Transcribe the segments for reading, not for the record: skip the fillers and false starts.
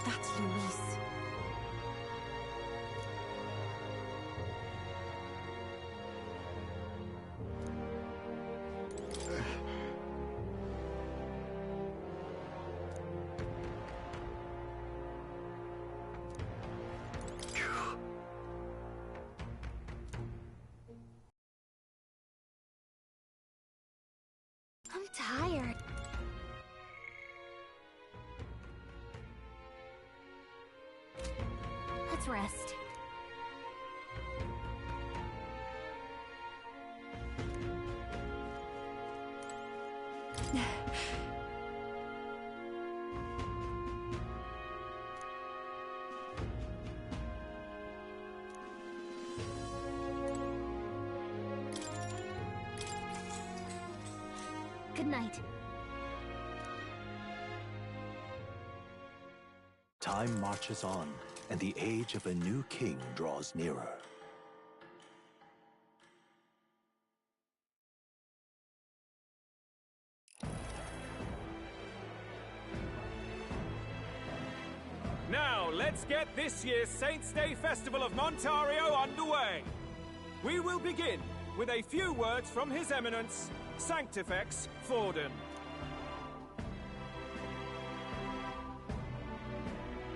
That's Luis. I'm tired. Let's rest. Good night. Time marches on, and the age of a new king draws nearer. Now, let's get this year's Saints' Day Festival of Montario underway. We will begin with a few words from His Eminence, Sanctifex Forden.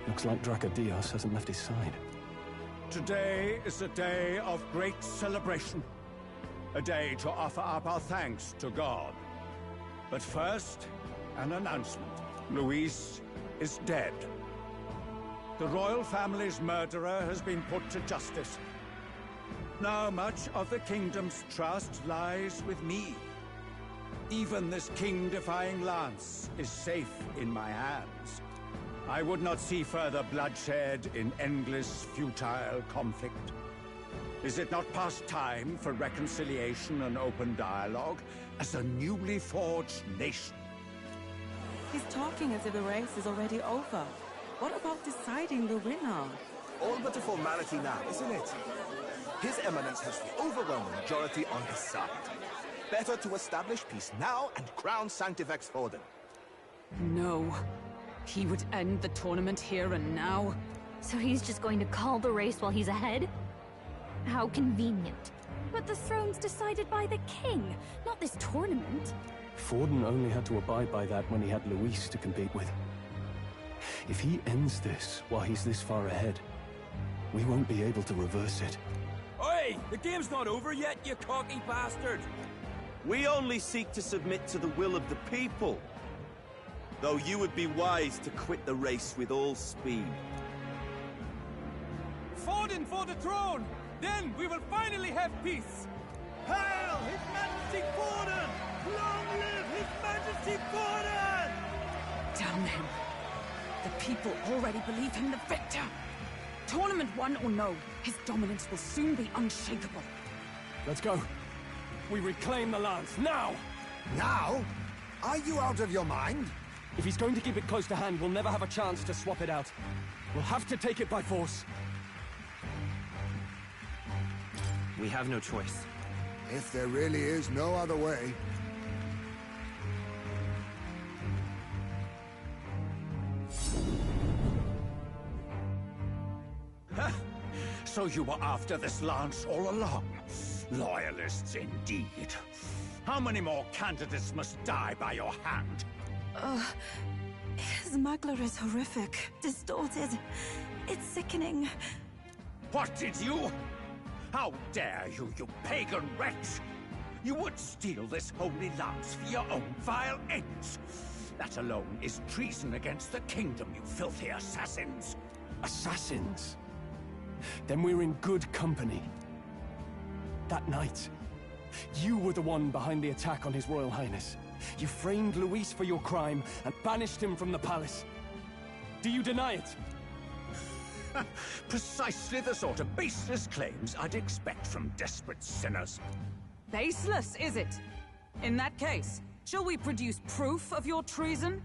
Looks like Dracodios hasn't left his side. Today is a day of great celebration. A day to offer up our thanks to God. But first, an announcement. Luis is dead. The royal family's murderer has been put to justice. Now much of the kingdom's trust lies with me. Even this king-defying lance is safe in my hands. I would not see further bloodshed in endless, futile conflict. Is it not past time for reconciliation and open dialogue as a newly forged nation? He's talking as if the race is already over. What about deciding the winner? All but a formality now, isn't it? His Eminence has the overwhelming majority on his side. Better to establish peace now and crown Sanctifex Forden. No. He would end the tournament here and now. So he's just going to call the race while he's ahead? How convenient. But the throne's decided by the king, not this tournament. Forden only had to abide by that when he had Luis to compete with. If he ends this while he's this far ahead, we won't be able to reverse it. Oi! The game's not over yet, you cocky bastard! We only seek to submit to the will of the people. Though you would be wise to quit the race with all speed. Forden for the throne! Then we will finally have peace! Hail His Majesty Forden! Long live His Majesty Forden! Damn him. The people already believe him the victor. Tournament won or no, his dominance will soon be unshakable. Let's go. We reclaim the lance, now! Now? Are you out of your mind? If he's going to keep it close to hand, we'll never have a chance to swap it out. We'll have to take it by force. We have no choice. If there really is no other way. So you were after this lance all along? Loyalists indeed. How many more candidates must die by your hand? His smuggler is horrific, distorted. It's sickening. What did you? How dare you, you pagan wretch! You would steal this holy lance for your own vile ends. That alone is treason against the kingdom, you filthy assassins. Assassins? Then we're in good company. That night, you were the one behind the attack on His Royal Highness. You framed Luis for your crime and banished him from the palace. Do you deny it? Precisely the sort of baseless claims I'd expect from desperate sinners. Baseless, is it? In that case, shall we produce proof of your treason?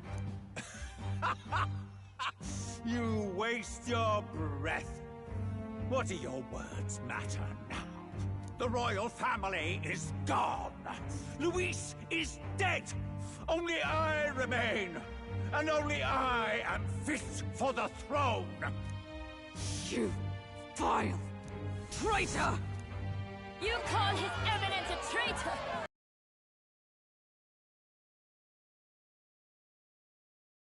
You waste your breath. What do your words matter now? The royal family is gone. Luis is dead. Only I remain. And only I am fit for the throne. You vile traitor! You call His Eminence a traitor!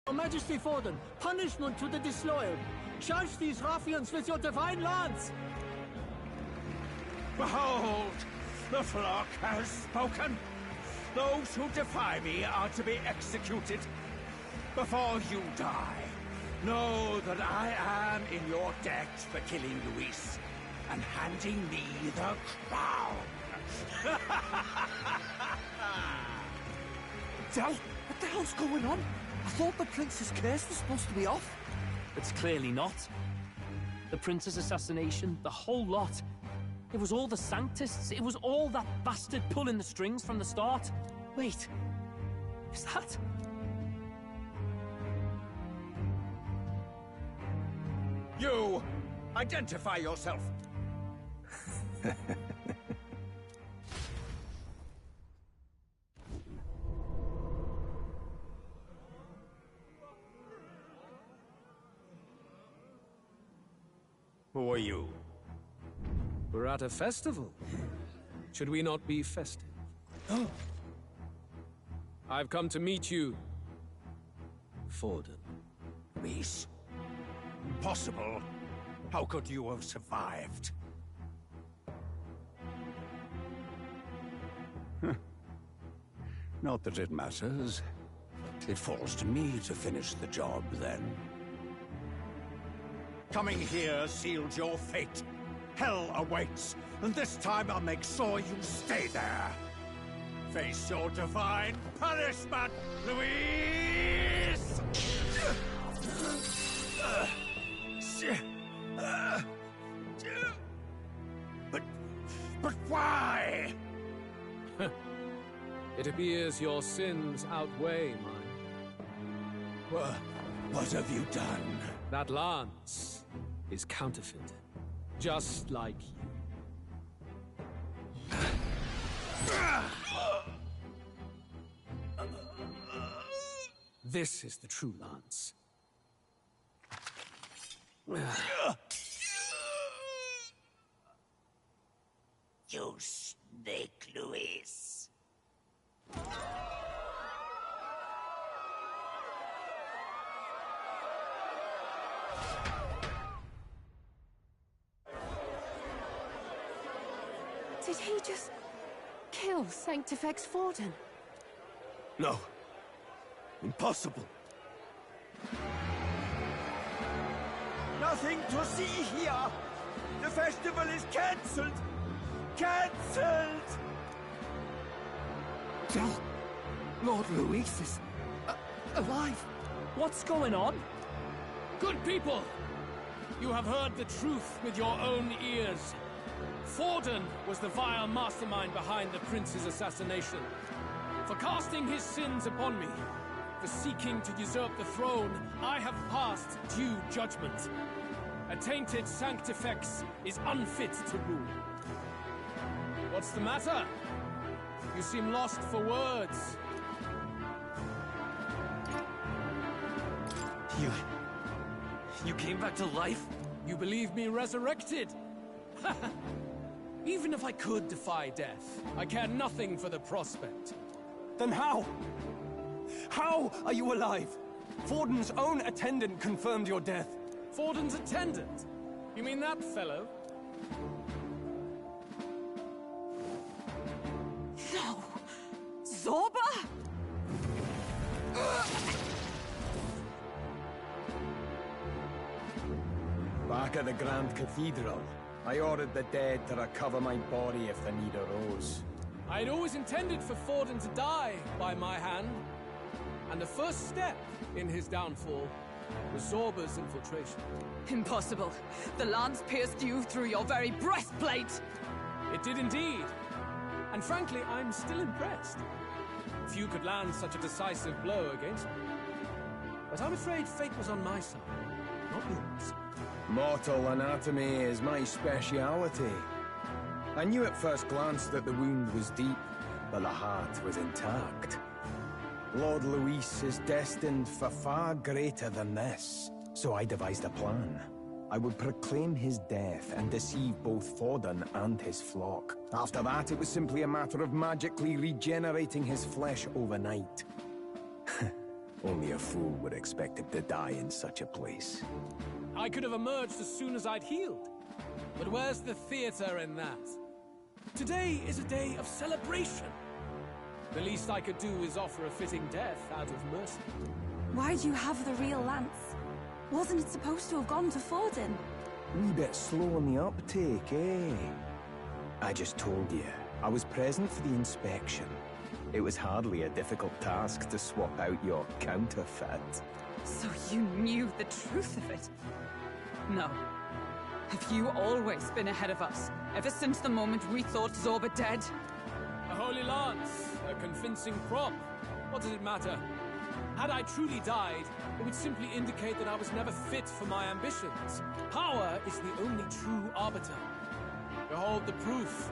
Your Majesty Forden, punishment to the disloyal. Charge these ruffians with your divine lance! Behold, the flock has spoken. Those who defy me are to be executed. Before you die, know that I am in your debt for killing Luis and handing me the crown. Del, what the hell's going on? I thought the prince's curse was supposed to be off. It's clearly not. The prince's assassination, the whole lot. It was all the Sanctists. It was all that bastard pulling the strings from the start. Wait, is that... You! Identify yourself! Who are you? We're at a festival. Should we not be festive? I've come to meet you, Forden. Luis? Impossible. How could you have survived? Not that it matters. It falls to me to finish the job, then. Coming here sealed your fate. Hell awaits, and this time I'll make sure you stay there. Face your divine punishment, Luis! But why? It appears your sins outweigh mine. What have you done? That lance is counterfeit, just like you. This is the true lance. You snake, Luis. Did he just kill Sanctifex Forden? No. Impossible. Nothing to see here. The festival is cancelled. Cancelled! Del, Lord Luis is alive. What's going on? Good people! You have heard the truth with your own ears. Forden was the vile mastermind behind the prince's assassination. For casting his sins upon me, for seeking to usurp the throne, I have passed due judgment. A tainted Sanctifex is unfit to rule. What's the matter? You seem lost for words. You came back to life? You believe me resurrected? Even if I could defy death, I care nothing for the prospect. Then how? How are you alive? Forden's own attendant confirmed your death. Forden's attendant? You mean that fellow? No! Zorba? Back at the Grand Cathedral, I ordered the dead to recover my body if the need arose. I'd always intended for Forden to die by my hand. And the first step in his downfall was Zorba's infiltration. Impossible. The lance pierced you through your very breastplate! It did indeed. And frankly, I'm still impressed. Few could land such a decisive blow against me. But I'm afraid fate was on my side, not yours. Mortal anatomy is my speciality. I knew at first glance that the wound was deep, but the heart was intact. Lord Luis is destined for far greater than this, so I devised a plan. I would proclaim his death and deceive both Forden and his flock. After that, it was simply a matter of magically regenerating his flesh overnight. Only a fool would expect him to die in such a place. I could have emerged as soon as I'd healed. But where's the theater in that? Today is a day of celebration. The least I could do is offer a fitting death out of mercy. Why do you have the real lance? Wasn't it supposed to have gone to Forden? Wee bit slow on the uptake, eh? I just told you, I was present for the inspection. It was hardly a difficult task to swap out your counterfeit. So you knew the truth of it? No. Have you always been ahead of us? Ever since the moment we thought Zorba dead? A holy lance, a convincing prop. What does it matter? Had I truly died, it would simply indicate that I was never fit for my ambitions. Power is the only true arbiter. Behold the proof.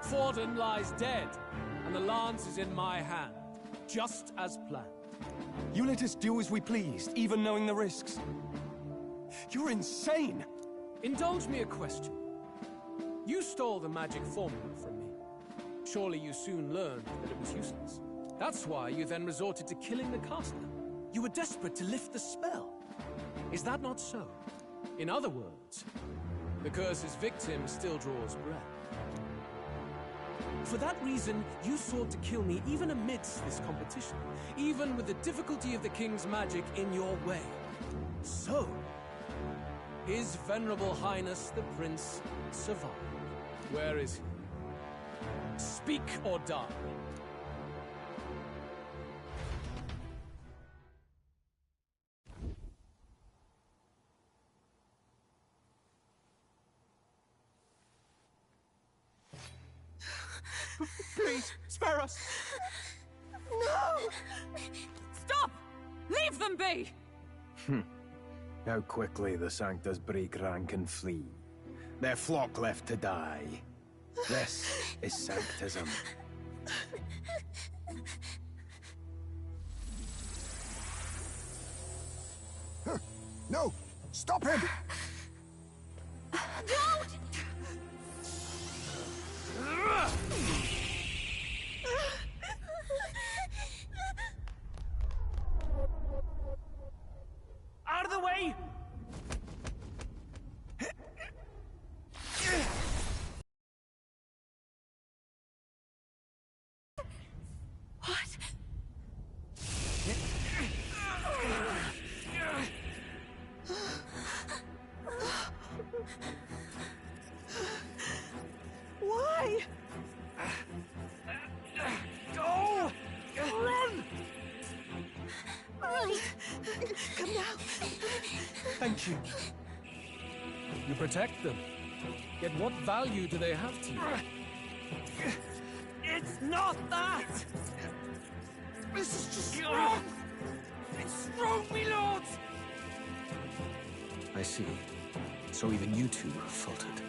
Forden lies dead, and the lance is in my hand, just as planned. You let us do as we pleased, even knowing the risks. You're insane! Indulge me a question. You stole the magic formula from me. Surely you soon learned that it was useless. That's why you then resorted to killing the caster. You were desperate to lift the spell. Is that not so? In other words, the curse's victim still draws breath. For that reason, you sought to kill me even amidst this competition, even with the difficulty of the king's magic in your way. So, His Venerable Highness the Prince survived. Where is he? Speak or die. Please, spare us! No! Stop! Leave them be! How quickly the Sanctus break rank and flee. Their flock left to die. This is Sanctism. No! Stop him! Don't! Out of the way! What? Why? Go! Run! Come now. Thank you. You protect them. Yet what value do they have to you? It's not that! This is just wrong! It's wrong, me lords! I see. So even you two faltered.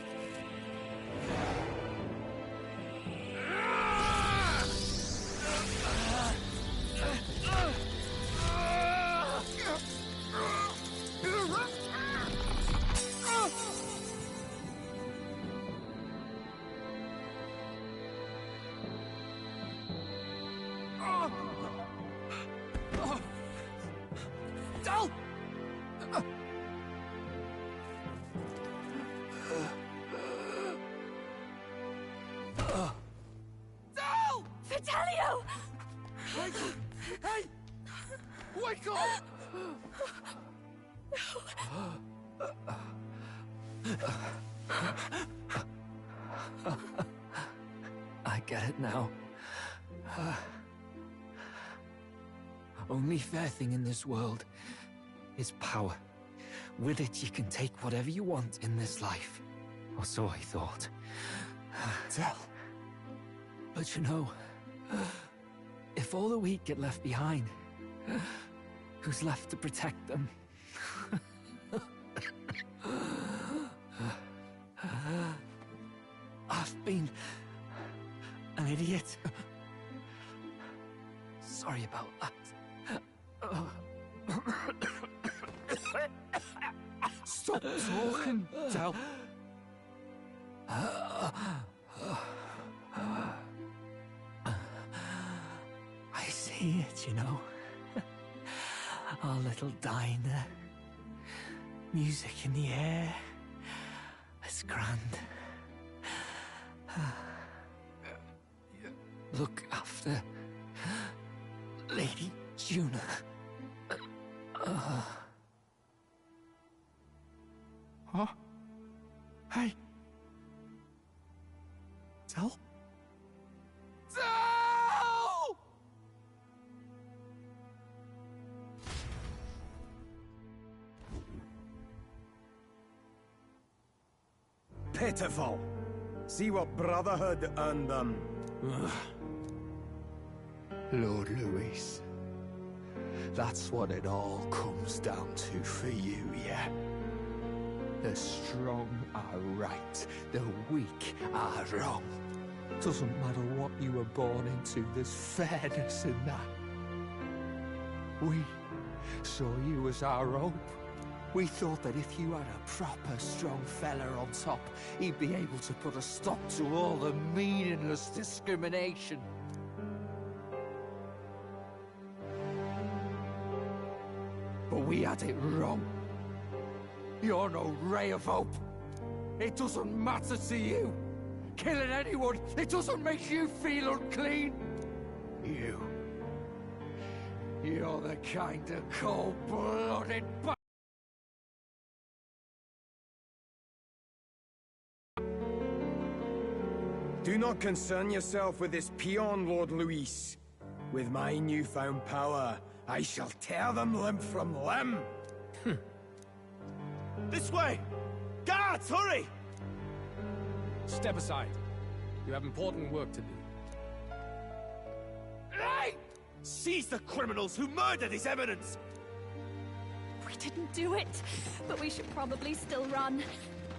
Vitelio! Hey! Wake up! I get it now. Only fair thing in this world is power. With it, you can take whatever you want in this life. Or so I thought. Tell. But you know, if all the weak get left behind, who's left to protect them? been an idiot. Sorry about that. Stop talking, Del. I see it, you know. Our little diner. Music in the air. It's grand. Look after Lady Juna. Huh? Hey. Del? Del! Pitiful. See what Brotherhood earned them. Lord Luis. That's what it all comes down to for you, yeah? The strong are right, the weak are wrong. Doesn't matter what you were born into, there's fairness in that. We saw you as our hope. We thought that if you had a proper strong fella on top, he'd be able to put a stop to all the meaningless discrimination. But we had it wrong. You're no ray of hope. It doesn't matter to you. Killing anyone, it doesn't make you feel unclean. You're the kind of cold-blooded Do not concern yourself with this peon, Lord Luis. With my newfound power, I shall tear them limb from limb. This way! Guards, hurry! Step aside. You have important work to do. Hey! Seize the criminals who murdered His Eminence! We didn't do it, but we should probably still run.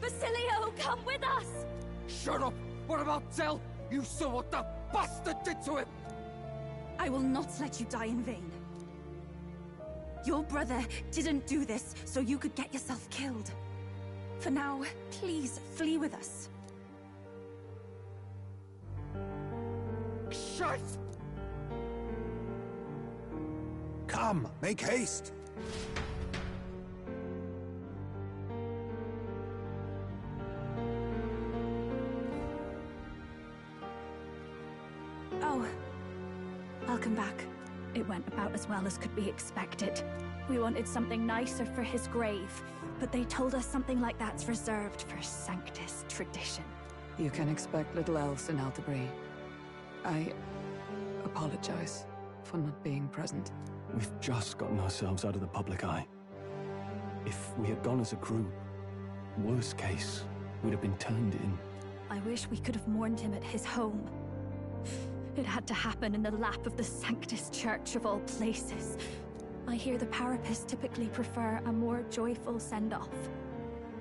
Basilio, come with us! Shut up! What about Del? You saw what that bastard did to him! I will not let you die in vain. Your brother didn't do this so you could get yourself killed. For now, please flee with us. Shit! Come, make haste. Oh, welcome back. It went about as well as could be expected. We wanted something nicer for his grave, but they told us something like that's reserved for Sanctus tradition. You can expect little else in Altabri. I apologize for not being present. We've just gotten ourselves out of the public eye. If we had gone as a group, worst case, we'd have been turned in. I wish we could have mourned him at his home. It had to happen in the lap of the Sanctus Church of all places. I hear the Parapists typically prefer a more joyful send-off,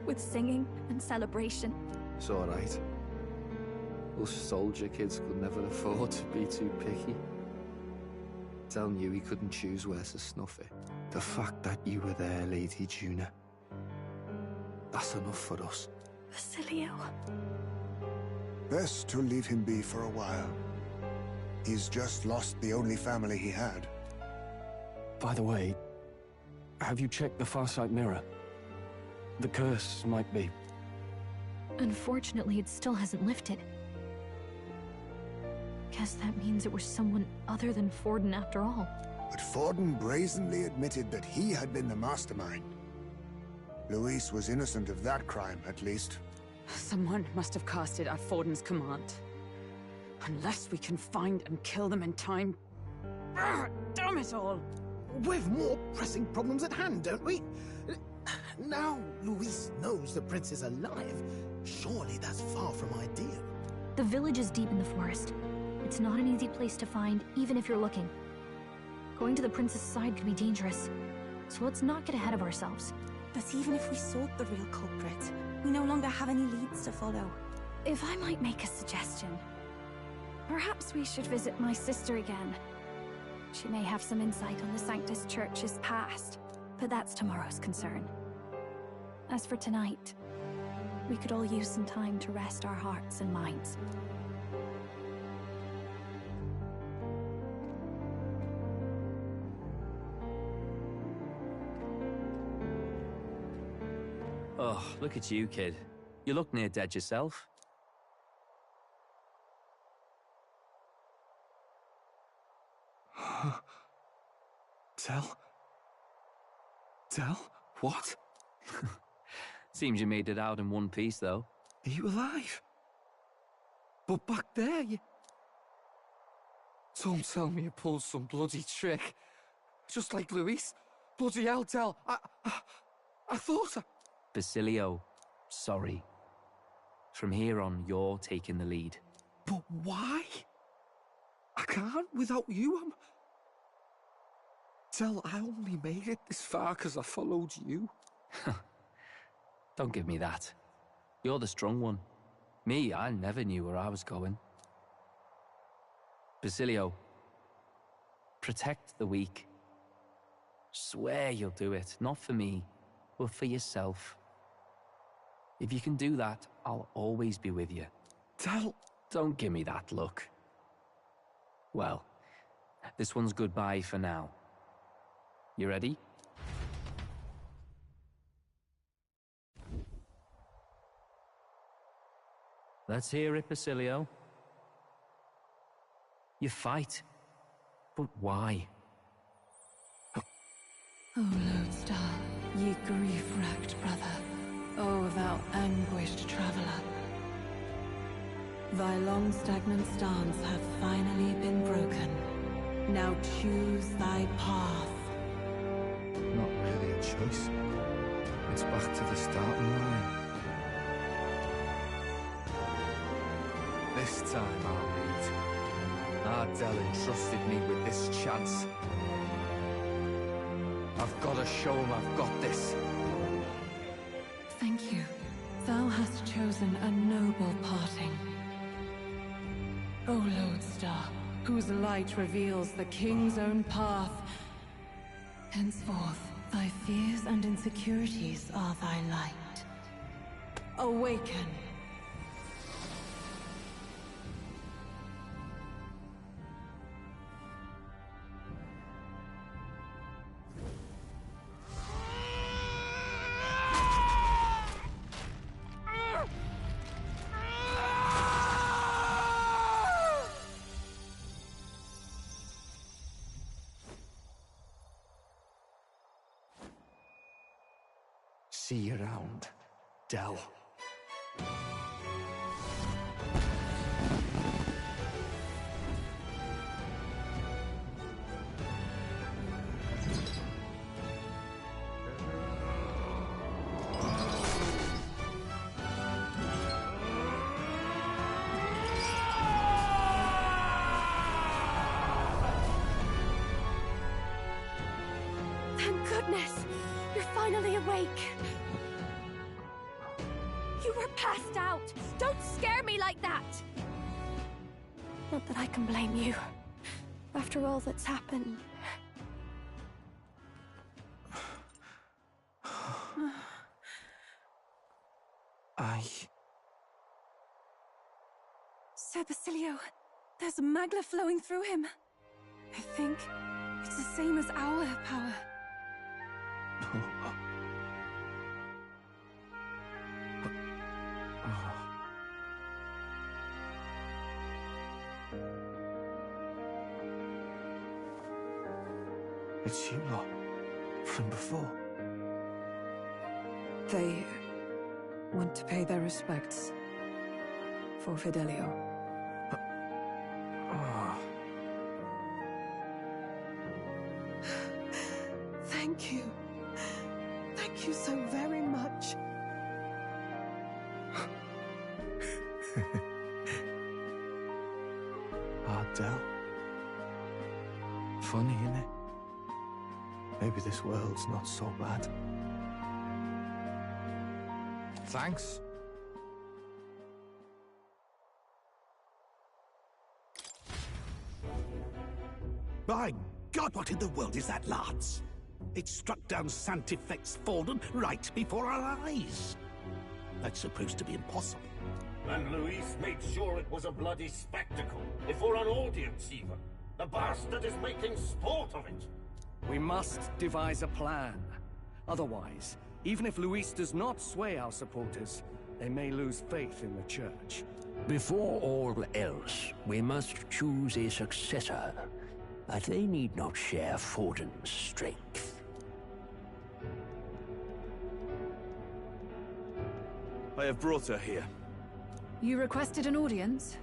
with singing and celebration. It's all right. Us soldier kids could never afford to be too picky. Telling you he couldn't choose where to snuff it. The fact that you were there, Lady Juna, that's enough for us. Basilio. Best to leave him be for a while. He's just lost the only family he had. By the way, have you checked the Farsight mirror? The curse might be... Unfortunately, it still hasn't lifted. Guess that means it was someone other than Forden after all. But Forden brazenly admitted that he had been the mastermind. Luis was innocent of that crime, at least. Someone must have cast it at Forden's command. Unless we can find and kill them in time... Damn it all! We've more pressing problems at hand, don't we? Now Luis knows the prince is alive. Surely that's far from ideal. The village is deep in the forest. It's not an easy place to find, even if you're looking. Going to the prince's side could be dangerous. So let's not get ahead of ourselves. But even if we sought the real culprit, we no longer have any leads to follow. If I might make a suggestion, perhaps we should visit my sister again. She may have some insight on the Sanctus Church's past, but that's tomorrow's concern. As for tonight, we could all use some time to rest our hearts and minds. Oh, look at you, kid. You look near dead yourself. Tell? Tell? What? Seems you made it out in one piece, though. Are you alive? But back there, you... Don't tell me you pulled some bloody trick. Just like Luis. Bloody hell, Tell. I thought I... Basilio, sorry. From here on, you're taking the lead. But why? I can't without you. Tell, I only made it this far because I followed you. Don't give me that. You're the strong one. Me, I never knew where I was going. Basilio, protect the weak. Swear you'll do it, not for me, but for yourself. If you can do that, I'll always be with you. Tell... Don't give me that look. Well, this one's goodbye for now. You ready? Let's hear it, Basilio. You fight. But why? O Lodestar, ye grief-racked brother, O thou anguished traveler. Thy long stagnant stance hath finally been broken. Now choose thy path. Not really a choice. It's back to the starting line. This time I'll lead. Ardell entrusted me with this chance. I've got to show him I've got this. Thank you. Thou hast chosen a noble parting. O Lodestar, whose light reveals the king's own path. Henceforth, thy fears and insecurities are thy light. Awaken. See you around, Dell. Thank goodness! You're finally awake! You were passed out! Don't scare me like that! Not that I can blame you. After all that's happened. Sir Basilio, there's magla flowing through him. I think it's the same as our power. It's you lot, from before. They want to pay their respects for Fidelio. Thank you. Thank you so very much. Ardell. Funny, innit? Maybe this world's not so bad. Thanks. By God, what in the world is that, lads? It struck down Sanctifex Forden right before our eyes. That's supposed to be impossible. And Luis made sure it was a bloody spectacle, before an audience even. The bastard is making sport of it. We must devise a plan. Otherwise, even if Luis does not sway our supporters, they may lose faith in the church. Before all else, we must choose a successor. But they need not share Forden's strength. I have brought her here. You requested an audience?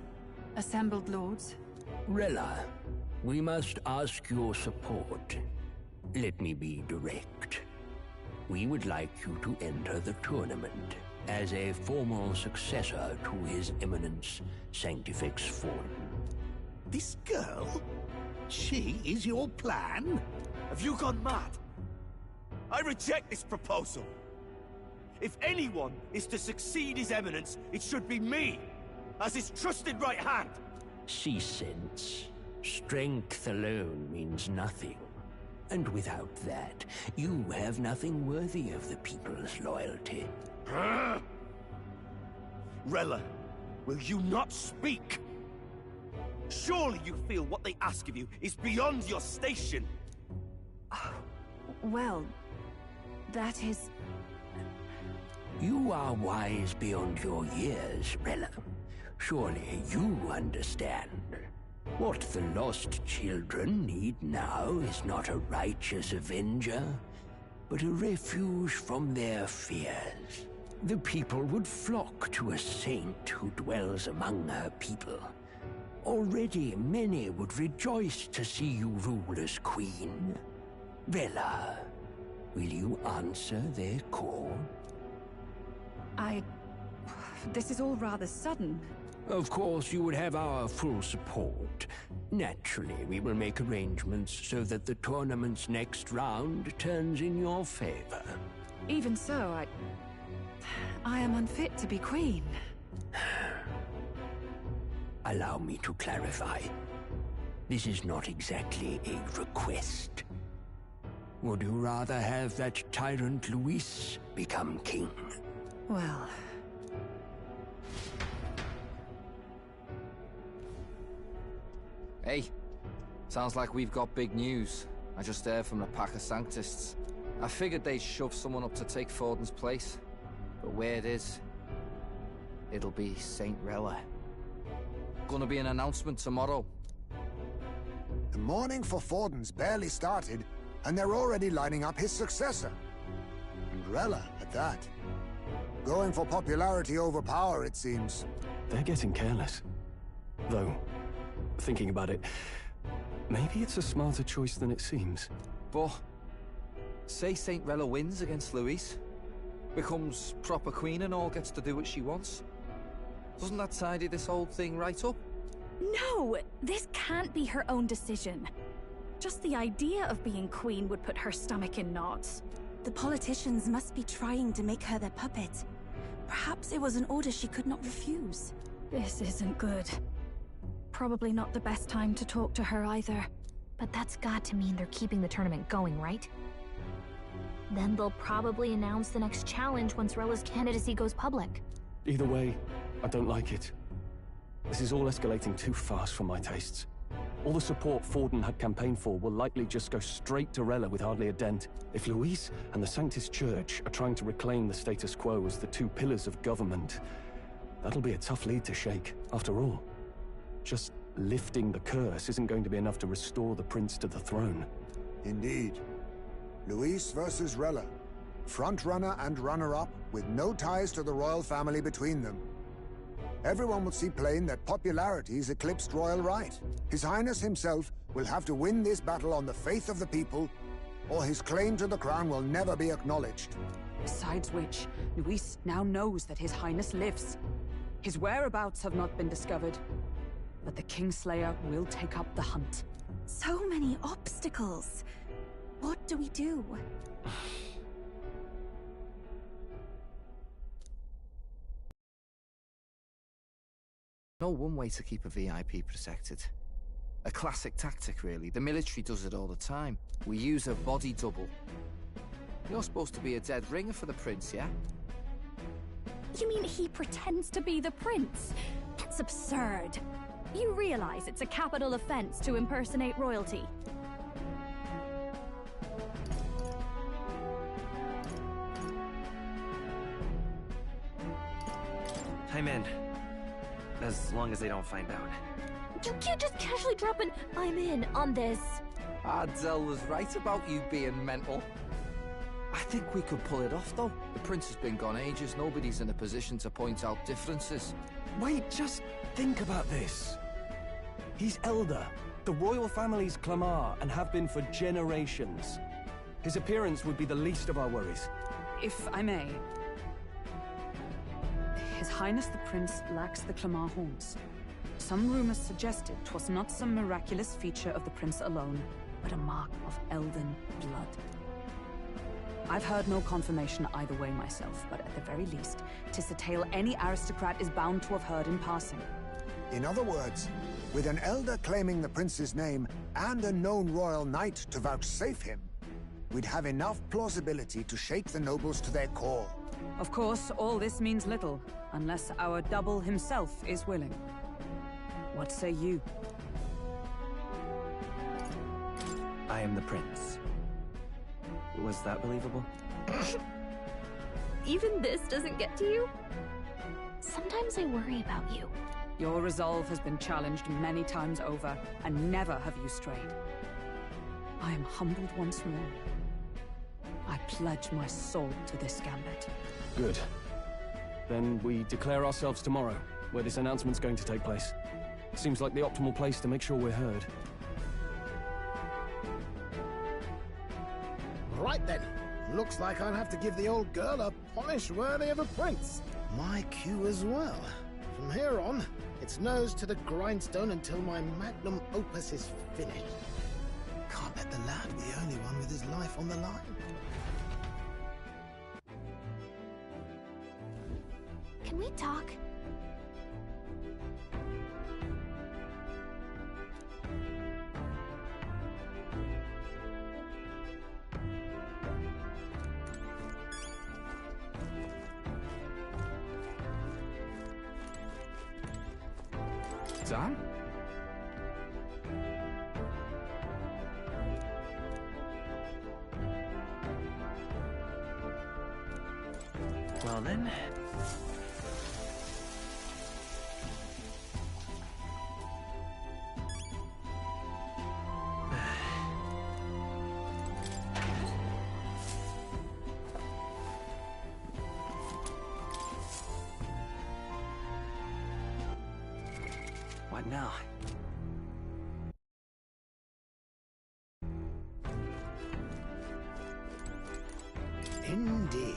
Assembled lords? Rella, we must ask your support. Let me be direct. We would like you to enter the tournament as a formal successor to His Eminence Sanctifex Forden. This girl? She is your plan? Have you gone mad? I reject this proposal. If anyone is to succeed His Eminence, it should be me, as his trusted right hand. See sense. Strength alone means nothing. And without that, you have nothing worthy of the people's loyalty. Rella, will you not speak? Surely you feel what they ask of you is beyond your station. Well, that is... You are wise beyond your years, Rella. Surely you understand. What the lost children need now is not a righteous avenger, but a refuge from their fears. The people would flock to a saint who dwells among her people. Already many would rejoice to see you rule as queen. Rella, will you answer their call? This is all rather sudden. Of course, you would have our full support. Naturally, we will make arrangements so that the tournament's next round turns in your favor. Even so, I am unfit to be queen. Allow me to clarify. This is not exactly a request. Would you rather have that tyrant Luis become king? Well... Hey, sounds like we've got big news. I just heard from the pack of Sanctists. I figured they'd shove someone up to take Forden's place. But where it is, it'll be Saint Rella. Gonna be an announcement tomorrow. The mourning for Forden's barely started, and they're already lining up his successor. And Rella, at that. Going for popularity over power, it seems. They're getting careless. Though, thinking about it, maybe it's a smarter choice than it seems. But, say Saint Rella wins against Luis, becomes proper queen and all gets to do what she wants. Doesn't that tidy this whole thing right up? No! This can't be her own decision. Just the idea of being queen would put her stomach in knots. The politicians must be trying to make her their puppet. Perhaps it was an order she could not refuse. This isn't good. Probably not the best time to talk to her either. But that's got to mean they're keeping the tournament going, right? Then they'll probably announce the next challenge once Rella's candidacy goes public. Either way, I don't like it. This is all escalating too fast for my tastes. All the support Forden had campaigned for will likely just go straight to Rella with hardly a dent. If Luis and the Sanctus Church are trying to reclaim the status quo as the two pillars of government, that'll be a tough lead to shake. After all, just lifting the curse isn't going to be enough to restore the prince to the throne. Indeed. Luis versus Rella. Front-runner and runner-up, with no ties to the royal family between them. Everyone will see plain that popularity's eclipsed royal right. His Highness himself will have to win this battle on the faith of the people, or his claim to the crown will never be acknowledged. Besides which, Luis now knows that His Highness lives. His whereabouts have not been discovered, but the Kingslayer will take up the hunt. So many obstacles. What do we do? No one way to keep a VIP protected. A classic tactic, really. The military does it all the time. We use a body double. You're supposed to be a dead ringer for the prince, yeah? You mean he pretends to be the prince? That's absurd. You realize it's a capital offense to impersonate royalty? I'm in. As long as they don't find out. You can't just casually drop an "I'm in" on this. Ardell was right about you being mental. I think we could pull it off, though. The prince has been gone ages. Nobody's in a position to point out differences. Wait, just think about this. He's elder. The royal family's Clamar, and have been for generations. His appearance would be the least of our worries. If I may. His Highness the Prince lacks the Clamar horns. Some rumors suggested 'twas not some miraculous feature of the prince alone, but a mark of elven blood. I've heard no confirmation either way myself, but at the very least, 'tis a tale any aristocrat is bound to have heard in passing. In other words, with an elder claiming the prince's name and a known royal knight to vouchsafe him, we'd have enough plausibility to shake the nobles to their core. Of course, all this means little, unless our double himself is willing. What say you? I am the prince. Was that believable? Even this doesn't get to you? Sometimes I worry about you. Your resolve has been challenged many times over, and never have you strayed. I am humbled once more. I pledge my soul to this gambit. Good. Then we declare ourselves tomorrow, where this announcement's going to take place. Seems like the optimal place to make sure we're heard. Right then. Looks like I'll have to give the old girl a polish worthy of a prince. My cue as well. From here on, it's nose to the grindstone until my magnum opus is finished. Can't let the lad be the only one with his life on the line. Can we talk? Sam? Well then... What now? Indeed.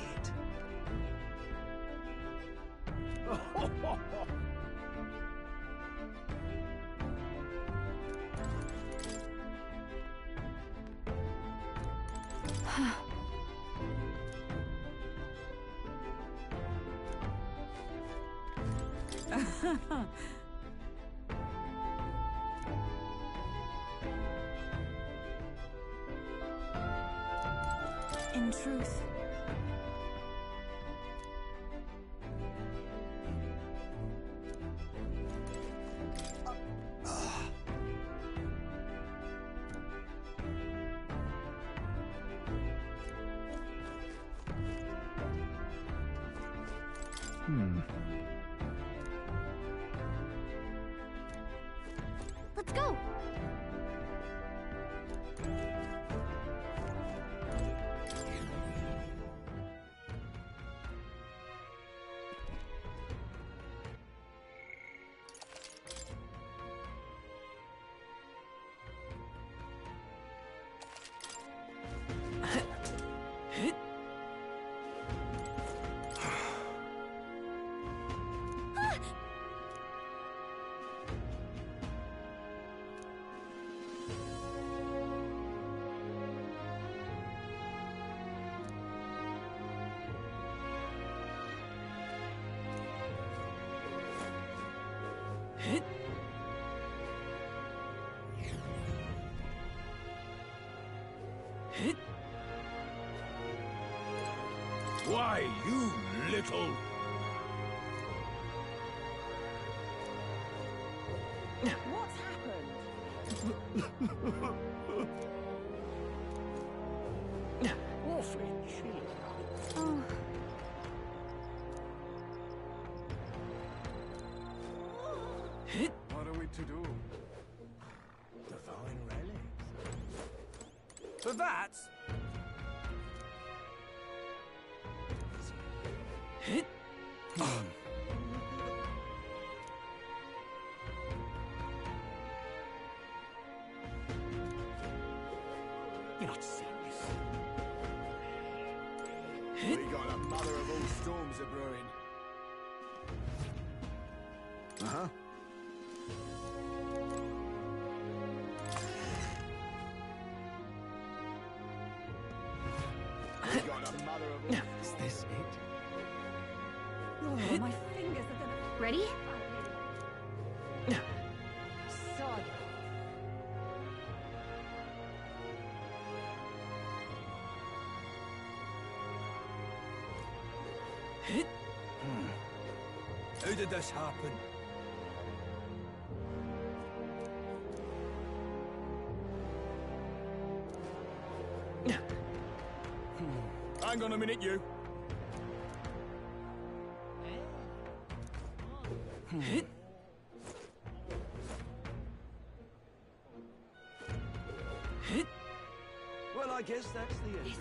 In truth, Let's go! Why, you little... What's happened? Awfully chilly. Oh. What are we to do? Divine relics. For that... You're not seeing this. We got a mother of all storms a-brewing. Uh-huh. We got a mother of all... Is this it? Oh, my fingers are gonna... Ready? Sod. How did this happen? Hang on a minute, you. Well, I guess that's the end of it.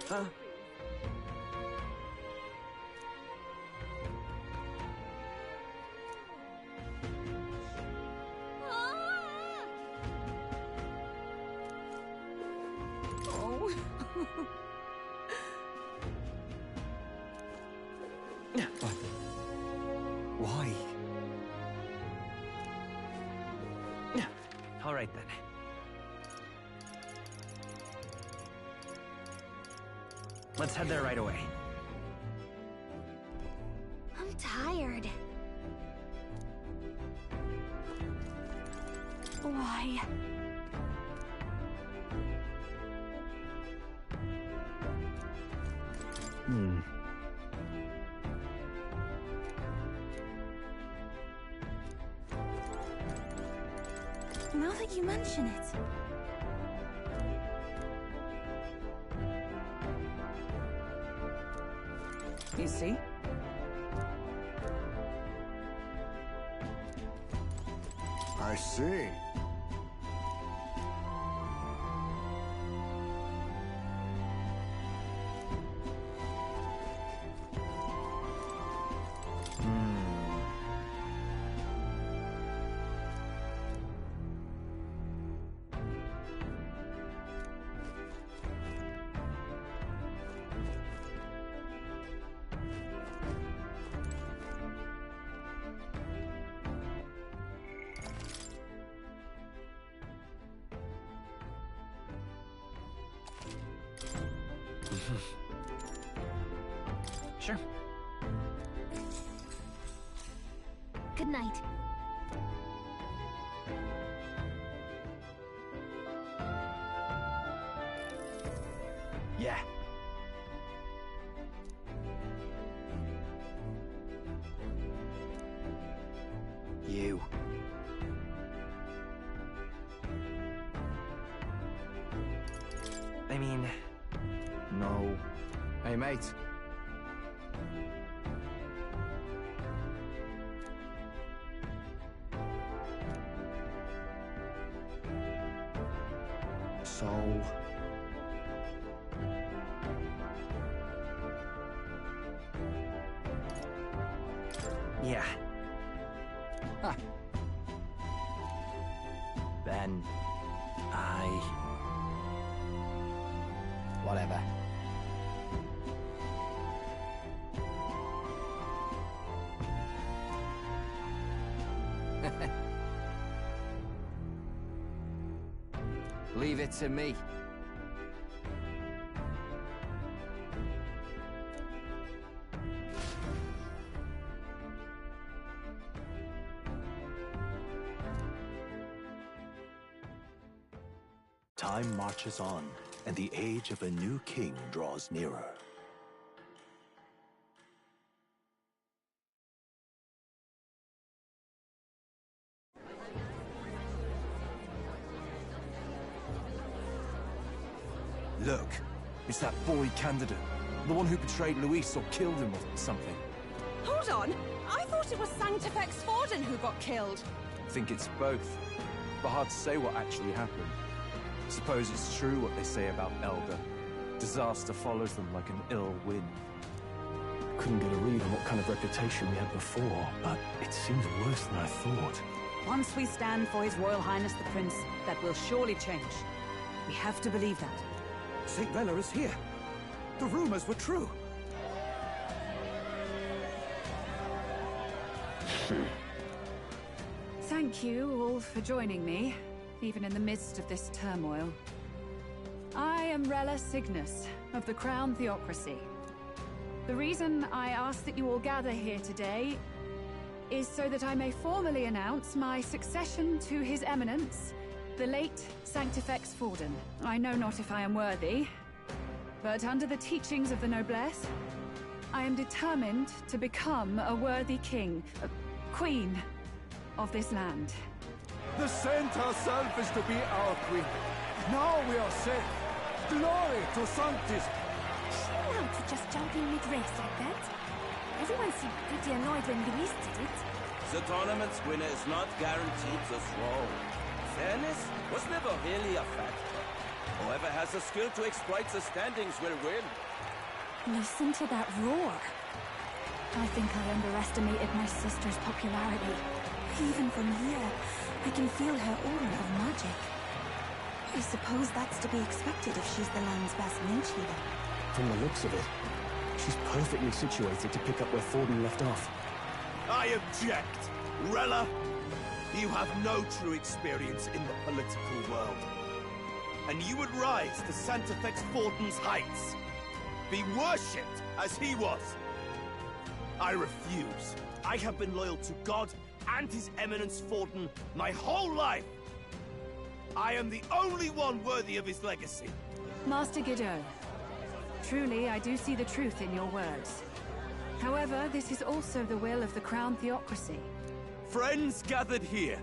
Huh? Oh. But... why? All right, then. Let's head there right away. I'm tired. Why? Now that you mention it. You see? I see. Sure. Good night. Yeah. You. I mean, no. Hey, mate. So... yeah. Ha. Then... Whatever. Leave it to me. Time marches on, and the age of a new king draws nearer. Look, it's that boy candidate. The one who betrayed Luis or killed him or something. Hold on! I thought it was Sanctifex Forden who got killed. I think it's both. But hard to say what actually happened. Suppose it's true what they say about Elder. Disaster follows them like an ill wind. Couldn't get a read on what kind of reputation we had before, but it seems worse than I thought. Once we stand for His Royal Highness the Prince, that will surely change. We have to believe that. St. Rella is here. The rumors were true. Thank you all for joining me, even in the midst of this turmoil. I am Rella Cygnus, of the Crown Theocracy. The reason I ask that you all gather here today is so that I may formally announce my succession to His Eminence, the late Sanctifex Forden. I know not if I am worthy, but under the teachings of the noblesse, I am determined to become a worthy king, queen of this land. The saint herself is to be our queen. Now we are safe. Glory to Sanctis. Chill out to just jump in mid-race like that. Everyone seemed pretty annoyed when Luis did it. The tournament's winner is not guaranteed the throne. Fairness was never really a factor. Whoever has the skill to exploit the standings will win. Listen to that roar. I think I underestimated my sister's popularity. Even from here, I can feel her aura of magic. I suppose that's to be expected if she's the land's best mage healer. From the looks of it, she's perfectly situated to pick up where Forden left off. I object! Rella, you have no true experience in the political world. And you would rise to Sanctifex Forden's heights. Be worshipped as he was. I refuse. I have been loyal to God and His Eminence Forden my whole life. I am the only one worthy of his legacy. Master Godot, truly I do see the truth in your words. However, this is also the will of the Crown Theocracy. Friends gathered here,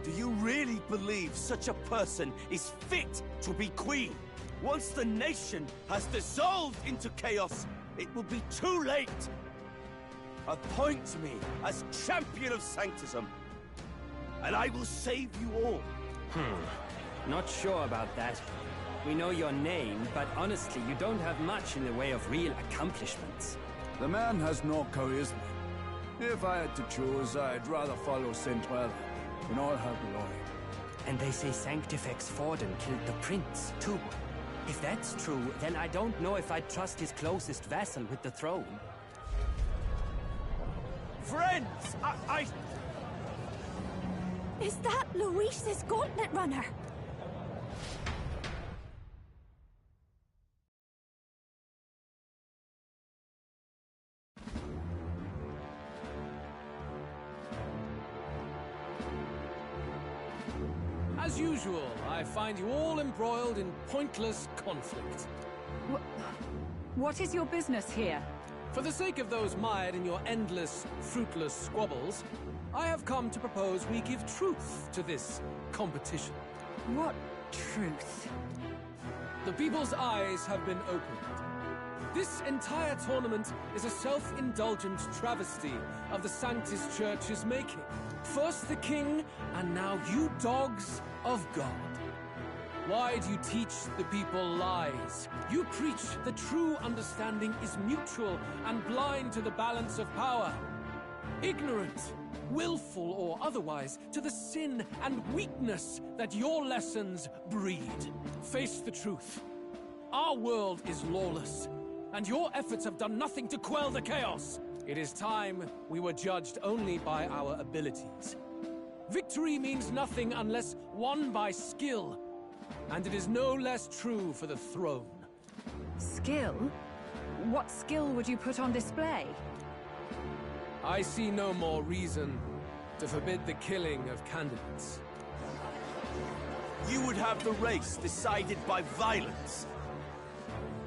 do you really believe such a person is fit to be queen? Once the nation has dissolved into chaos, it will be too late. Appoint me as champion of sanctism, and I will save you all. Not sure about that. We know your name, but honestly, you don't have much in the way of real accomplishments. The man has no charisma. If I had to choose, I'd rather follow St. Rella in all her glory. And they say Sanctifex Forden killed the prince, too. If that's true, then I don't know if I'd trust his closest vassal with the throne. Friends, I... Is that Luis's gauntlet runner? As usual, I find you all embroiled in pointless conflict. What is your business here? For the sake of those mired in your endless, fruitless squabbles, I have come to propose we give truth to this competition. What truth? The people's eyes have been opened. This entire tournament is a self-indulgent travesty of the Sanctis Church's making. First the king, and now you dogs of God. Why do you teach the people lies? You preach that true understanding is mutual and blind to the balance of power. Ignorant, willful or otherwise, to the sin and weakness that your lessons breed. Face the truth. Our world is lawless, and your efforts have done nothing to quell the chaos. It is time we were judged only by our abilities. Victory means nothing unless won by skill, and it is no less true for the throne. Skill? What skill would you put on display? I see no more reason to forbid the killing of candidates. you would have the race decided by violence.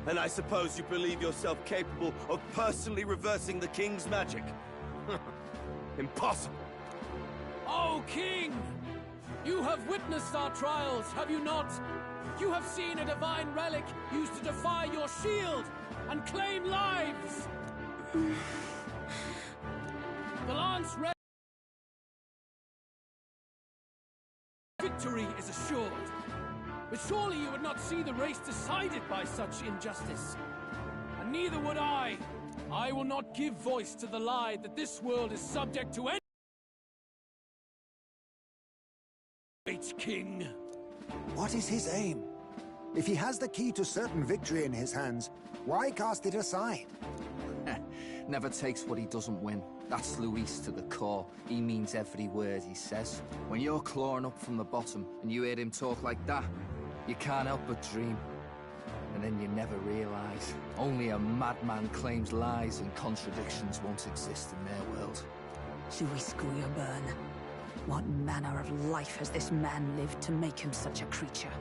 And I suppose you believe yourself capable of personally reversing the king's magic? Impossible. Oh, King! You have witnessed our trials, have you not? You have seen a divine relic used to defy your shield and claim lives! The lance red victory is assured. But surely you would not see the race decided by such injustice. And neither would I. I will not give voice to the lie that this world is subject to any great king. What is his aim? If he has the key to certain victory in his hands, why cast it aside? Never takes what he doesn't win. That's Luis to the core. He means every word he says. When you're clawing up from the bottom and you hear him talk like that, you can't help but dream. And then you never realize. Only a madman claims lies and contradictions won't exist in their world. Luis Guyurburn. What manner of life has this man lived to make him such a creature?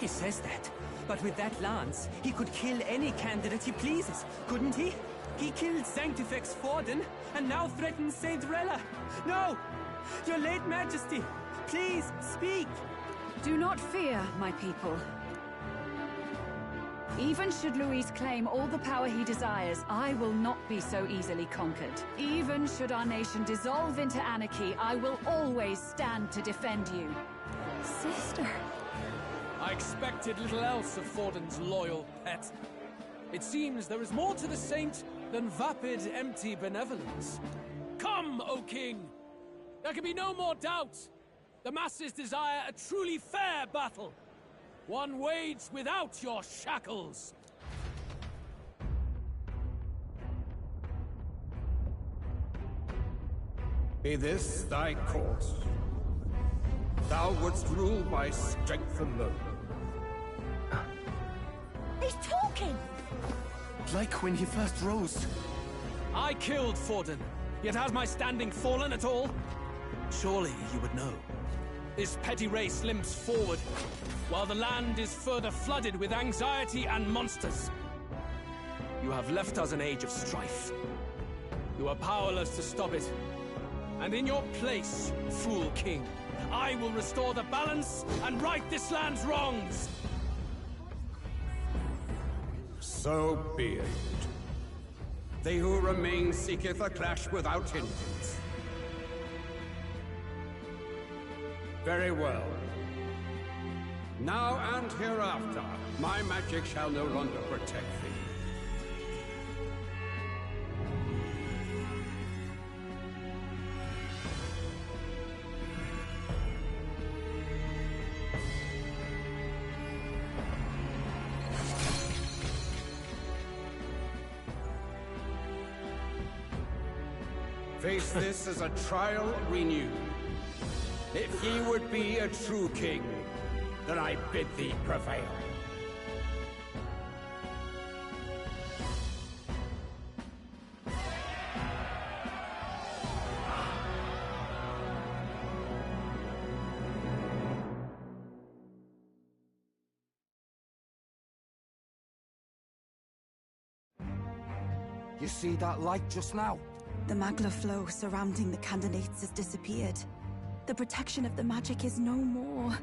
He says that, but with that lance, he could kill any candidate he pleases, couldn't he? He killed Sanctifex Forden, and now threatens Saint Rella. No! Your late Majesty, please, speak! Do not fear, my people. Even should Luis claim all the power he desires, I will not be so easily conquered. Even should our nation dissolve into anarchy, I will always stand to defend you. Sister. I expected little else of Forden's loyal pet. It seems there is more to the saint than vapid, empty benevolence. Come, O King! There can be no more doubt. The masses desire a truly fair battle. One waged without your shackles. Be this thy course. Thou wouldst rule by strength alone. He's talking! Like when he first rose. I killed Forden, yet has my standing fallen at all? Surely you would know. This petty race limps forward, while the land is further flooded with anxiety and monsters. You have left us an age of strife. You are powerless to stop it. And in your place, fool king, I will restore the balance and right this land's wrongs! So be it. They who remain seeketh a clash without hindrance. Very well. Now and hereafter, my magic shall no longer protect thee. Face this as a trial renewed. If ye would be a true king, then I bid thee prevail. You see that light just now? The magla flow surrounding the candidates has disappeared. The protection of the magic is no more.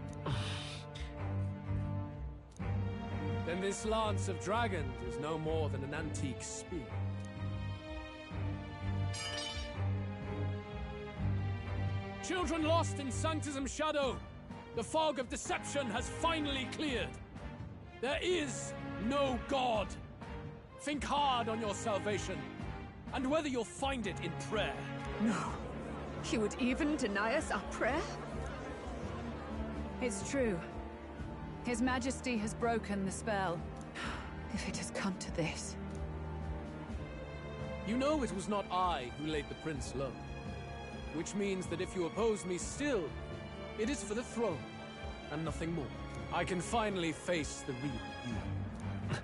Then this lance of dragons is no more than an antique spear. Children lost in Sanctism Shadow, the fog of deception has finally cleared. There is no God. Think hard on your salvation, and whether you'll find it in prayer. No. He would even deny us our prayer? It's true. His Majesty has broken the spell. If it has come to this. You know it was not I who laid the prince low. Which means that if you oppose me still, it is for the throne, and nothing more. I can finally face the real you.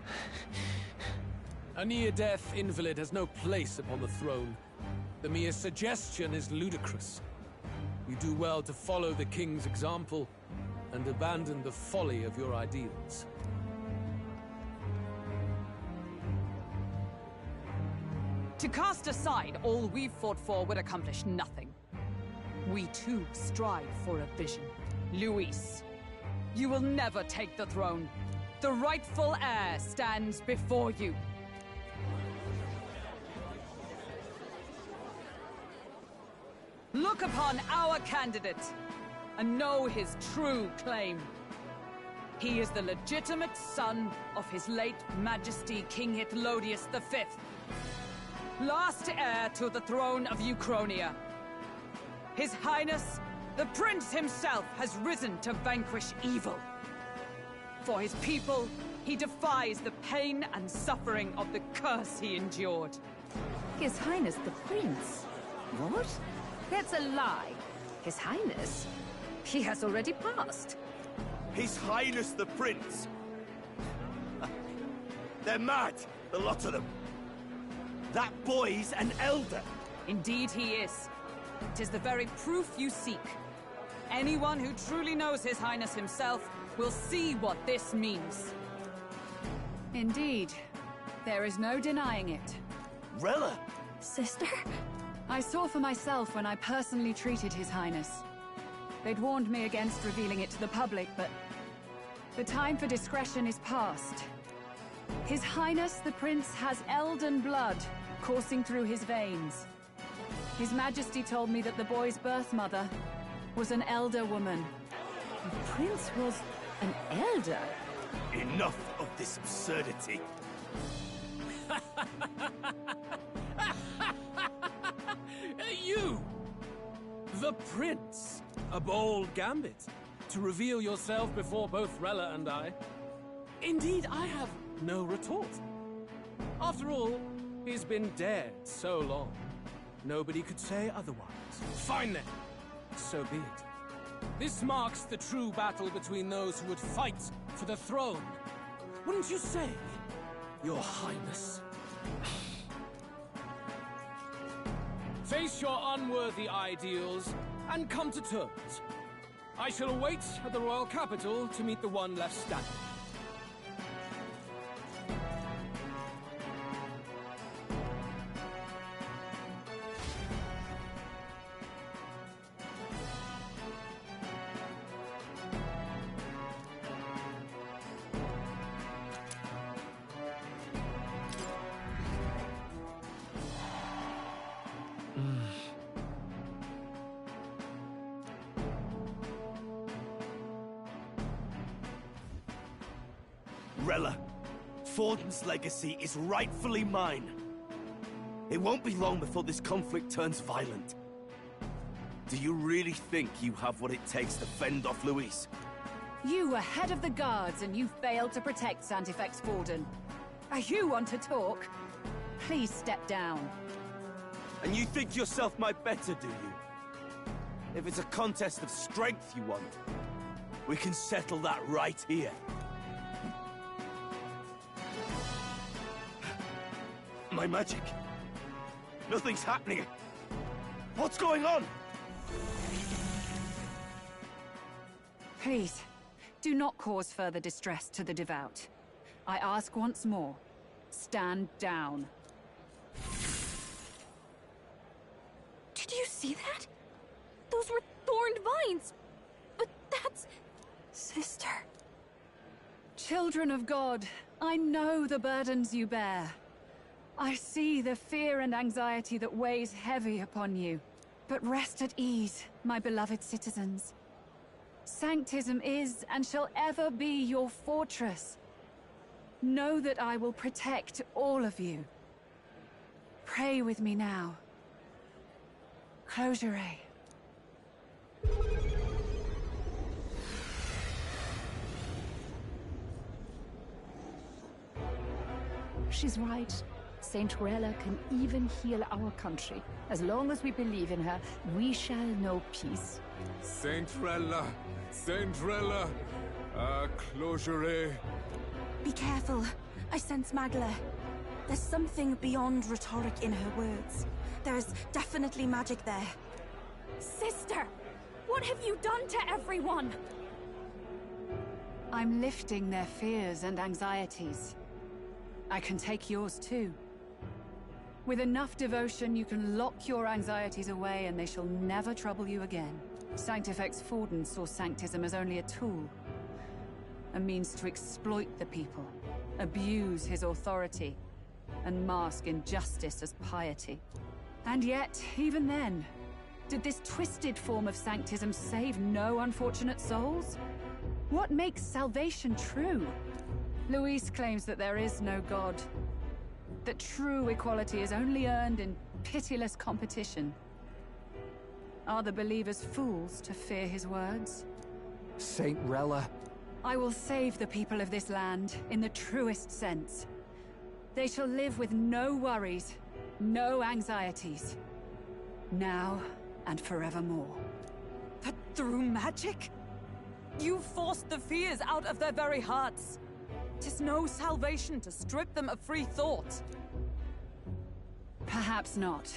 A near-death invalid has no place upon the throne. The mere suggestion is ludicrous. You do well to follow the king's example, and abandon the folly of your ideals. To cast aside all we've fought for would accomplish nothing. We too strive for a vision. Luis, you will never take the throne. The rightful heir stands before you. Look upon our candidate and know his true claim. He is the legitimate son of his late Majesty King Hytlodius V, last heir to the throne of Uchronia. His Highness, the Prince himself, has risen to vanquish evil. For his people, he defies the pain and suffering of the curse he endured. His Highness the Prince? What? That's a lie. His Highness? He has already passed. His Highness the Prince! They're mad, the lot of them. That boy's an elder. Indeed he is. It is the very proof you seek. Anyone who truly knows His Highness himself will see what this means. Indeed. There is no denying it. Rella! Sister? I saw for myself when I personally treated His Highness. They'd warned me against revealing it to the public, but the time for discretion is past. His Highness the Prince has Elden blood coursing through his veins. His Majesty told me that the boy's birth mother was an elder woman. The Prince was an elder? Enough of this absurdity. You! The Prince! A bold gambit. To reveal yourself before both Rella and I. Indeed, I have no retort. After all, he's been dead so long. Nobody could say otherwise. Fine then. So be it. This marks the true battle between those who would fight for the throne. Wouldn't you say, Your Highness? Face your unworthy ideals and come to terms. I shall await at the royal capital to meet the one left standing. Rella, Forden's legacy is rightfully mine. It won't be long before this conflict turns violent. Do you really think you have what it takes to fend off Luis? You were head of the guards and you failed to protect Santifex Forden. Are you want to talk? Please step down. And you think yourself my better, do you? If it's a contest of strength you want, we can settle that right here. My magic. Nothing's happening. What's going on? Please, do not cause further distress to the devout. I ask once more, stand down. Did you see that? Those were thorned vines. But that's... Sister. Children of God, I know the burdens you bear. I see the fear and anxiety that weighs heavy upon you. But rest at ease, my beloved citizens. Sanctism is and shall ever be your fortress. Know that I will protect all of you. Pray with me now. Close your eye. She's right. Saint Rella can even heal our country. As long as we believe in her, we shall know peace. Saint Rella! Saint Rella! Closure. Be careful. I sense Magla. There's something beyond rhetoric in her words. There's definitely magic there. Sister! What have you done to everyone? I'm lifting their fears and anxieties. I can take yours too. With enough devotion, you can lock your anxieties away and they shall never trouble you again. Sanctifex Forden saw Sanctism as only a tool. A means to exploit the people, abuse his authority, and mask injustice as piety. And yet, even then, did this twisted form of Sanctism save no unfortunate souls? What makes salvation true? Luis claims that there is no God, that true equality is only earned in pitiless competition. Are the believers fools to fear his words? Saint Rella. I will save the people of this land in the truest sense. They shall live with no worries, no anxieties. Now and forevermore. But through magic? You forced the fears out of their very hearts. 'Tis no salvation to strip them of free thought. Perhaps not.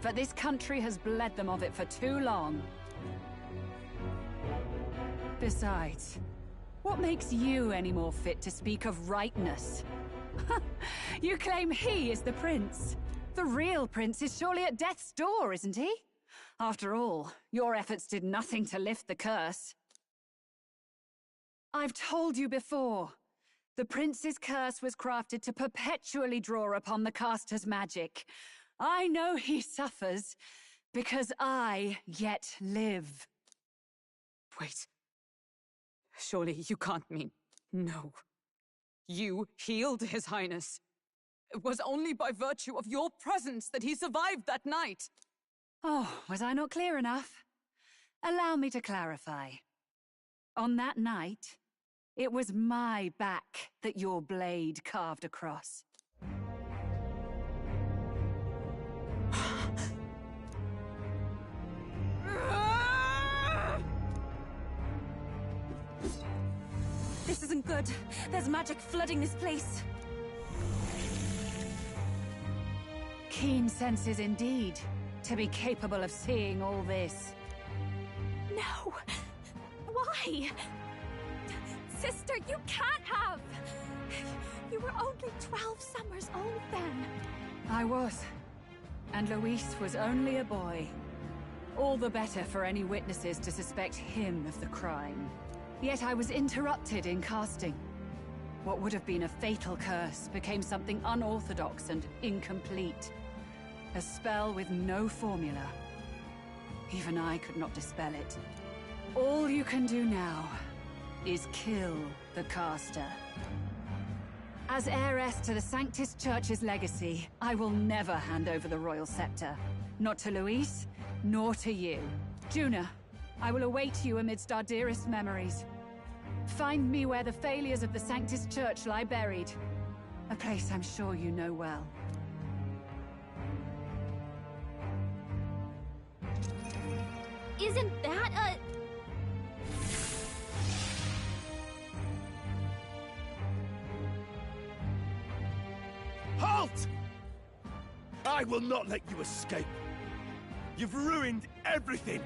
But this country has bled them of it for too long. Besides, what makes you any more fit to speak of rightness? You claim he is the prince. The real prince is surely at death's door, isn't he? After all, your efforts did nothing to lift the curse. I've told you before. The prince's curse was crafted to perpetually draw upon the caster's magic. I know he suffers, because I yet live. Wait. Surely you can't mean... No. You healed His Highness. It was only by virtue of your presence that he survived that night. Oh, was I not clear enough? Allow me to clarify. On that night, it was my back that your blade carved across. This isn't good. There's magic flooding this place. Keen senses indeed, to be capable of seeing all this. No! Why? Sister, you can't have! You were only 12 summers old then. I was. And Luis was only a boy. All the better for any witnesses to suspect him of the crime. Yet I was interrupted in casting. What would have been a fatal curse became something unorthodox and incomplete. A spell with no formula. Even I could not dispel it. All you can do now is kill the caster. As heiress to the Sanctis Church's legacy, I will never hand over the royal scepter. Not to Luis, nor to you. Juna, I will await you amidst our dearest memories. Find me where the failures of the Sanctis Church lie buried. A place I'm sure you know well. Isn't that a... Halt! I will not let you escape. You've ruined everything.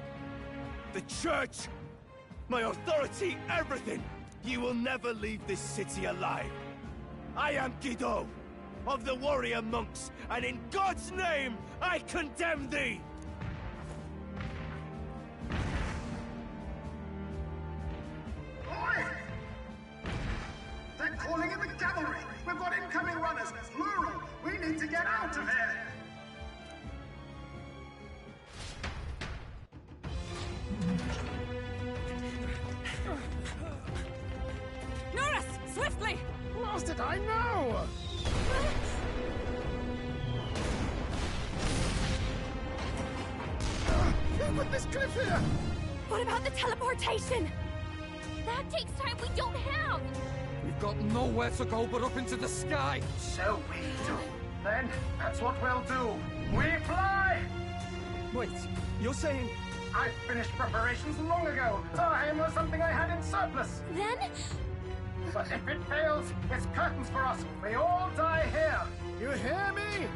The church, my authority, everything. You will never leave this city alive. I am Guido, of the warrior monks, and in God's name, I condemn thee! Oi! They're calling in the cavalry! We've got incoming runners, plural! We need to get out of here! Norris! Swiftly! Lost it, I know! Who put this cliff here? What about the teleportation? That takes time we don't have! We've got nowhere to go but up into the sky. So we do. Then, that's what we'll do. We fly! Wait, you're saying... I finished preparations long ago. Time was something I had in surplus. Then? But if it fails, it's curtains for us. We all die here. You hear me?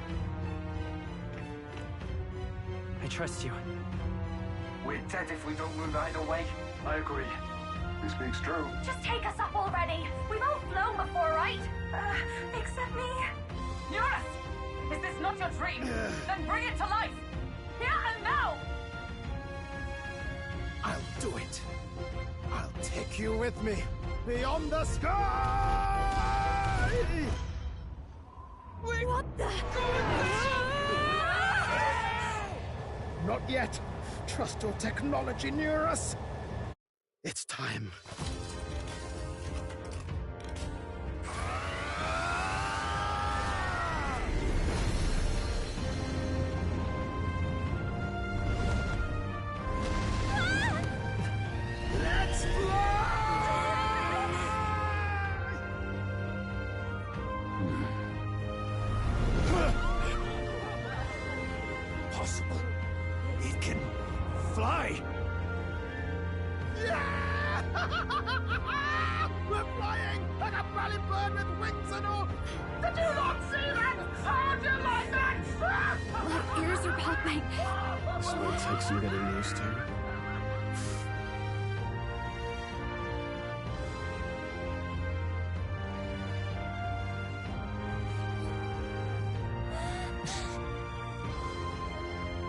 I trust you. We're dead if we don't move either way. I agree. He speaks true. Just take us up already. We've all flown before, right? Except me. Eurus! Is this not your dream? Then bring it to life! Here and now! I'll do it. I'll take you with me, beyond the sky! What the? Not yet. Trust your technology, Eurus. It's time. Let's fly! Possible. It can fly! Yeah! We're flying like a rally bird with wings and all! Did you not see that? How'd you like that? My ears are popping. That's what it takes some getting used to.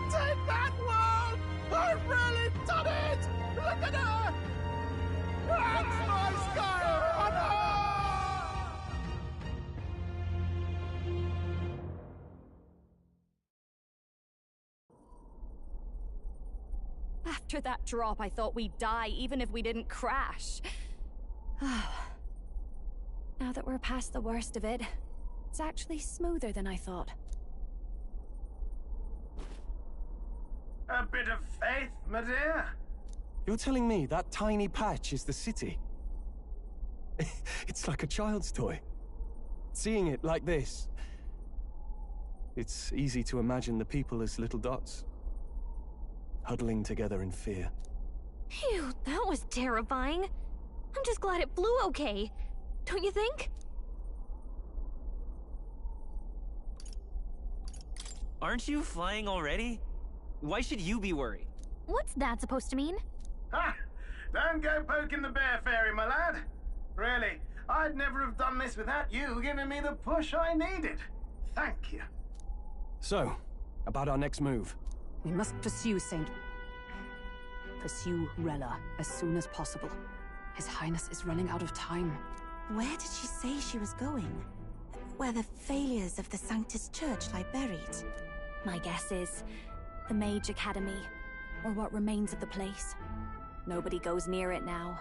Take that, world! I've really done it! Look at her! That's my sky runner! After that drop, I thought we'd die, even if we didn't crash. Now that we're past the worst of it, it's actually smoother than I thought. A bit of faith, my dear. You're telling me that tiny patch is the city? It's like a child's toy. Seeing it like this, it's easy to imagine the people as little dots, huddling together in fear. Phew, that was terrifying. I'm just glad it flew okay. Don't you think? Aren't you flying already? Why should you be worried? What's that supposed to mean? Ha! Don't go poking the bear fairy, my lad. Really, I'd never have done this without you giving me the push I needed. Thank you. So, about our next move. We must pursue Rella as soon as possible. His Highness is running out of time. Where did she say she was going? Where the failures of the Sanctus Church lie buried? My guess is the Mage Academy, or what remains of the place. Nobody goes near it now.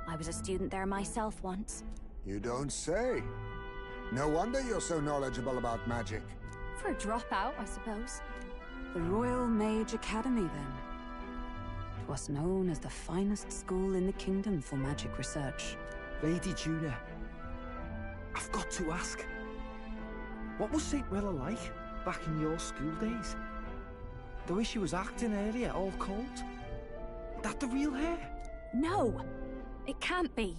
I was a student there myself once. You don't say. No wonder you're so knowledgeable about magic. For a dropout, I suppose. The Royal Mage Academy, then. It was known as the finest school in the kingdom for magic research. Lady Juna, I've got to ask. What was St. Rella like back in your school days? The way she was acting earlier, all cold? That the real her? No! It can't be.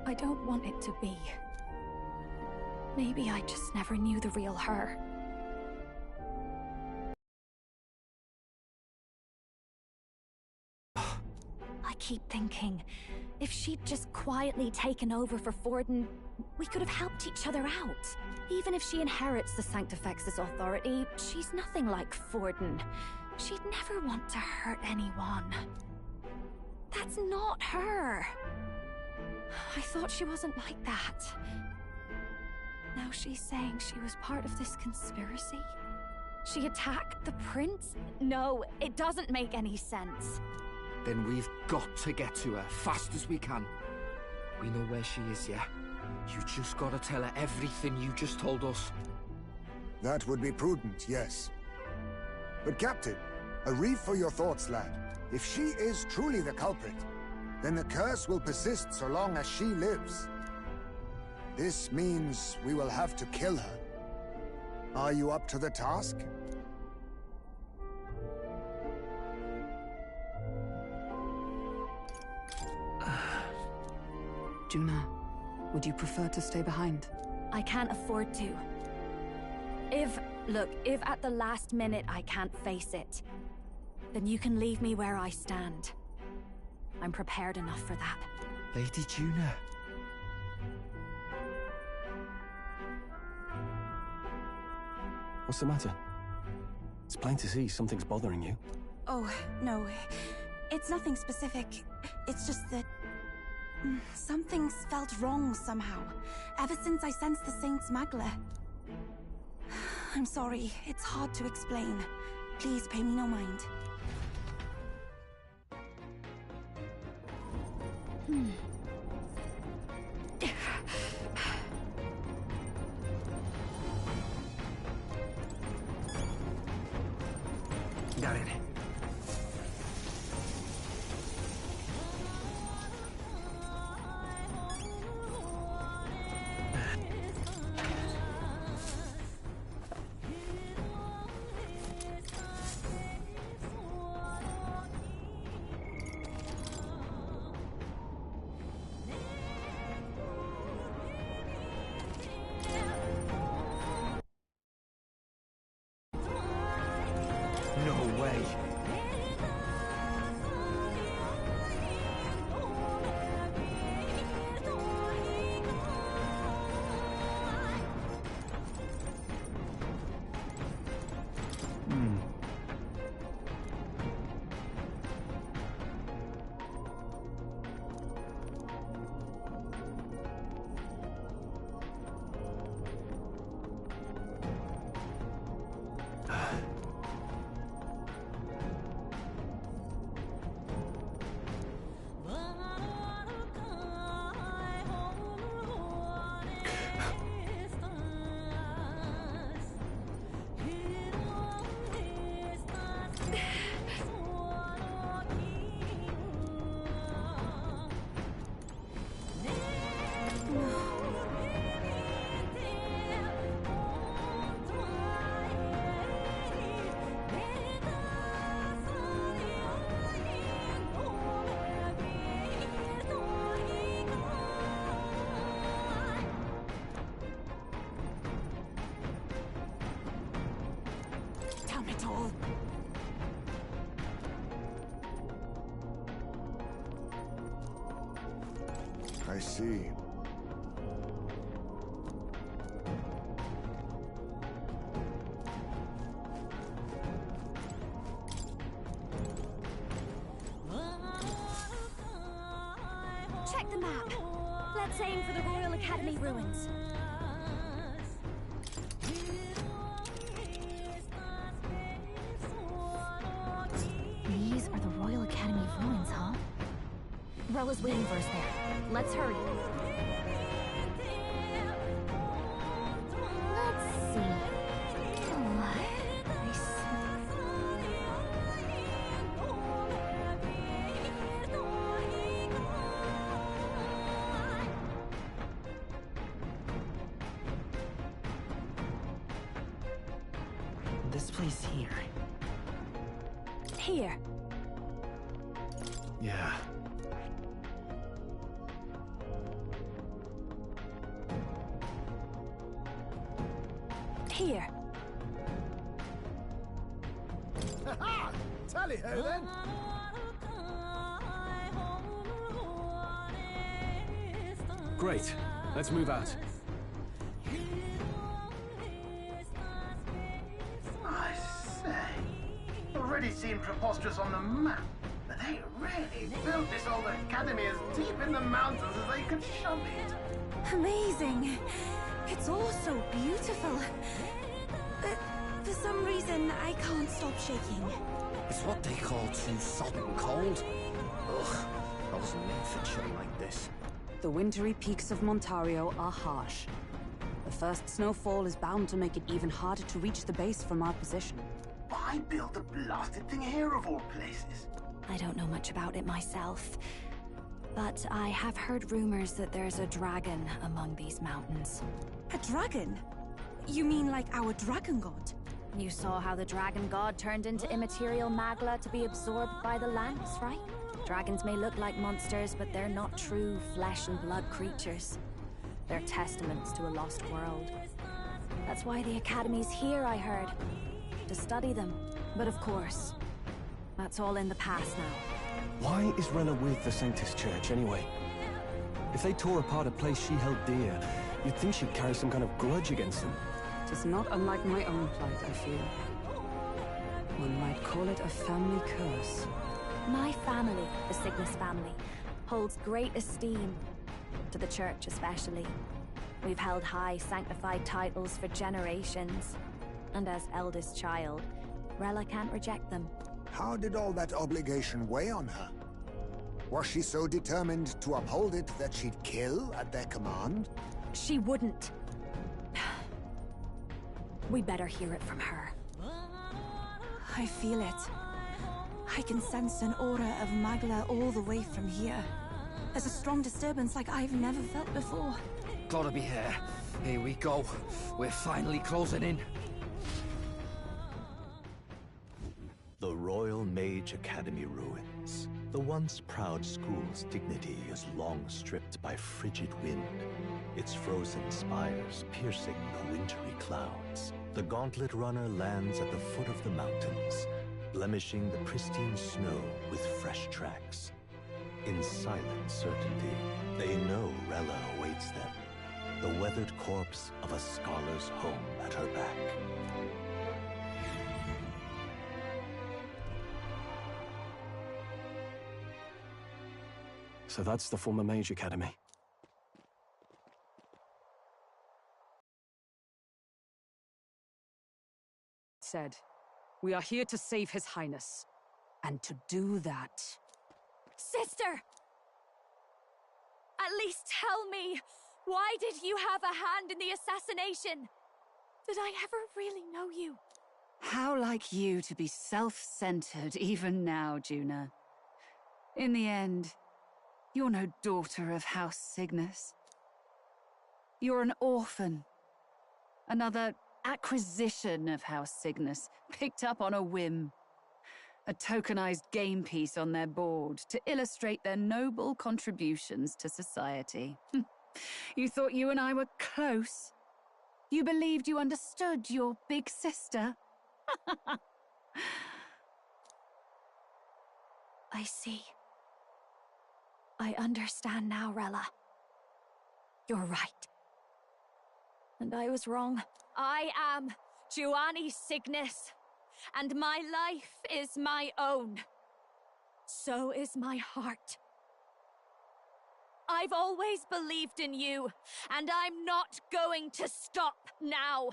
I don't want it to be. Maybe I just never knew the real her. I keep thinking, if she'd just quietly taken over for Forden, we could have helped each other out. Even if she inherits the Sanctifex's authority, she's nothing like Forden. She'd never want to hurt anyone. That's not her. I thought she wasn't like that. Now she's saying she was part of this conspiracy? She attacked the prince? No, it doesn't make any sense. Then we've got to get to her fast as we can. We know where she is, yeah? You just gotta tell her everything you just told us. That would be prudent, yes. But Captain, a reef for your thoughts, lad. If she is truly the culprit, then the curse will persist so long as she lives. This means we will have to kill her. Are you up to the task? Juna, would you prefer to stay behind? I can't afford to. If at the last minute I can't face it, Then you can leave me where I stand. I'm prepared enough for that. Lady Juna. What's the matter? It's plain to see something's bothering you. Oh, no. It's nothing specific. It's just that... something's felt wrong somehow. Ever since I sensed the Saint's Magla. I'm sorry. It's hard to explain. Please pay me no mind. Got it. No way. Damn it all. I see. Check the map. Let's aim for the Royal Academy ruins. These are the Royal Academy ruins, huh? Rella's waiting for us there. Let's hurry. Let's see. This place here. Here. Yeah. Here. Ha-ha! Tally-ho then! Great. Let's move out. I say, already seemed preposterous on the map, but they really built this old academy as deep in the mountains as they could shove it. Amazing. It's all so beautiful. But for some reason, I can't stop shaking. It's what they call too sodden cold. Ugh, I wasn't made for chill like this. The wintry peaks of Montario are harsh. The first snowfall is bound to make it even harder to reach the base from our position. Why build the blasted thing here of all places? I don't know much about it myself, but I have heard rumors that there's a dragon among these mountains. A dragon? You mean like our dragon god? You saw how the dragon god turned into immaterial magla to be absorbed by the lance, right? Dragons may look like monsters, but they're not true flesh and blood creatures. They're testaments to a lost world. That's why the Academy's here, I heard. To study them. But of course, That's all in the past now. Why is Rella with the Sanctus Church, anyway? If they tore apart a place she held dear, you'd think she'd carry some kind of grudge against them. It is not unlike my own plight, I fear. One might call it a family curse. My family, the Cygnus family, holds great esteem, to the Church especially. We've held high sanctified titles for generations, and as eldest child, Rella can't reject them. How did all that obligation weigh on her? Was she so determined to uphold it that she'd kill at their command? She wouldn't. We'd better hear it from her. I feel it. I can sense an aura of Magla all the way from here. There's a strong disturbance like I've never felt before. Gotta be here. Here we go. We're finally closing in. The Royal Mage Academy ruins. The once proud school's dignity is long stripped by frigid wind, its frozen spires piercing the wintry clouds. The Gauntlet Runner lands at the foot of the mountains, blemishing the pristine snow with fresh tracks. In silent certainty, they know Rella awaits them, the weathered corpse of a scholar's home at her back. So that's the former Mage Academy. Said, we are here to save His Highness. And to do that... Sister! At least tell me, why did you have a hand in the assassination? Did I ever really know you? How like you to be self-centered even now, Juna. In the end, you're no daughter of House Cygnus. You're an orphan. Another acquisition of House Cygnus, picked up on a whim. A tokenized game piece on their board to illustrate their noble contributions to society. You thought you and I were close. You believed you understood your big sister. I see. I understand now, Rella. You're right. And I was wrong. I am Giovanni Cygnus, and my life is my own. So is my heart. I've always believed in you, and I'm not going to stop now.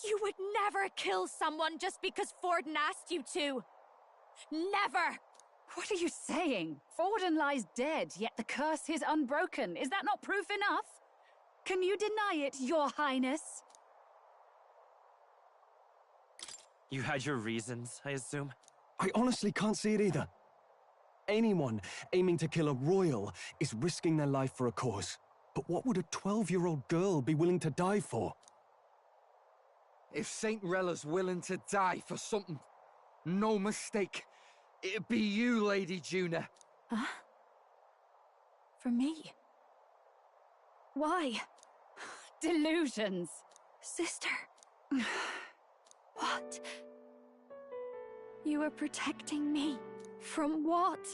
You would never kill someone just because Forden asked you to. Never! What are you saying? Forden lies dead, yet the curse is unbroken. Is that not proof enough? Can you deny it, Your Highness? You had your reasons, I assume? I honestly can't see it either. Anyone aiming to kill a royal is risking their life for a cause. But what would a 12-year-old girl be willing to die for? If Saint Rella's willing to die for something, no mistake, it'd be you, Lady Juna. Huh? For me? Why? Delusions. Sister. What? You were protecting me. From what?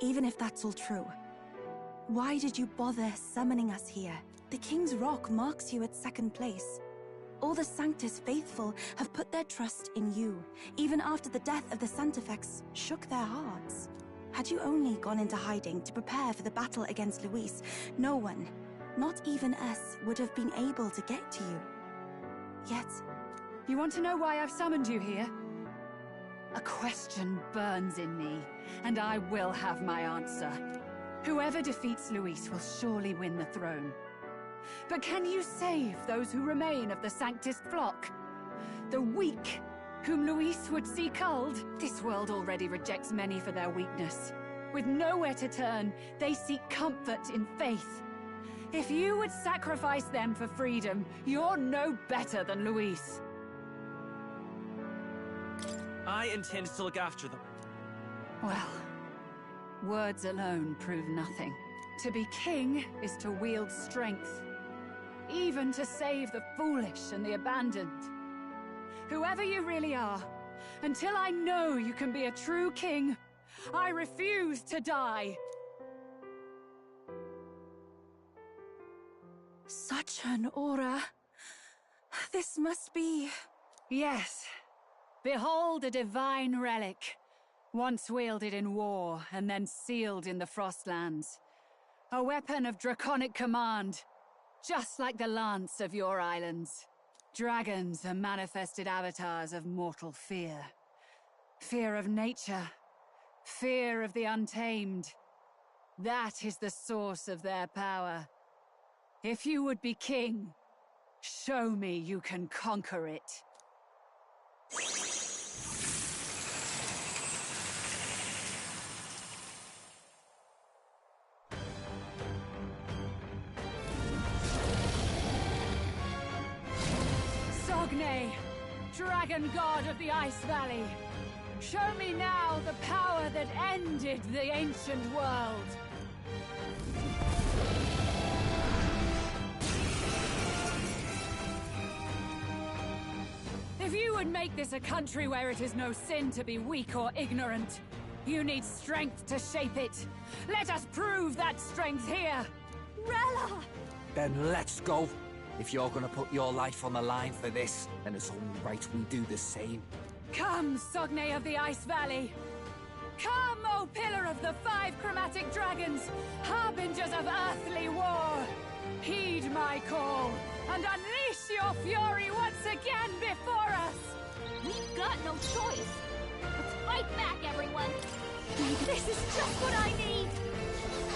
Even if that's all true, why did you bother summoning us here? The King's Rock marks you at second place. All the Sanctus faithful have put their trust in you, even after the death of the Santafex shook their hearts. Had you only gone into hiding to prepare for the battle against Luis, no one, not even us, would have been able to get to you. Yet... You want to know why I've summoned you here? A question burns in me, and I will have my answer. Whoever defeats Luis will surely win the throne. But can you save those who remain of the Sanctus flock? The weak, whom Luis would see culled? This world already rejects many for their weakness. With nowhere to turn, they seek comfort in faith. If you would sacrifice them for freedom, you're no better than Luis. I intend to look after them. Well, words alone prove nothing. To be king is to wield strength, even to save the foolish and the abandoned. Whoever you really are, until I know you can be a true king, I refuse to die. Such an aura. This must be... Yes. Behold a divine relic. Once wielded in war, and then sealed in the Frostlands. A weapon of draconic command, just like the lance of your islands. Dragons are manifested avatars of mortal fear. Fear of nature. Fear of the untamed. That is the source of their power. If you would be king, show me you can conquer it. Sogne, dragon god of the Ice Valley. Show me now the power that ended the ancient world. If you would make this a country where it is no sin to be weak or ignorant, you need strength to shape it. Let us prove that strength here. Rella! Then let's go. If you're gonna put your life on the line for this, then it's only right we do the same. Come, Sogne of the Ice Valley! Come, O Pillar of the 5 Chromatic Dragons, harbingers of earthly war! Heed my call, and unleash your fury once again before us! We've got no choice! Let's fight back, everyone! This is just what I need!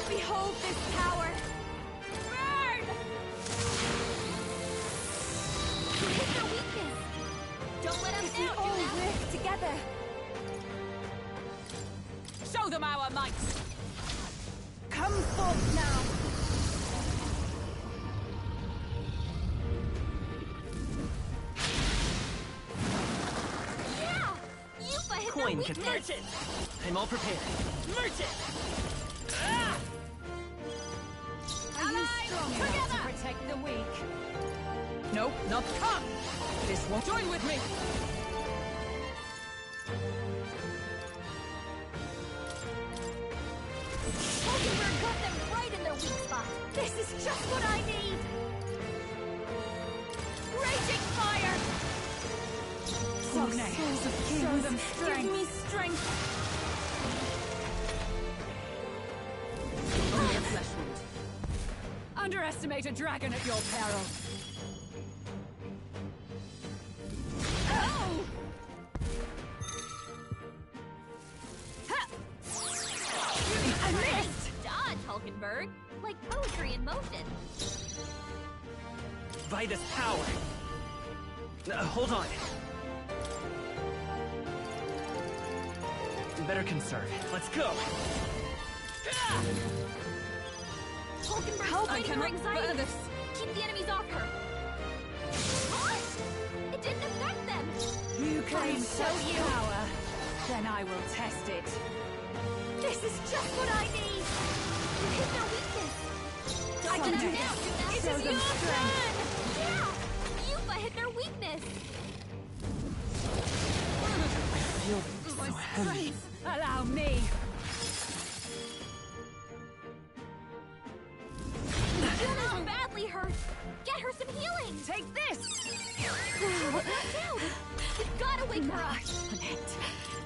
Behold this power! Burn! Hit their weakness! Don't let us down, all Juna! work together. Show them our might! Come forth now. Coin can merchant. I'm all prepared. Merchant. Ah! Are you strong enough to protect the weak? Nope, not come! This one. Join with me! Hulkenberg got them right in their weak spot! This is just what I need! Raging fire! Sogne, Souls of kings, show them strength! give me strength! Only a flesh wound. Underestimate a dragon at your peril. Oh! I missed! Dodge, Hulkenberg. Like poetry in motion. Vitus power. Hold on. Better conserve. Let's go. Hulkenberg's fighting her anxiety! Keep the enemies off her! What? It didn't affect them! You claim such power, then I will test it. This is just what I need! You hit their weakness! I can do this! This is your turn! Yeah! Yuffie hit their weakness! So heavy. Allow me! Yuna's badly hurt! Get her some healing! Take this! Put that down! We've gotta wake her up!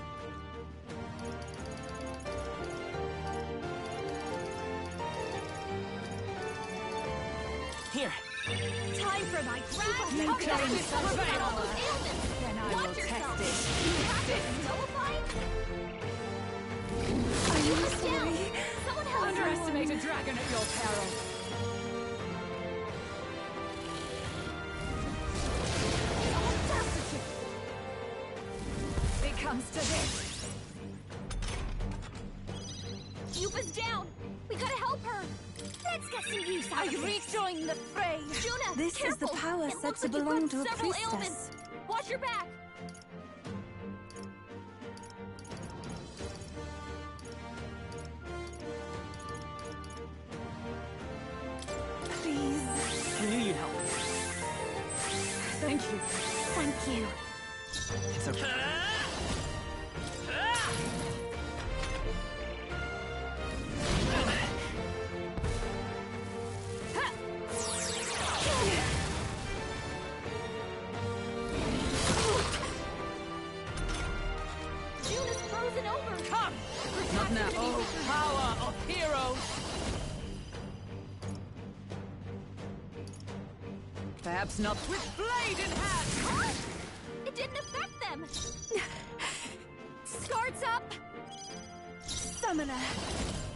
Here. Time for my grab! You claim such all power, those ailments! then I Watch will yourself! test it. You practice nullifying? Are you Yuna's down! sorry? Someone help her! Underestimate a dragon at your peril. Audacity! It comes to this. Yuba's down! We gotta help her! Let's get some use out of this! rejoin the fray. Juna, This is the careful! power It said looks to like you've belong got to a several priestess. ailments. Watch your back! Please. I knew you'd help. Thank you. Thank you. It's okay. June is frozen over! Come! Not now. Oh, power of heroes! Perhaps not with blade in hand! Huh? It didn't affect them! Swords up! Summoner,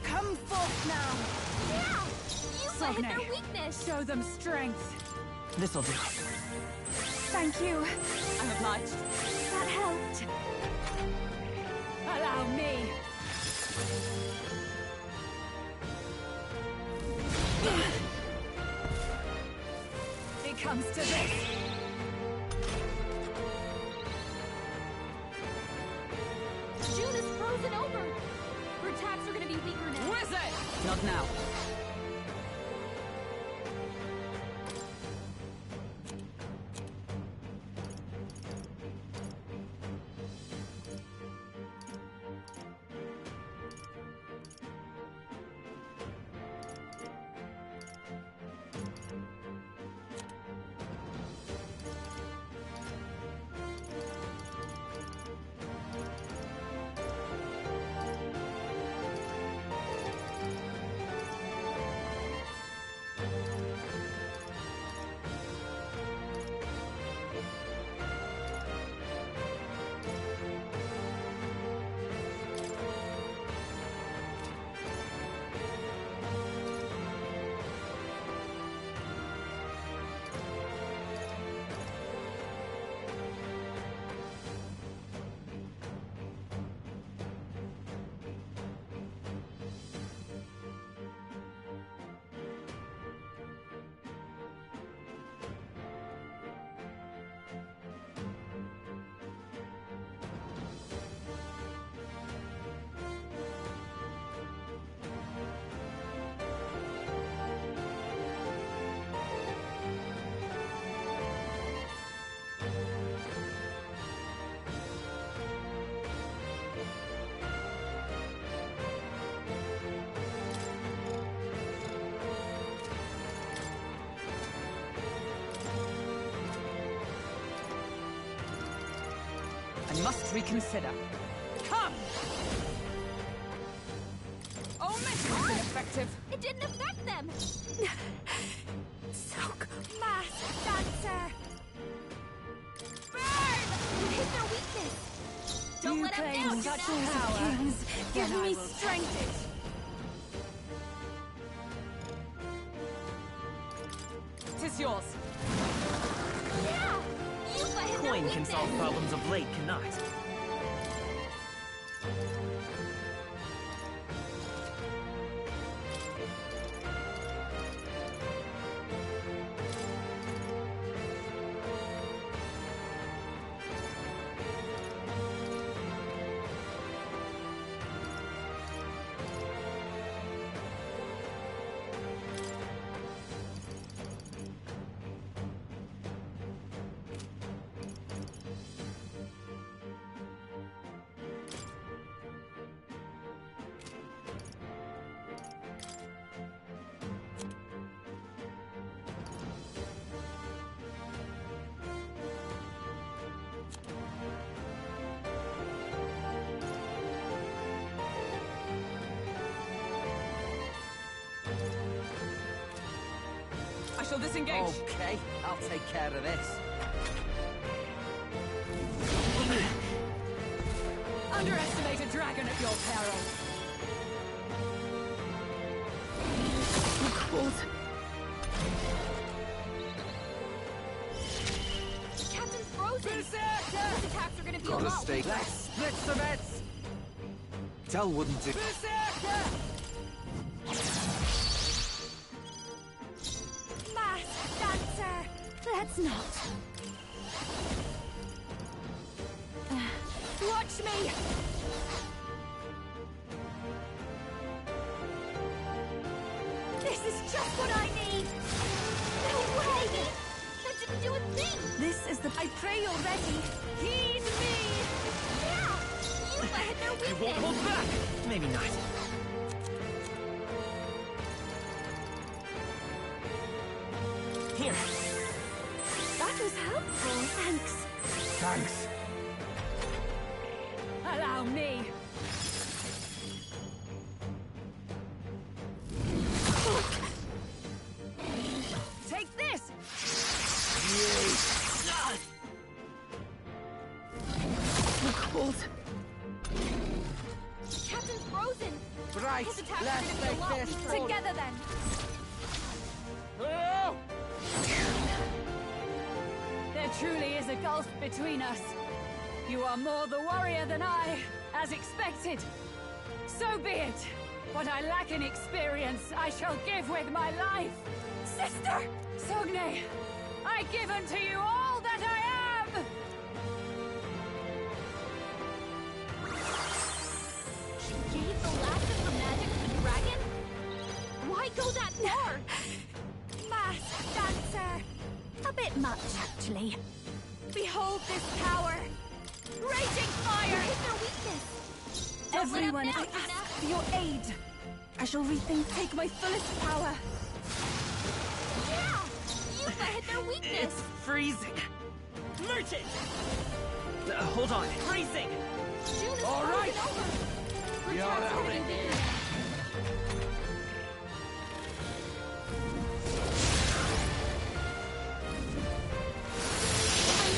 come forth now! Yeah! You hit their Sogne, weakness! show them strength. This'll do. Thank you. I'm obliged. That helped. Allow me. It comes to this. June is frozen over! Her attacks are gonna be weaker now. Wizard! Not now. I must reconsider. Come! Oh, mission was ineffective. It didn't affect them! Soak, mass dancer. Burn! You hit their weakness! Don't You let them claim down, such Juna! power. Kings, give Then I me will strength. Tis yours. Yeah! You hit their Coin can weakness! solve problems a blade cannot. I shall disengage. Okay, I'll take care of this. Underestimate a dragon at your peril. Cold. Captain's frozen! His attacks are gonna be a Got a lot stake. weaker. Let's split the bets! Tell wouldn't it? Mass dancer. Let's not. Watch me! This is just what I need! No way! That didn't do a This is the... I pray already. Heed me! Yeah! You let their weakness! You won't hold back! Maybe not. Here. That was helpful. Thanks. Thanks. Allow me. Take this! Cold. Captain's frozen! Right, His attack let's is gonna be a make lot this weaker. fun. Together then. There truly is a gulf between us. You are more the warrior than I, as expected. So be it. What I lack in experience, I shall give with my life. Sister! Sogne, I give unto you all that I am! She gave the last of her magic to the dragon? Why go that far? Masked dancer. A bit much, actually. Behold this power. Raging fire. What is their weakness? Everyone, Open I up now, ask for your aid. I shall take my fullest power. Yeah! You hit their weakness! It's freezing. Merchant! Hold on. Freezing! June is All right. frozen over. You're Return to out the in beginning.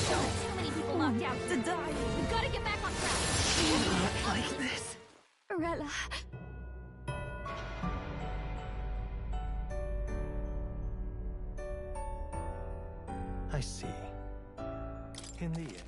Too many people knocked out to die. We've got to get back on track. Not like this. Rella. I see. In the end.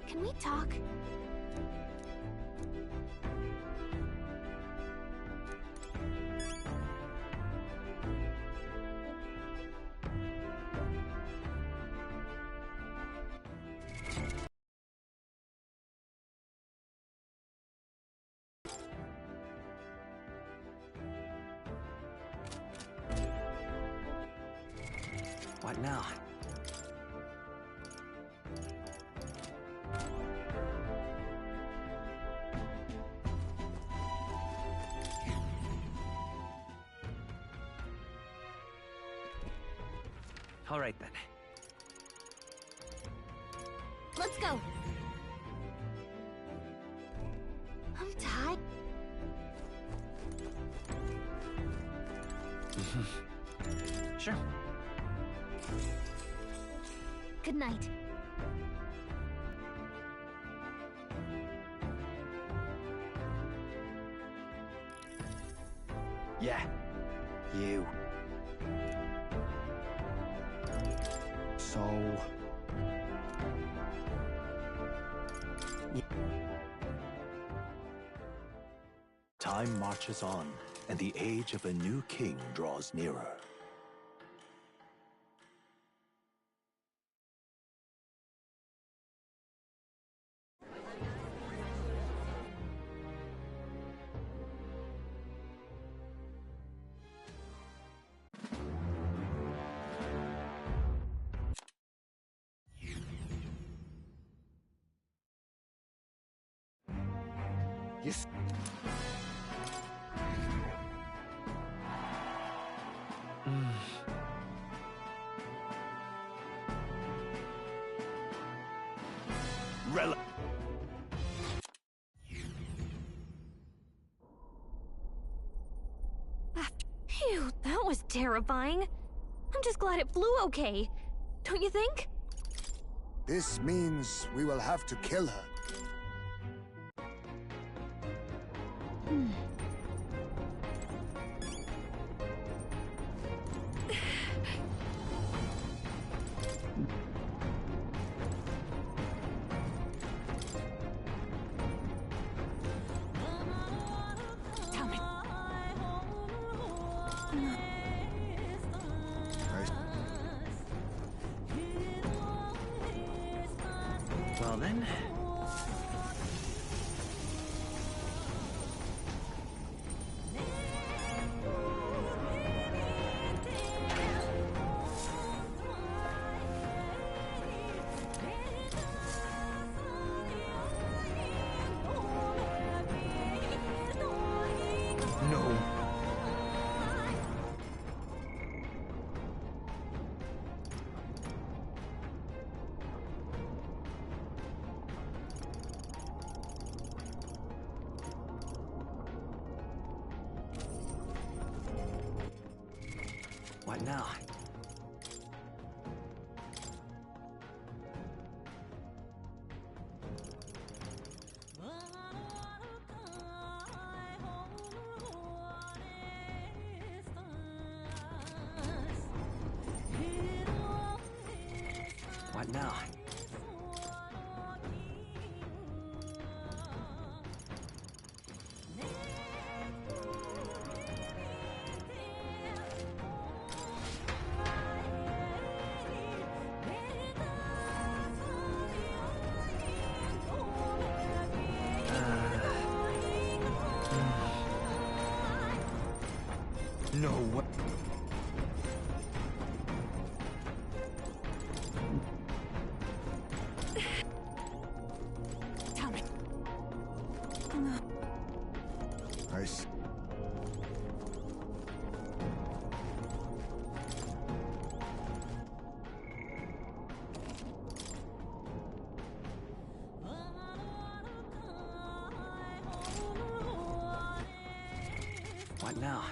Can we talk? What now? All right then. Let's go. I'm tired. Sure. Good night. Yeah. You. So... Time marches on, and the age of a new king draws nearer. Yes. Rel. Phew, that was terrifying. I'm just glad it flew okay. Don't you think? This means we will have to kill her. Well then. No. What now? What now? No way. Damn it. Nice. What now?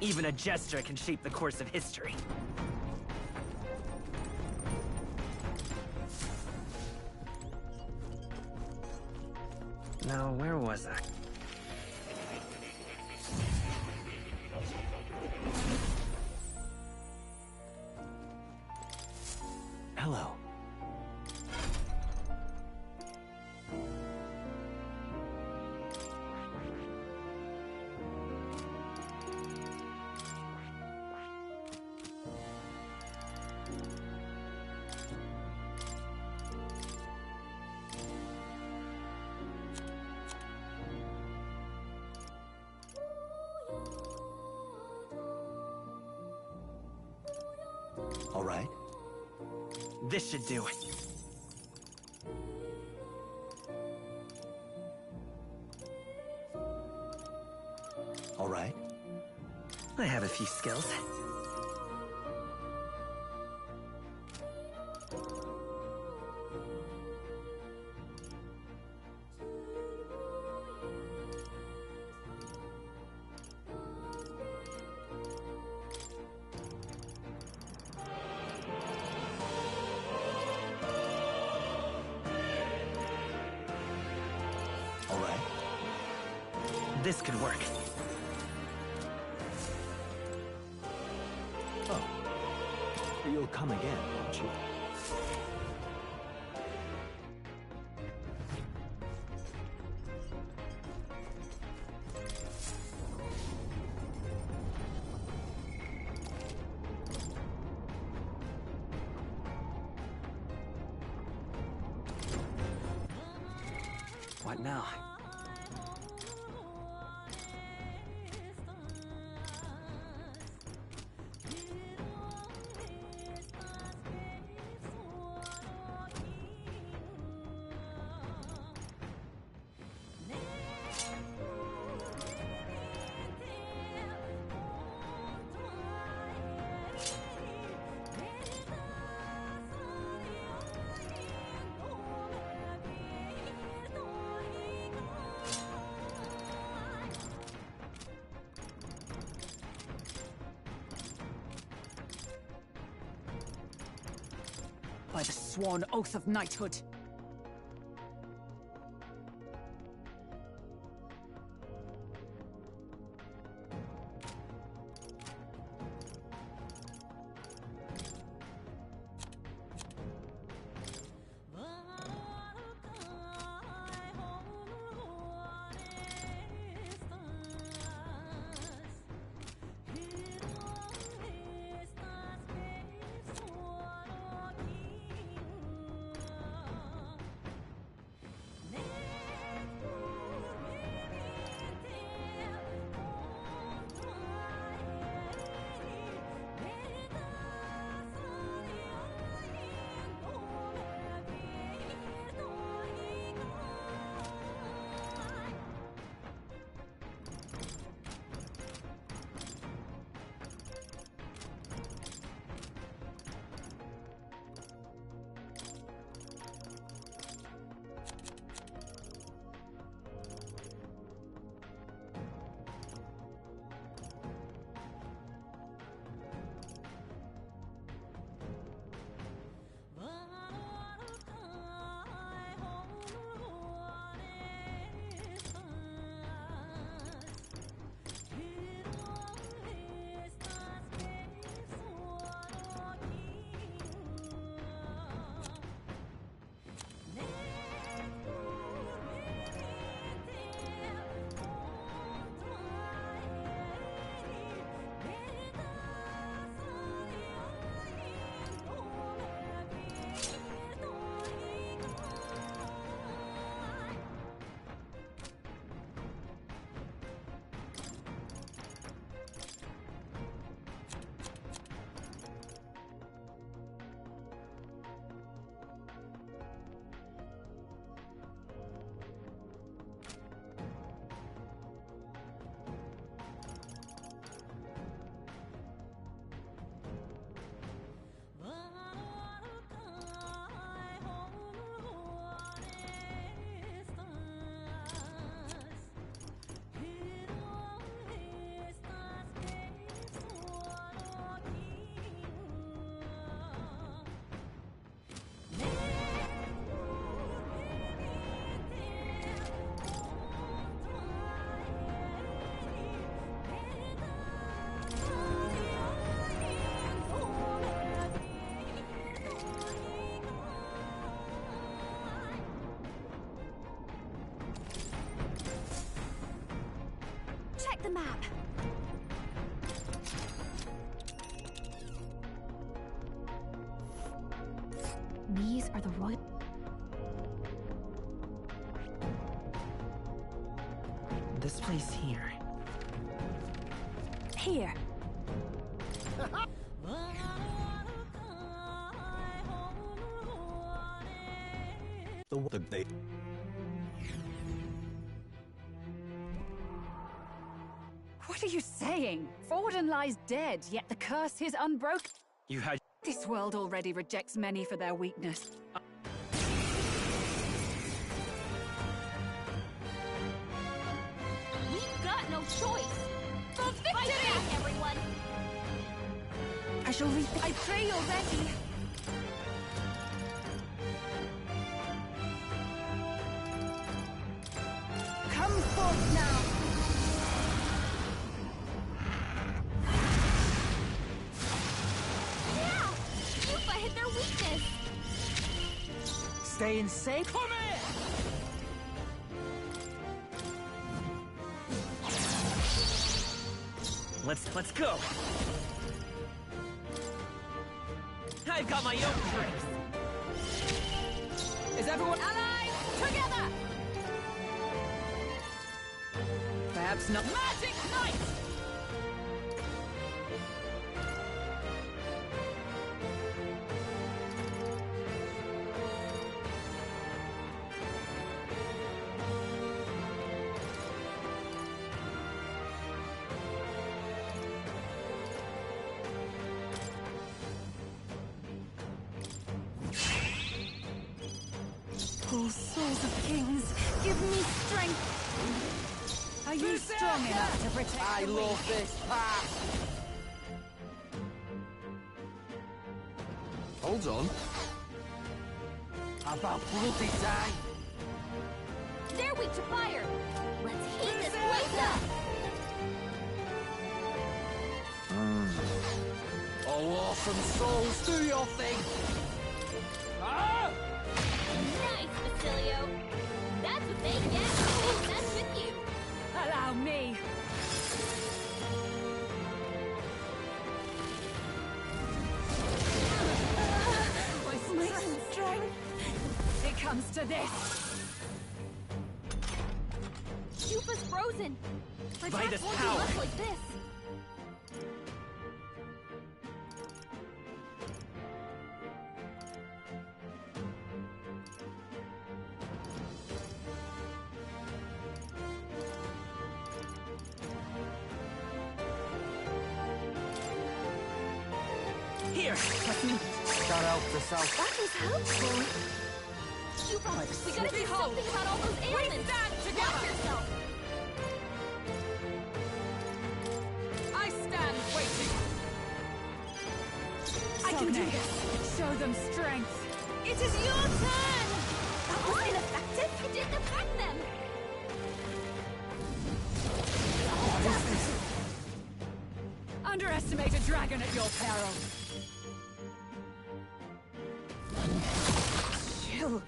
Even a gesture can shape the course of history. Now, where was I? Hello. All right. This should do it. All right. I have a few skills. All right. This could work. Oh. You'll come again, won't you? What now? By the sworn oath of knighthood. map. These are the royal... This place here. Here. They... What are you saying? Forden lies dead, yet the curse is unbroken. You had... This world already rejects many for their weakness. We've got no choice! For victory! Fight back, everyone! I shall I pray you're ready. Come forth now! Yeah! Yupa hit their weakness! Staying safe? Come here! Let's go! I've got my own tricks! Is everyone allied? Together! Perhaps not. Magic Knight! Oh, souls of kings, give me strength! Are you strong enough to protect I the love weak? this path! Hold on. About bloody time! They're weak to fire! Let's heat this place up! Oh, awesome souls, do your thing! Ah! Nice, Basilio! That's what they get! That's with you! Allow me! My strength! It comes to this! Yupa's frozen! Her By attacks this won't power. be much like this! Here! That helped us out. That was helpful! Yupa, we gotta do something about all those ailments! Watch yourself! I stand waiting! I can do this! Show them strength! It is your turn! That was ineffective! It didn't affect them! Underestimate a dragon at your peril! Chill.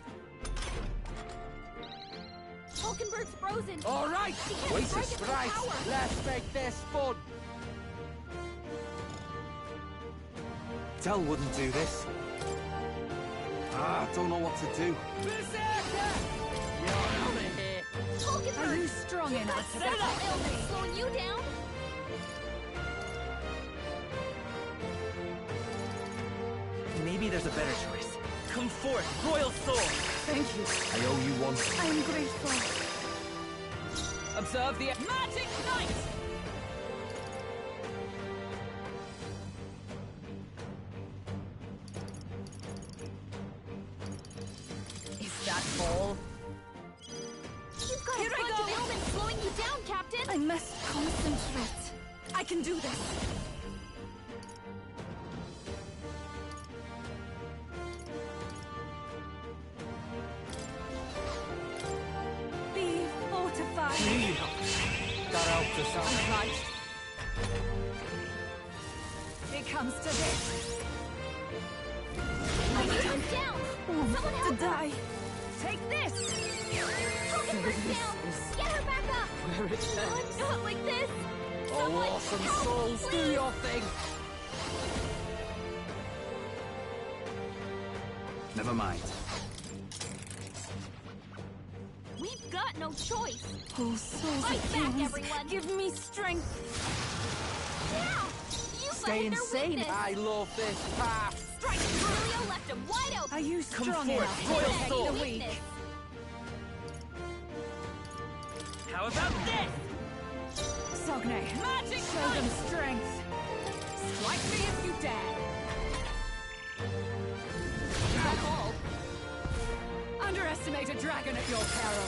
Falkenberg's frozen! All right! He can't Wait strike is at full right! power. Let's make this fun! Del wouldn't do this. I don't know what to do. Falkenberg! Are you strong You've enough got to several ailments slowing you down! Maybe there's a better choice. Come forth, Royal Soul! Thank you. I owe you one. I'm grateful. Observe the Magic Knight! Is that all? You've got Here a I bunch go. of ailments slowing you down, Captain! I must concentrate. I can do this. Be fortified. That helped us out. Right. It comes to this. My team's down! Someone To help! die. Take this! Broken Bridge down! Get her back up! Where it ends. Not like this! Oh, Someone awesome help, souls, do please. your thing! Never mind. We've got no choice! Oh, souls Fight of back, kings, everyone! give me strength! Yeah! You Stay led their insane! weakness. I love this path! Strike! Julio left him wide open! Are you Come strong forth, enough Royal to protect Sword. the weak? How about this? Sogne, Magic show them strength! Strike me if you dare! That's all. Underestimate a dragon at your peril!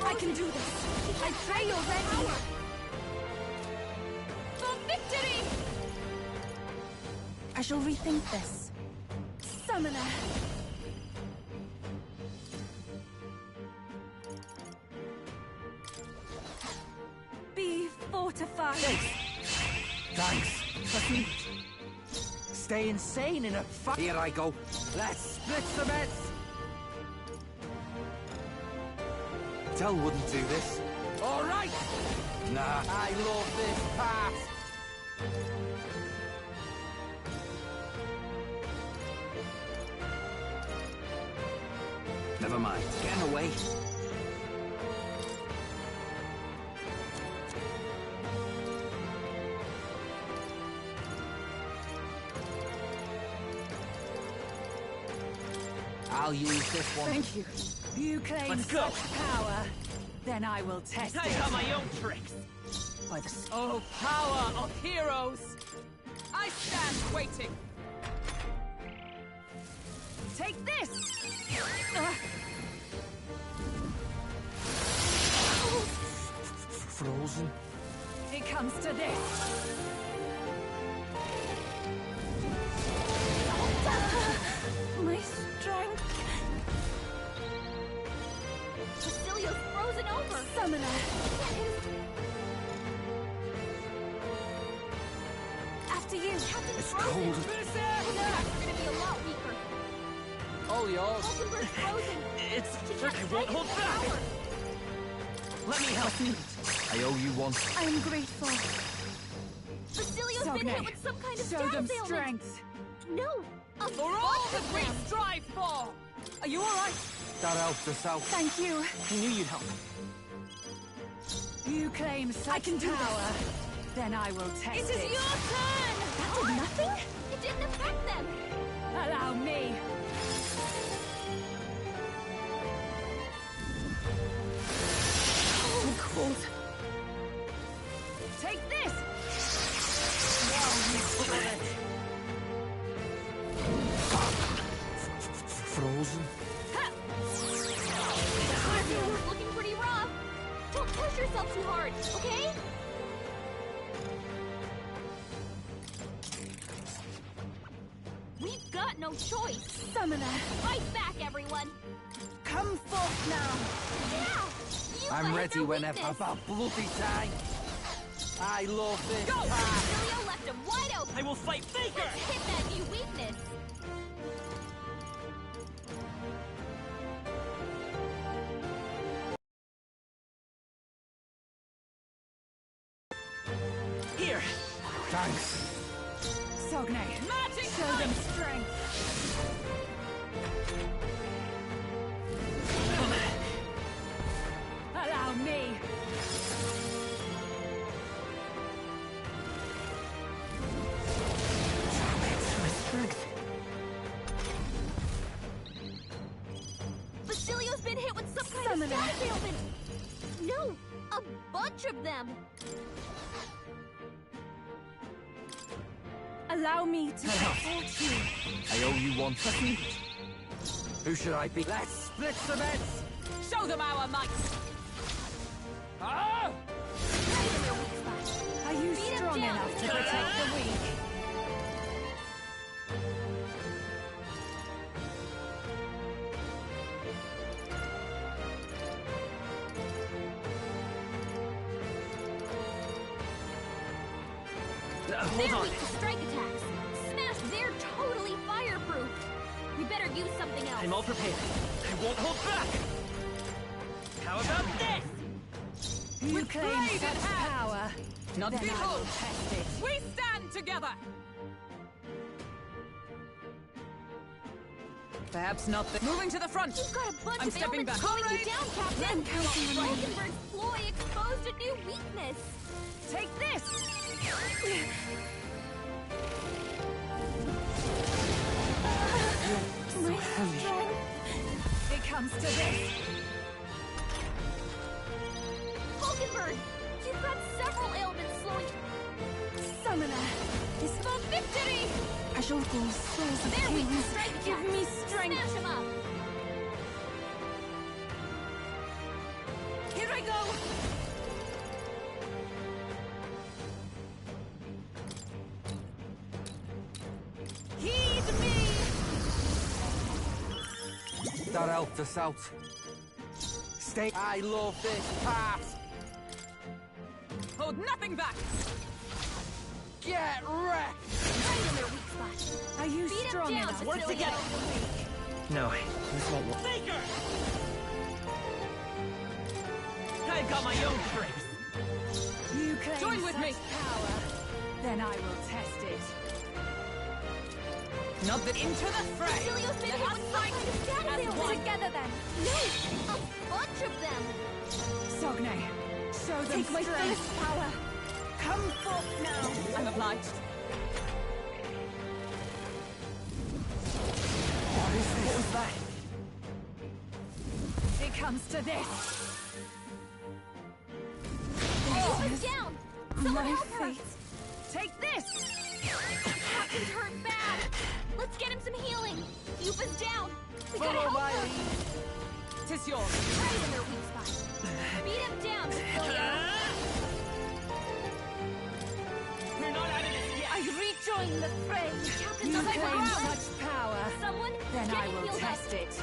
I can do this! I pray you're ready! For victory! I shall rethink this. Summoner! Be fortified. Thanks. Stay insane in a fight. Here I go. Let's split the beds. Tell wouldn't do this. All right. Nah. I love this path. Never mind. Get away. I'll use this one. Thank you. You claim Let's go. such power, then I will test I it. got my own tricks. By the Oh, power of heroes! I stand waiting! Take this! Frozen. It comes to this. My strength. Cecilia's frozen over! Summoner. After you. It's cold. We're gonna be a lot weaker. All yours. Vulcanburg's frozen! It's... She can't I won't fight hold its back. power. Let me help you. I owe you one. I am grateful. Cecilia's been Sogne, hit with some kind of show gas them ailment. strength. No! A For all that we strive for! Are you alright? That helped us out. Thank you. I knew you'd help. You claim such can do power, then I will test It is your turn! That did nothing? It didn't affect them! Allow me. I'm cold. Take this! Frozen. It's looking pretty rough. Don't push yourself too hard, okay? We've got no choice. Summoner. Fight back, everyone. Come forth now. Yeah! You I'm let ready their whenever. weakness. About bloody time. I love this. Go! path. Cecilia left him wide open. I will fight Faker! Let's hit that new weakness. Here! Thanks. Sogne, Magic show them might! strength. Allow me. Cecilia's been hit with some kind Summoner. of gas ailment. No, a bunch of them. Allow me to support you. I owe you one. Who should I be? Let's split the beds. Show them our might! Ah! Are you Beat 'em strong down. enough to protect the weak? hold They're on. weak to strike attacks. Smash, they're totally fireproof. We better use something else. I'm all prepared. I won't hold back. How about this? You claim such power. Not then I will Behold, test it. we stand together! Perhaps not the... Moving to the front! You've got a bunch I'm of stepping ailments back. slowing you down, Captain! I'm counting on you. Vulcanberg's ploy exposed a new weakness! Take this! So heavy. It comes to this. Vulcanberg! You've got several ailments slowing... Summoner, This for victory! Ashokul, souls of There we can kings, strike give attacks. me strength. Smash him up! Here I go! Heed me! That helped us out. Stay. I love this part. Hold nothing back! Get wrecked! Right in their weak spot. Are you Beat him strong down, enough? Work Cecilia. together. No, this won't work. Faker! I've got my own tricks. You claim Join with such me. power. Then I will test it. Not that into the fray! Cecilia's been hit with some kind of status As ailment. one. Together then. No! A bunch of them! Sogne, show them Take my strength. first power. Come forth now. I'm obliged. What is this? What was that? It comes to this. Yupa's down! Someone My help her! fate. Take this. Captain's hurt bad! Let's get him some healing! Yupa's down! We gotta Follow help my her! lead. Tis yours. Right in their weak spot. Beat him down, Cecilia! We're not out of this yet. I rejoin the fray. Captain's You on the claim ground! such power. Someone, Then get I him will healed test up. it.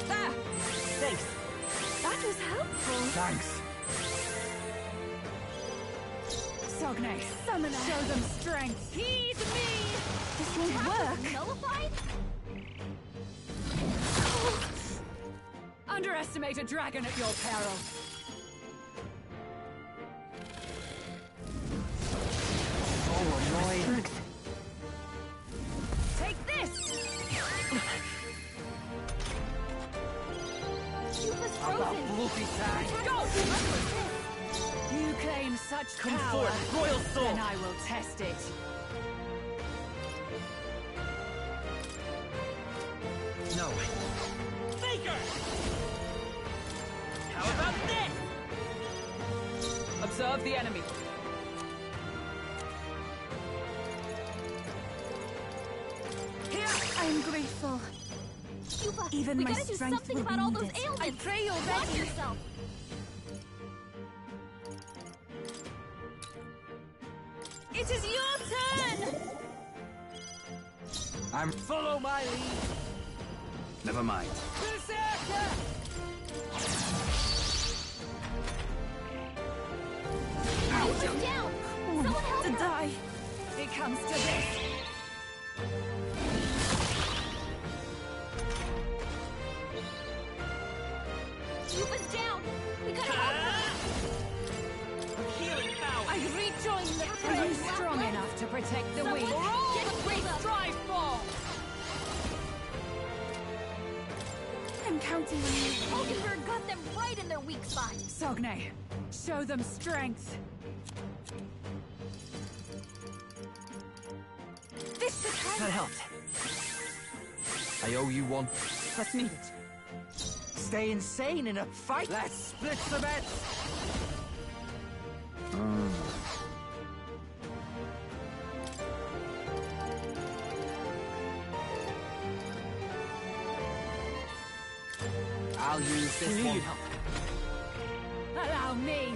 There! Thanks. That was helpful. Thanks. Sogne, Summoner, show them strength. Heed me! this won't work. Nullified? Underestimate a dragon at your peril. So annoying. Take this. Yupa's How about frozen! bloody time? Go! You claim such Come power. forth, Royal Soul. Then I will test it. No. Faker! How about this? Observe the enemy. Here, I'm grateful. Yupa, Even we my gotta do strength something will about be all those needed. ailments! I pray Watch already. yourself! It is your turn! I'm follow my lead. Never mind. Yupa's down! Someone help To her! die. It comes to this. Yupa's down! We gotta help her! Healing power. I rejoin the Are fray. you strong enough to protect the Someone weak? get healed up! Strive for! I'm counting on you. Vulcanberg got them right in their weak spot! Sogne, show them strength. This should help. That helped. I owe you one. Let's need it. Stay insane in a fight. Let's split the bets. I'll use this We one. need help. Allow me.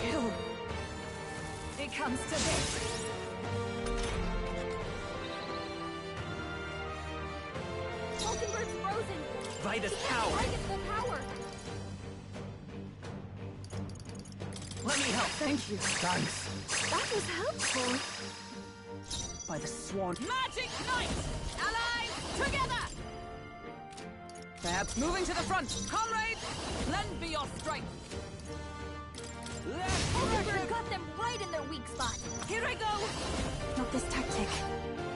Chill. It comes to this. by this power. I get full power. Let me help. Thank you. Thanks. That was helpful. By the swan. Magic Knight! Allies, together! Perhaps moving to the front. Comrades, lend me your strength. Edinburgh got them right in their weak spot. Here I go. Not this tactic.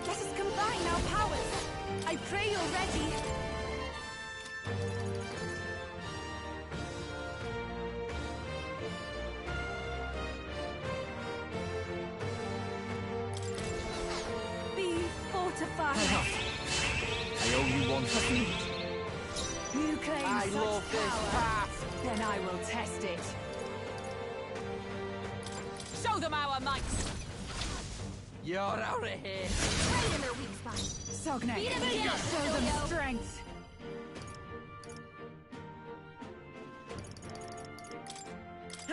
Let us combine our powers. I pray you're ready. Be fortified. I owe you one. You claim I such love this power. path. Then I will test it. Show them our might. You're out of here. Right in their weak spot. Sognek, Beat 'em again, show them Yo-Yo. strength.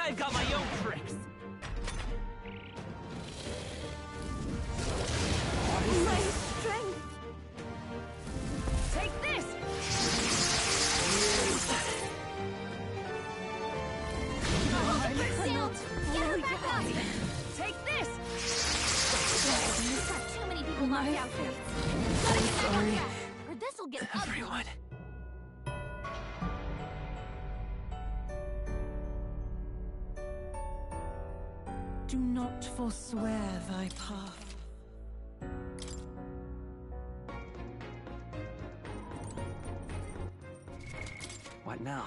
I've got my own tricks. My strength. Take this. Shield, get her back up. Take this. You've got too many people knocked out here. Gotta get back on track, or this'll get ugly. Do not forswear thy path. What now?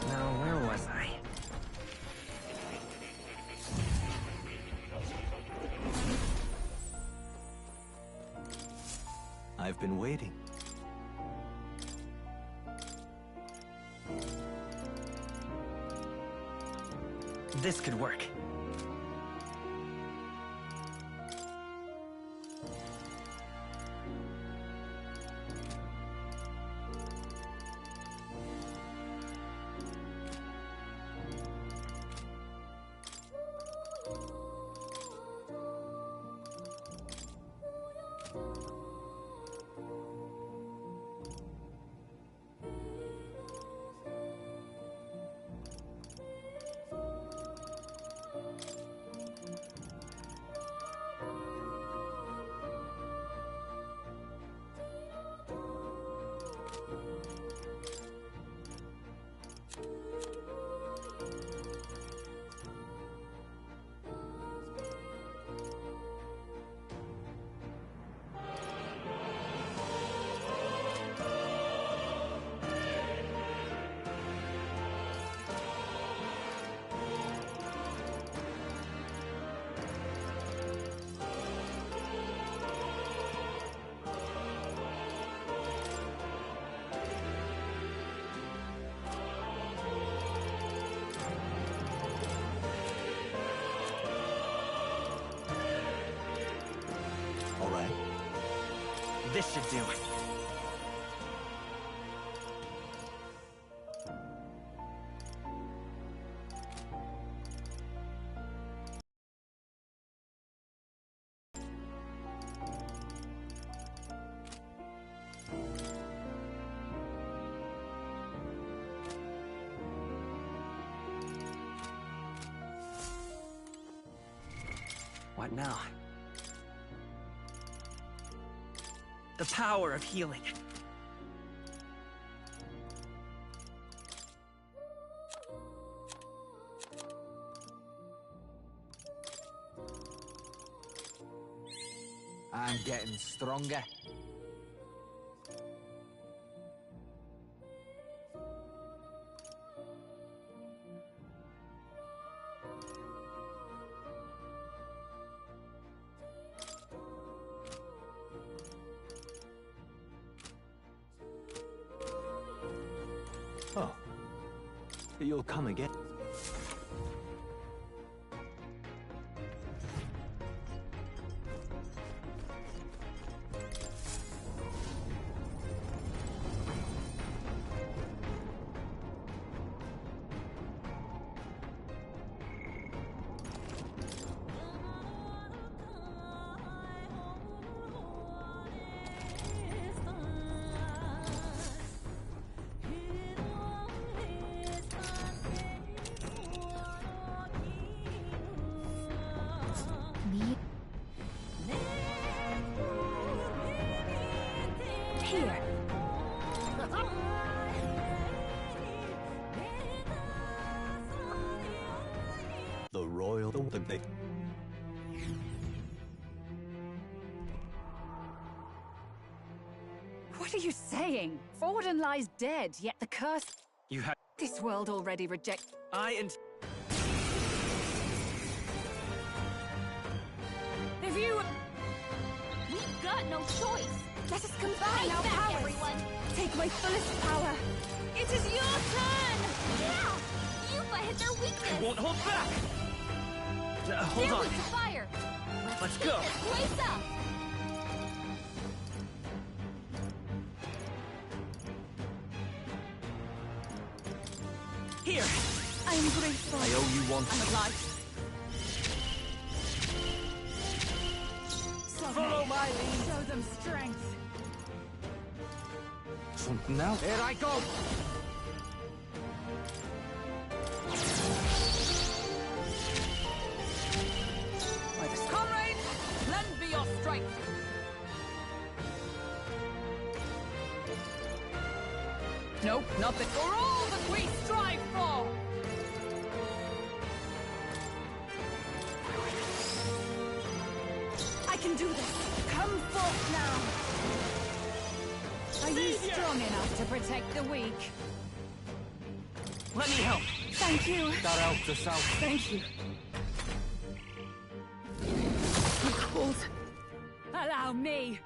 Now, where was I? I've been waiting. This could work. All right. This should do it. What now? The power of healing. I'm getting stronger. Oh. You'll come again. Here. The royal... What are you saying? Forden lies dead, yet the curse... You have... This world already rejects... If you... We've got no choice. Let us combine our powers. Everyone. Take my fullest power. It is your turn. Yeah. Yuffie hit their weakness. I won't hold back. Hold They're on. weak to fire. Let's go. Blaze up. Here. I am grateful. I owe you one. I'm obliged. Follow my lead. Show them strength. Something else. Here I go! Comrades, lend me your strength. Nope, nothing. For all that we strive for! I can do this. Come forth now. Are you strong enough to protect the weak? Let me help. Thank you. That helped us out. Thank you. Equals. Allow me.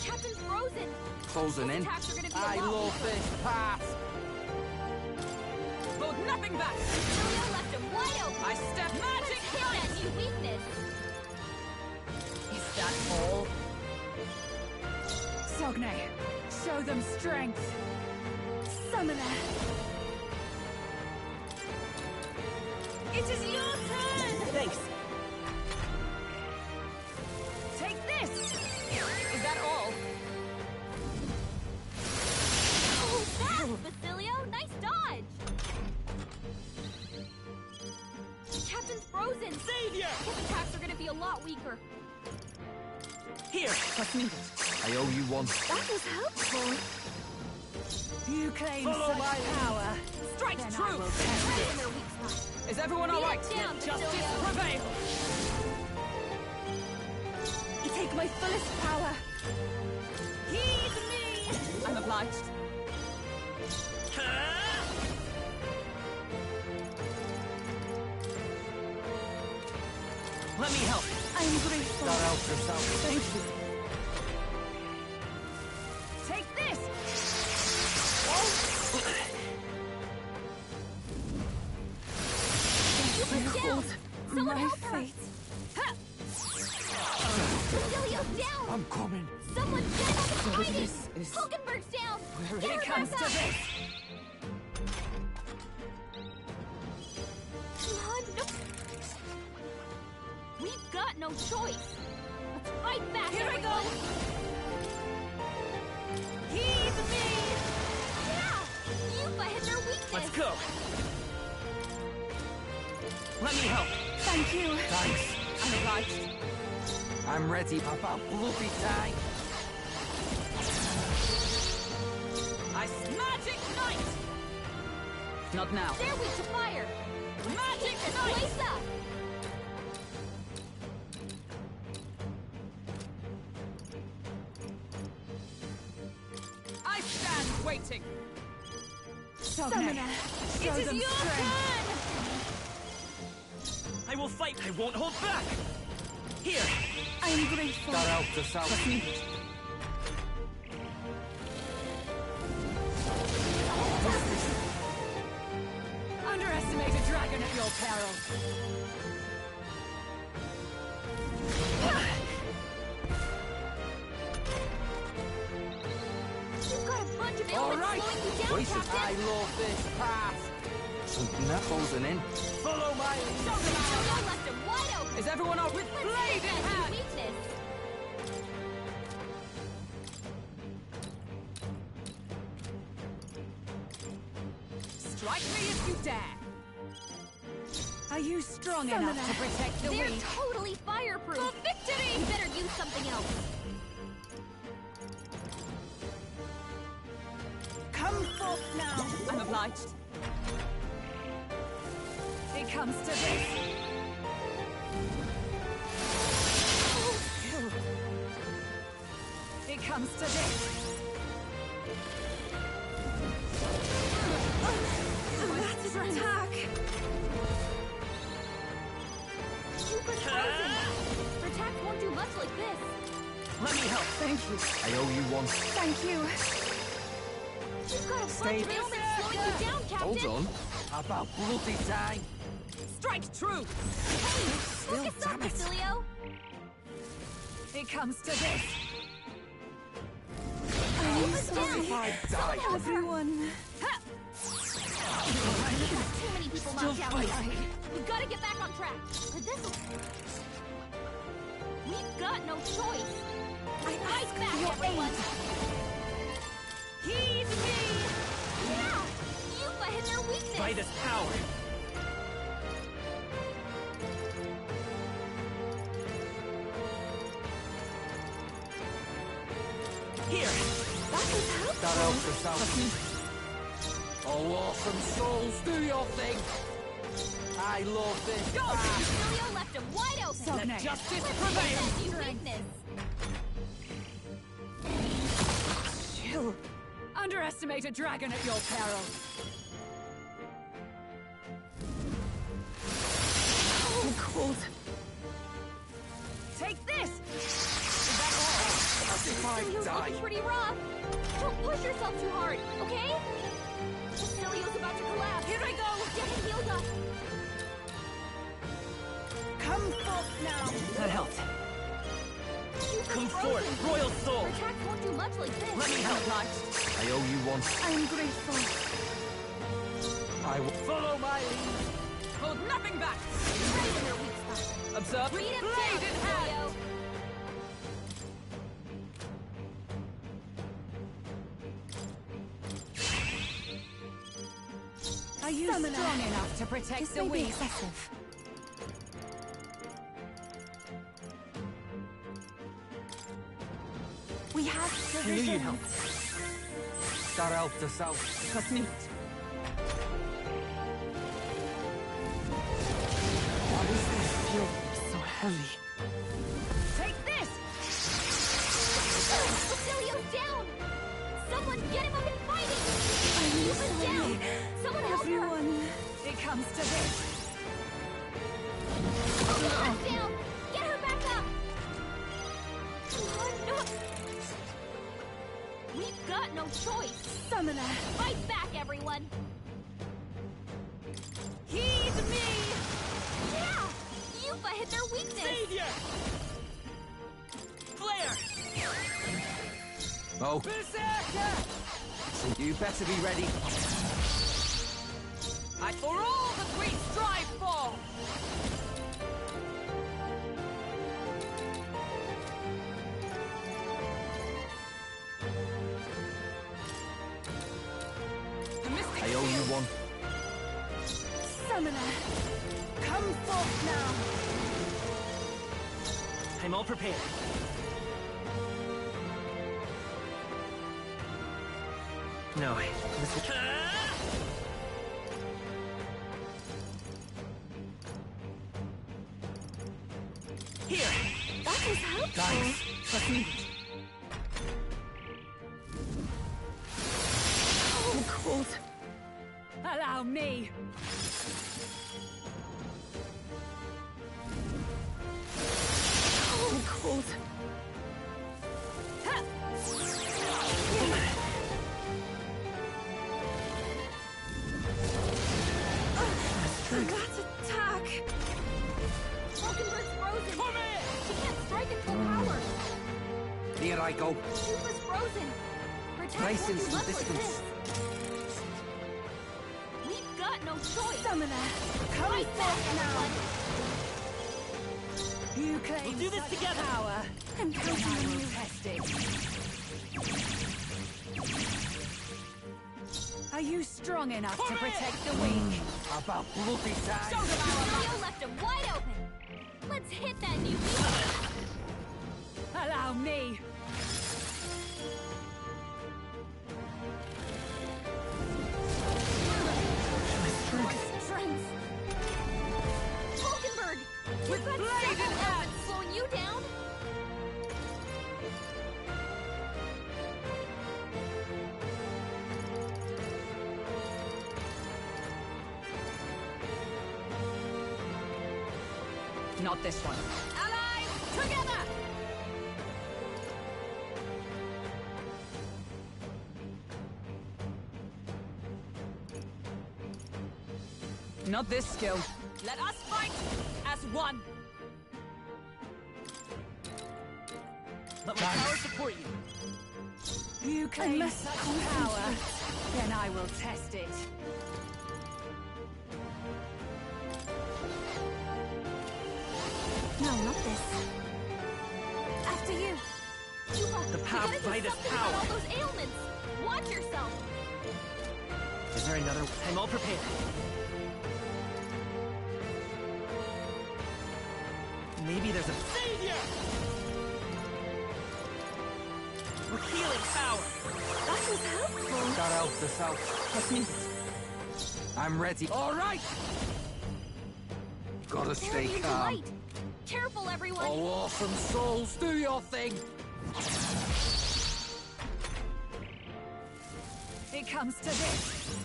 Captain's frozen. Closing in. Attacks are gonna be I a lot love weaker. this pass. Hold nothing back. Julia left him wide open. I step magic Hit that new weakness. Is that all? Sogne, show them strength. Summoner. It is your turn. Thanks. Take this. Is that all? Oh, fast, Basilio. Nice dodge. Captain's frozen. Savior! His attacks are gonna be a lot weaker. Here. What's needed? I owe you one. That was helpful. You claim Follow such my lead. power. Strike Then I true. will test Right it. in their weak spot. Is everyone all Beat right? it down, Let justice Basilio. prevail. You take my fullest power. Heed me. I'm obliged. Let me help. I am grateful. That helped us out. Thank you. Take this. You put down. Someone My help her. fate. Basilio down. I'm coming. Someone get him out of So hiding. this is Hulkenberg's down. where Get it her comes back to up. this. No. We've got no choice. Let's fight back, Here I go. everyone. Heed me. Yeah. Yuffie hit their weakness. Let's go. Let me help. Thank you. Thanks. I'm obliged. I'm ready, Papa. Bloody time. Magic Knight. Not now. They're weak to fire. Magic This Knight. place up. I stand waiting. Summoner, It show is them your strength. turn. I will fight. I won't hold back. Here! I am grateful. That helped us out. Underestimate a dragon at your peril. You've got a bunch of All elements right. slowing you down, Voices. Captain. I love this path. Something that closing in. Follow my Yo, left him wide open. Is everyone up with Let's blade in take that hand? weakness. Strike me if you dare. Are you strong enough to protect the They're weak? totally fireproof. For victory! You better use something else. Come forth now. I'm obliged. It comes to this. It comes to this. That's an attack. Super frozen. Protect won't do much like this. Let me help. Thank you. I owe you one. Thank you. You've got a bunch of ailments slowing you down, Captain. Hold on. About bloody time. Strike true. Hey, focus up, Basilio. It comes to this. I'm sorry. If I die. Everyone. Too many people knocked out. We've got to get back on track. Or this'll... We've got no choice. Fight back, everyone. Heed me. Yeah, Yupa hit their weakness. By this power. Here. That helps us out. Oh, awesome souls, do your thing. I love this. Go! Basilio left him wide open. Let justice Let's prevail. hit that new weakness. Chill. Underestimate a dragon at your peril. I'm cold. Take this. Is that all? Basilio's looking pretty rough. Don't push yourself too hard, okay? Basilio's about to collapse. Here I go. Get him healed up. Come forth now. That helped. Yupa's Come frozen. forth, Royal Soul. Protect won't do much like this. Let me help. I owe you one. I am grateful. I will. Follow my lead. Hold nothing back. Right in their weak spot. Observe. Read him Blade down, in hand. Basilio. Are you strong enough to protect This the may be weak? excessive. We have I knew you'd help. provisions. That helped us out. Trust me. What is this? Feel so heavy. Take this. Basilio's down. Someone get him up and fighting. Yupa's down. Someone help her. Everyone. It comes to this. Yupa's down. Get her back up. Come on. We've got no choice. Summoner. Fight back, everyone. Heed me. Yeah! Yupa hit their weakness. Savior. Flare. Oh, Berserker. you better be ready. Fight for all that we strive for. The mystic I owe you one. Summoner. Come forth now. I'm all prepared. No, this will... Here! That was helpful. Thanks. Trust me. I'm cold. Allow me. I go. Yuba's frozen. Protect Nice what you instant left like distance. this. We've got no choice. Summoner, come Right back back, now. You claim We'll do this such together. power. I'm counting on you. Test it. Are you strong enough to protect the weak? About bloody time. Show them Leo left him wide open. Let's hit that newbie. Allow me. Strength. Hulkenberg, you've got several elements slowing you down. Not this one. Allies, together! Not this skill. Let us fight as one. Let my power support you. You claim such power, then I will test it. No, not this. After you. Yuba, The path we gotta by do this something power. about all those ailments. Watch yourself. Is there another? I'm all prepared. Maybe there's a savior. We're healing power. That was helpful. That helps us out. Let's meet it. I'm ready. All right. Gotta stay There, calm. light. Careful, everyone. Oh, awesome souls, do your thing. It comes to this.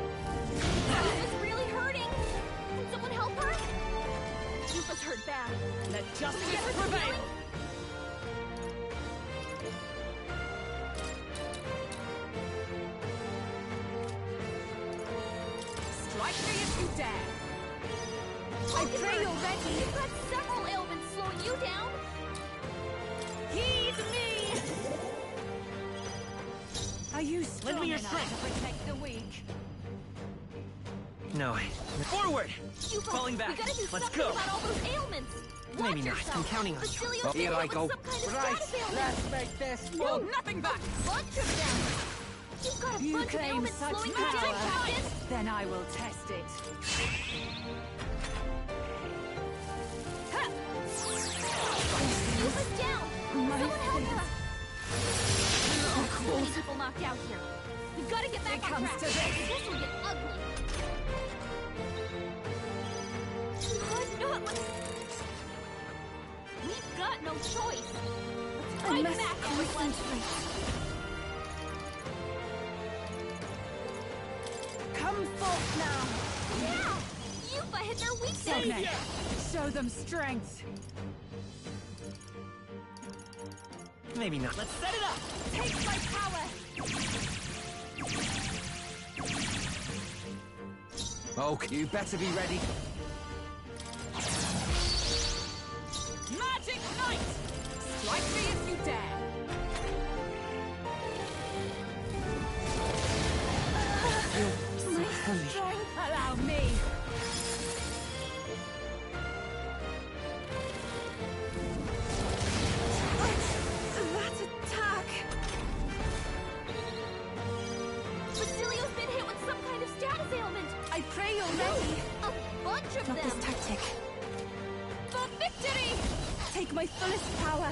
Yuba's really hurting. Can someone help her? Yuba's hurt bad. Let Get justice her some prevail. healing? Strike me if you dare. I pray you're ready. You've got several ailments slowing you down. Heed me. Are you strong Lend me your enough strength. to protect the weak? No. Forward. Yuba, Falling back. we gotta do Let's something go. about all those ailments. Watch Maybe not. yourself. I'm counting on you. Basilio's Here been I hit go. with some kind of Right, status ailment. let's make this No, fun. nothing back. Bunch of them. You've got a You bunch of claim ailments such slowing you power, down, Captain. then I will test it. Yuba's down. Someone help her. So many people knocked out here. We've got to get back It on comes track. to this. This will get ugly. We've got no choice. Let's fight back, everyone. Come forth now. Yeah! Yuba hit their weakness. Okay. Show them strength. Maybe not. Let's set it up. Take my power. Okay, you better be ready. Magic Knight. Strike me if you dare. My strength. Allow me. That attack. Basilio's been hit with some kind of status ailment. I pray you're ready. A bunch of Not them. this tactic. For victory! Take my fullest power.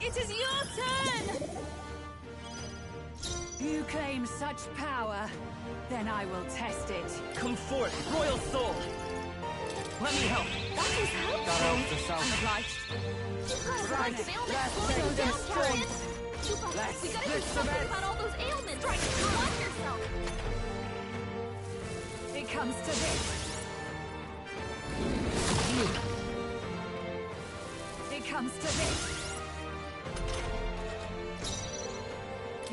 It is your turn! You claim such power, then I will test it. Come forth, royal soul. Let me help. That was helpful. That helps us out. I'm obliged. You've got a Right, bunch of ailments let's slowing you do down, this Captain. one. Yuba, Let's we gotta do split some something heads. about all those ailments. Watch yourself. It comes to this. comes to this!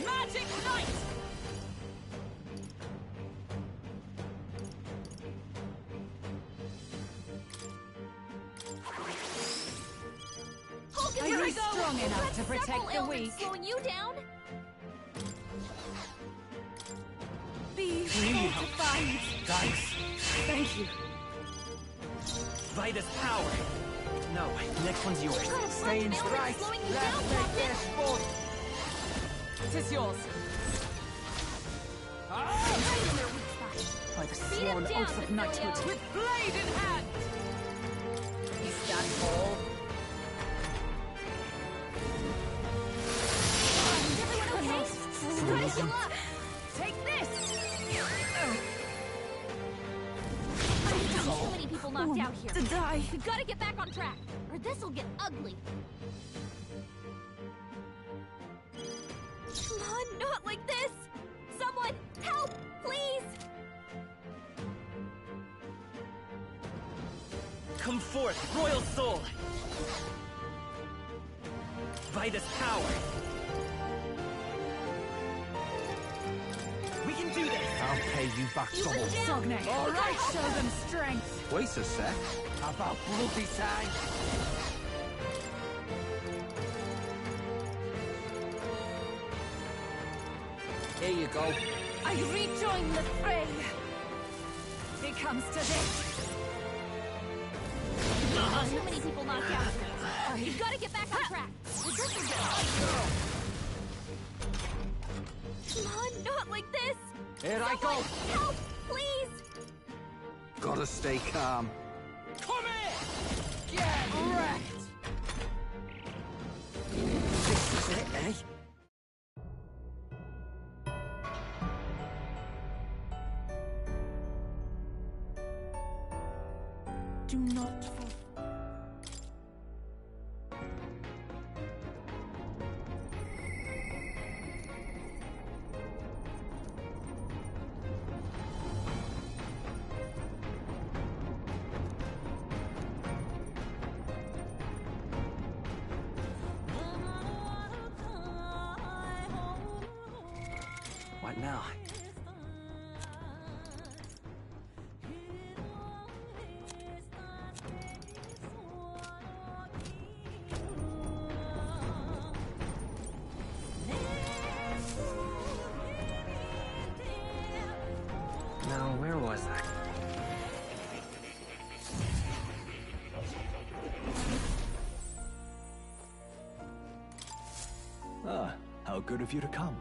Magic Knight! Are you strong enough to protect the weak? Slowing you down? Be fortified. Thanks. Thank you. Vitus power. No, next one's yours. Stay in strike. Let's make this sport. Tis yours. By the sworn oath of knighthood. With blade in hand. Is that all? Try to heal up! Take this! So many people knocked out here. To die. We gotta get back on track, or this'll get ugly. Come on, not like this! Someone, help, please! Come forth, royal soul. Vitus power. We can do this! I'll pay you back double. Sogne. All right, show them strength. Wait a sec. About bloody time. Here you go. I rejoin the fray. It comes to this. Too many people knocked out here. We've gotta get back on track. Or this'll get ugly. Come on, not like this! Here I go. Help, please! Gotta stay calm. Come here! Get wrecked! This is it, eh? Do not fall. What now? Now, where was I? Ah, how good of you to come.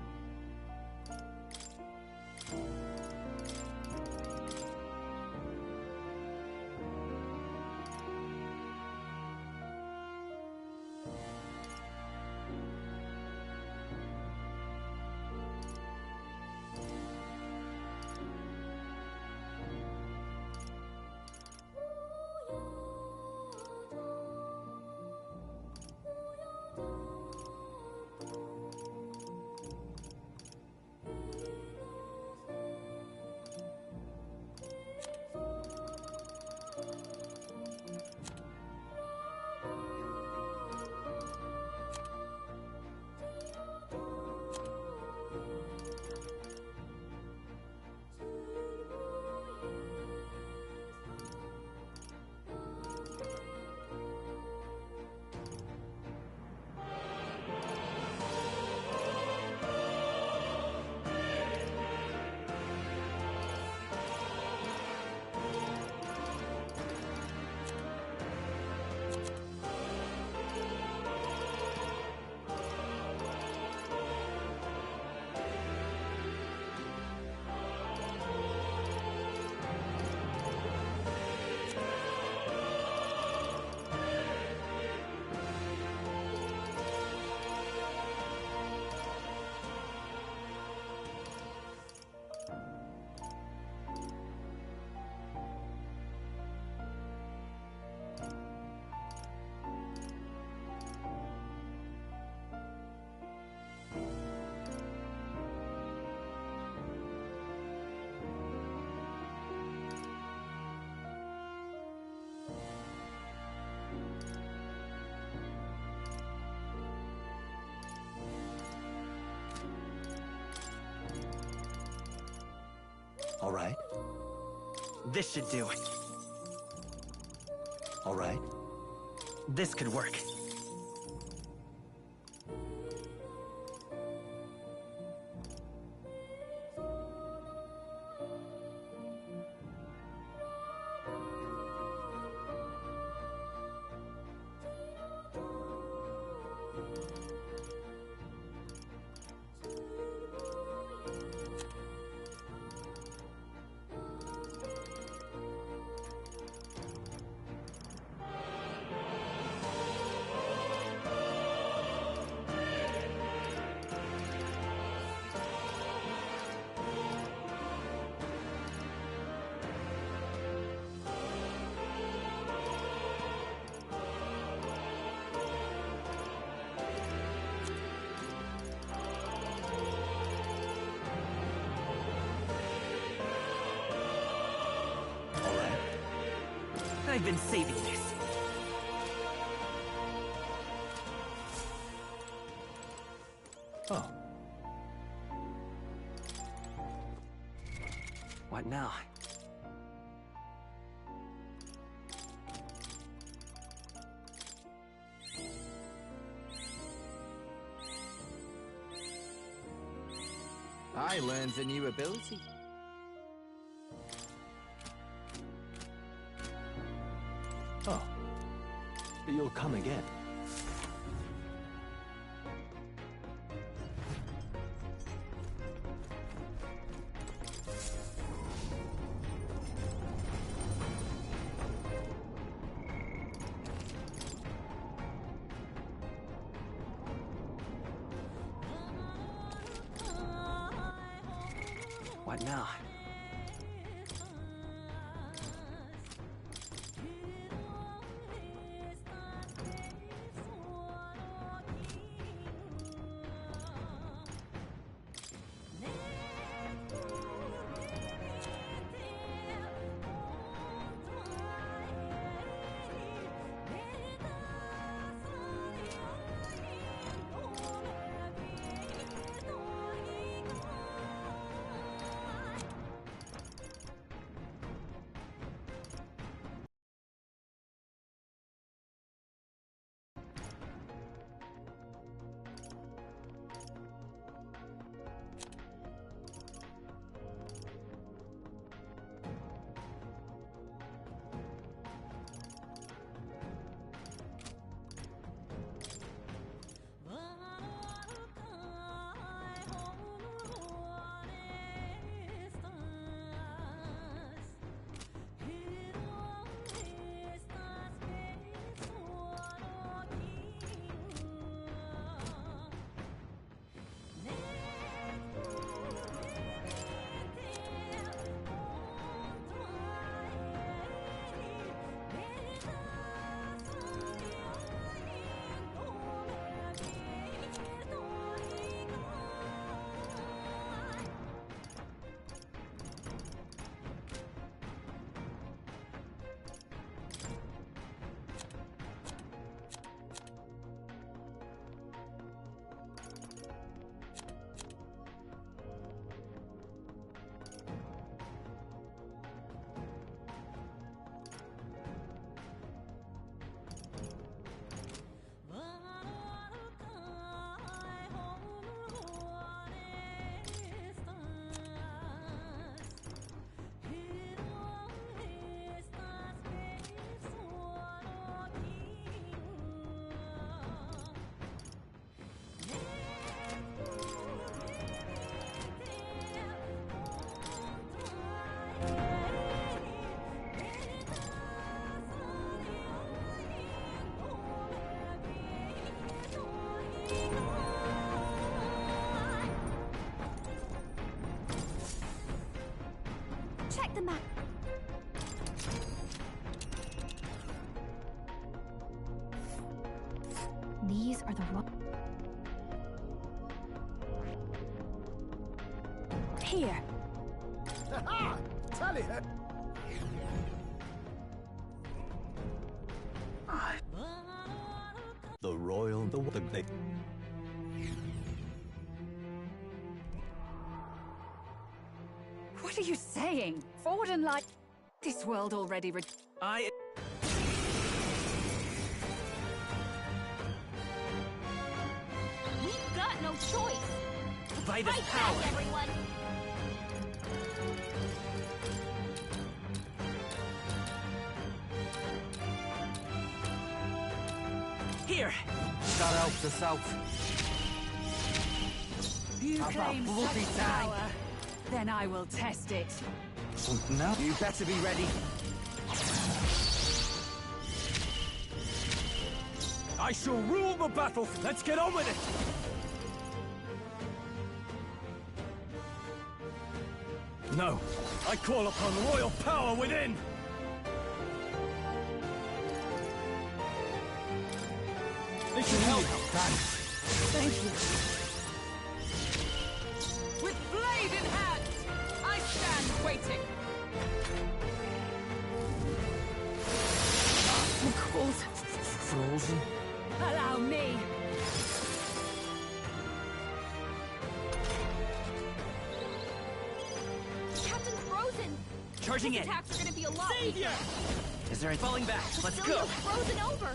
All right. This should do it. All right. This could work. I've been saving this. Oh. What now? I learned a new ability. Oh. You'll come again. What now? Check the map. These are the Here. Ha! Tally her. The royal, the What are you saying? Forward and light. This world already We've got no choice. By the Fight power. back, everyone. Here! That helps us out. You Have claim that bloody such time. power. Then I will test it. Something else? You better be ready. I shall rule the battle. Let's get on with it. No, I call upon royal power within. This should help. Thanks. Thank you. With blade in hand, I stand waiting. I'm cold. Frozen. Allow me. Captain's frozen. Charging His in. attacks are gonna be a lot Savior! weaker. Is there a falling back? Let's go. Cecilia's frozen over.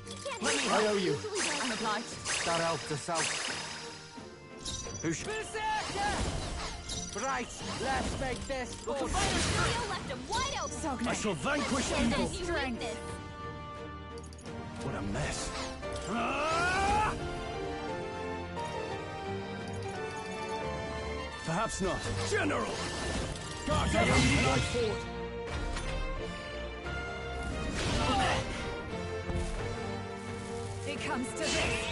He can't Let me hit help. us. I owe you. Usually does. I'm obliged. That helped us out. Berserker! Right, let's make this. Cecilia left him wide open. Sogna. I shall vanquish Show evil. them you weakness. What a mess. Perhaps not. General! Guard up and I forward. It comes to this.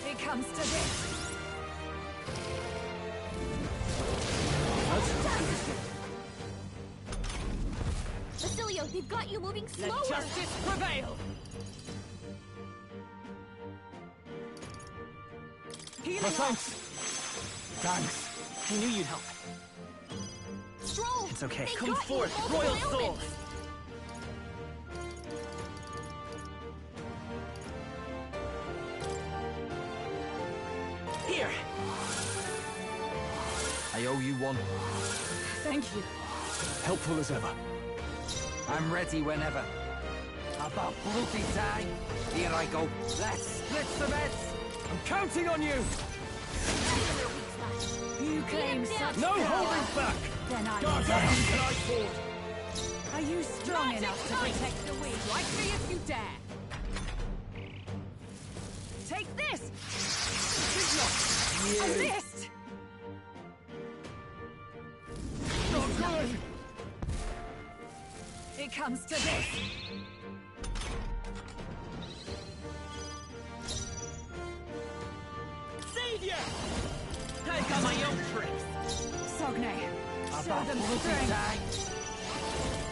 It comes to this. Basilio, they've got you moving slower. Let justice prevail. No thanks. Thanks. I knew you'd help. Stroll. It's okay. They Come got you forth, multiple royal ailments. souls. Here. I owe you one. Thank you. Helpful as ever. I'm ready whenever. About bloody time. Here I go. Let's split some heads. I'm counting on you. You claim such No power. holding back. Then I Guard will up test and it. I forward. Are you strong Magic enough to knife. protect the weak? Like me if you dare. Take this! A fist! Not good. It comes to this. Savior! I've got my own tricks. Sogne, show About them bloody strength. time.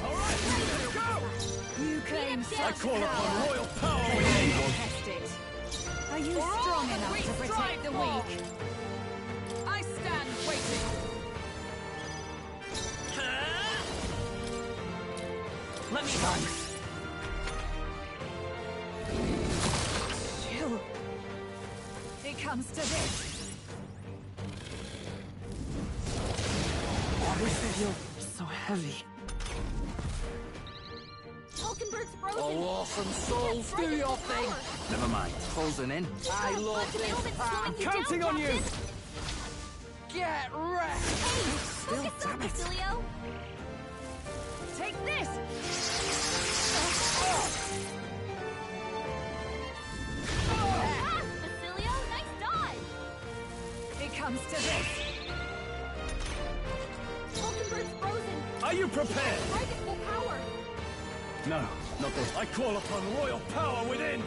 All right, let's go. You claim such I call upon power. royal power Then within. I will test it. Are you For all strong that enough we to protect strive the for. weak? I stand waiting. Let me Chill. It comes to this. What is it? You're so heavy. Hulkenberg's frozen. Oh, awesome souls, do Right your into thing. power. Never mind. Closing in. I Got a love bunch of this ailments part. slowing you Counting down, on you. Captain. Get wrecked. Hey, Still, focus damn up, it. Basilio. Take this! Ah, Basilio, nice dodge. It comes to this. Hulkenberg's frozen. Are you prepared? Right at full power. No, not this. I call upon royal power within.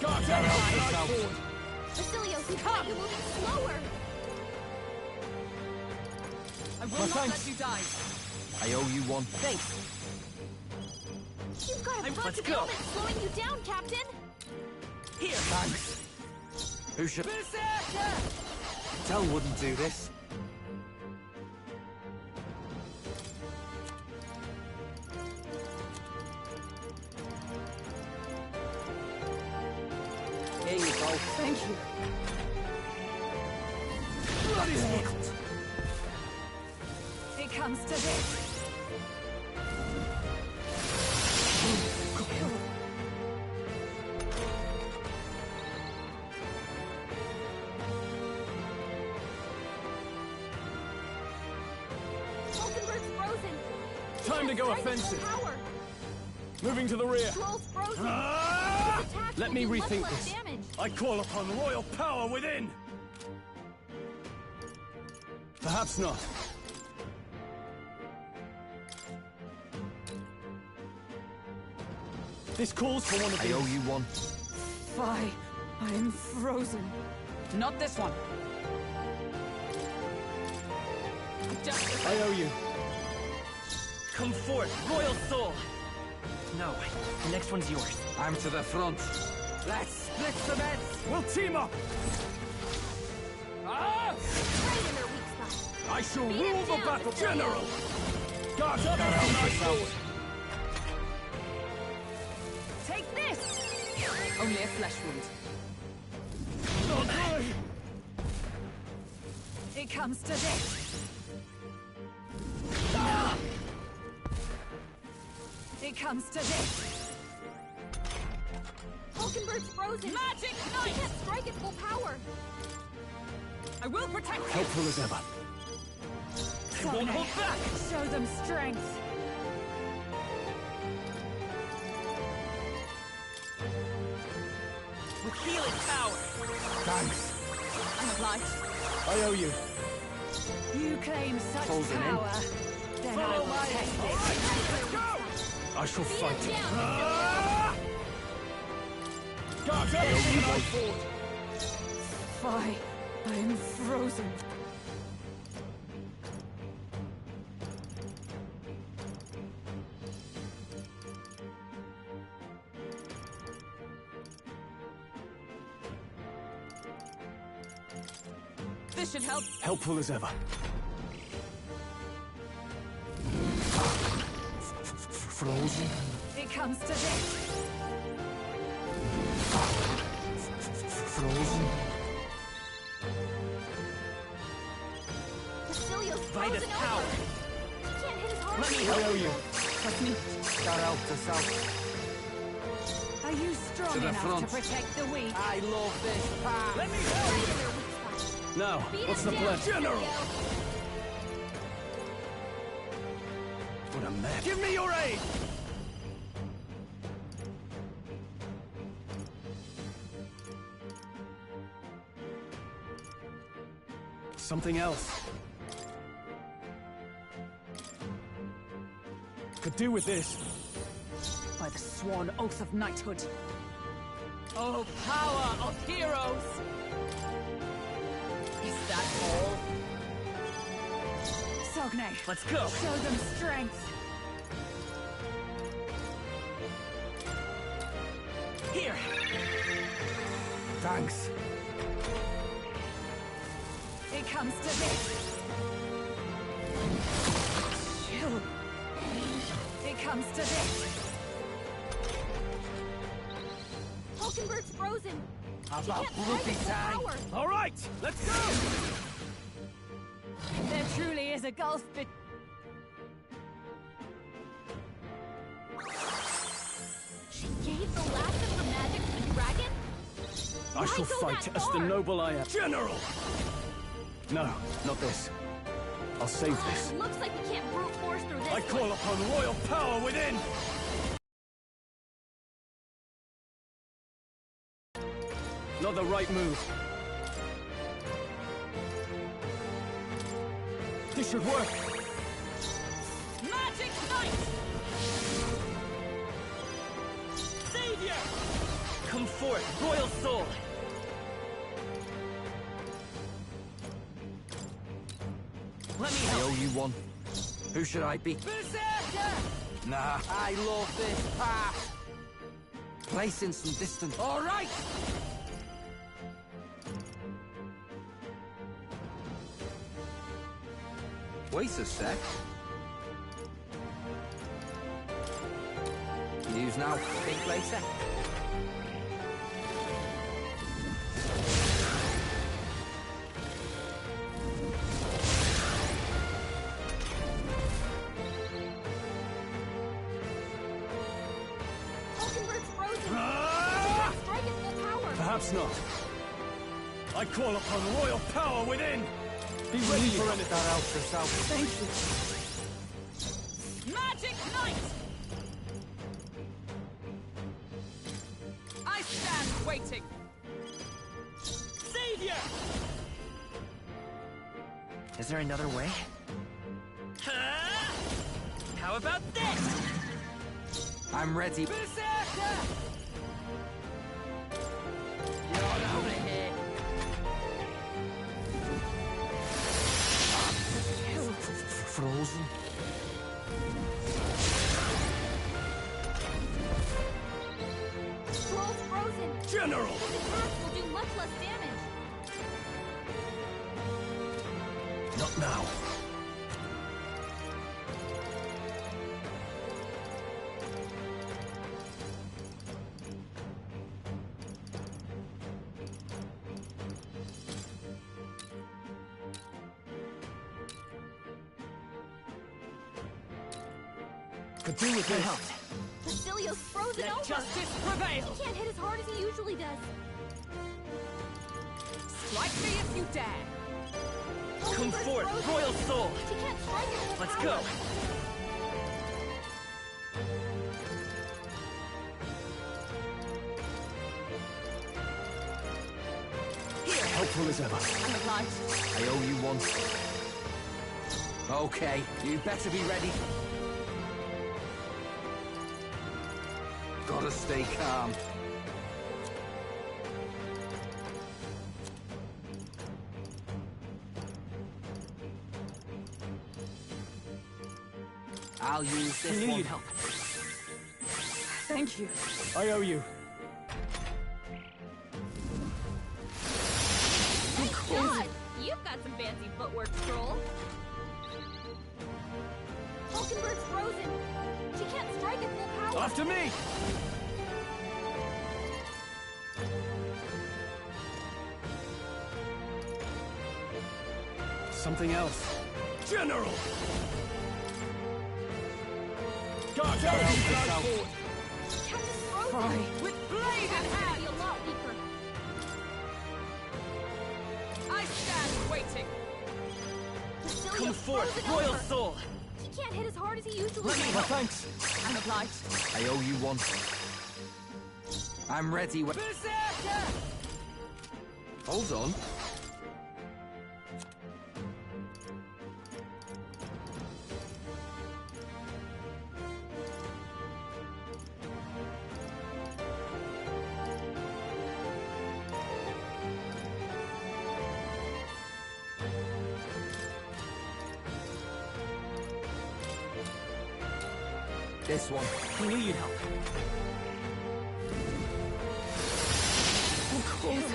Guard up That and helps I us out. forward. Basilio, we've got you moving slower. I will No not thanks. let you die. I owe you one. Thanks. You've got a bunch let's of go. ailments slowing you down, Captain. Here. Thanks. Who should... Berserker! Tell wouldn't do this. Here you go. Thank you. What is it? It comes to this. Falkenberg's frozen. Time to go offensive. Moving to the rear. Let me rethink this. I call upon royal power within. Perhaps not. This calls for one of these. I owe you one. Fie, I am frozen. Not this one. I owe you. Come forth, royal soul! No, the next one's yours. I'm to the front. Let's split the beds! We'll team up! Right in their weak spot. I shall Beat rule him the down, battle! Bastilio. General! Guard up! Take this! Only a flesh wound. It comes to this. It comes to this. Falkenberg's frozen. Magic He knife! can't strike at full power. I will protect you. Helpful as ever. I won't hold back! Show them strength. With healing power! Thanks. I'm obliged. I owe you. You claim such Frozen in. power. Then I will test it. I shall fight. Beat him down. Guard up! Fie, I am frozen. This should help. Helpful as ever. Frozen. It comes to this. Frozen. Bastilio's Vitus frozen power! over. He can't hit his heart. Let me I owe you. Trust me. That helped us out. Are you strong To the enough front. to protect the weak? I love this path! Let me Right in their weak spot. Now, Beat what's him the down, plan? General! Bastilio. What a mess. Give me your aid! Something else. Could do with this. By the sworn oath of knighthood. Oh, power of heroes! Is that all? Sogne, Let's go! show them strength. Here! Thanks. It comes to this. Chill. It comes to this. Falkenberg's frozen. How He about can't strike Groupie at full time? power. All right, let's go! There truly is a gulf between. She gave the last of her magic to the dragon? I Why shall go fight that as the far? noble I am. General! No, not this. I'll save this. Looks like we can't brute force through this I call one. upon royal power within! Not the right move. This should work. Magic knife! Savior! Come forth, royal soul! Let me I help! owe you one. Who should I be? Berserker! Nah, I love this path! placing some distance. All right! Wait a sec. Use now. Think later. Perhaps not. I call upon royal power within! Be ready for anything. That out yourself. Thank you. Magic Knight! I stand waiting. Savior! Is there another way? How about this? I'm ready. Berserker! You're over here. Frozen. Scroll's frozen. General! His attacks will do much less damage. Not now. Could do with this. Basilio's frozen Let over. justice prevail. He can't hit as hard as he usually does. Strike me if you dare. Come forth, royal soul. She can't strike it with Let's power. go. Helpful as ever. I'm obliged. I owe you one. Okay, you better be ready. Gotta stay calm. I'll use this I knew one. you'd help. Thank you. I owe you. God, you've got some fancy footwork, Scroll. Falkenberg's frozen. She can't strike at full power. After me! Something else. General! Guard down! Guard forward! Captain frozen. Fry. With blade in hand. Be a lot weaker. I stand waiting. Basilio's Come forth, frozen royal over. soul. She can't hit as hard as he usually Let me does. help. Thanks. I'm obliged. I owe you one. I'm ready. Berserker! Hold on. This one. I knew you'd help. Of course.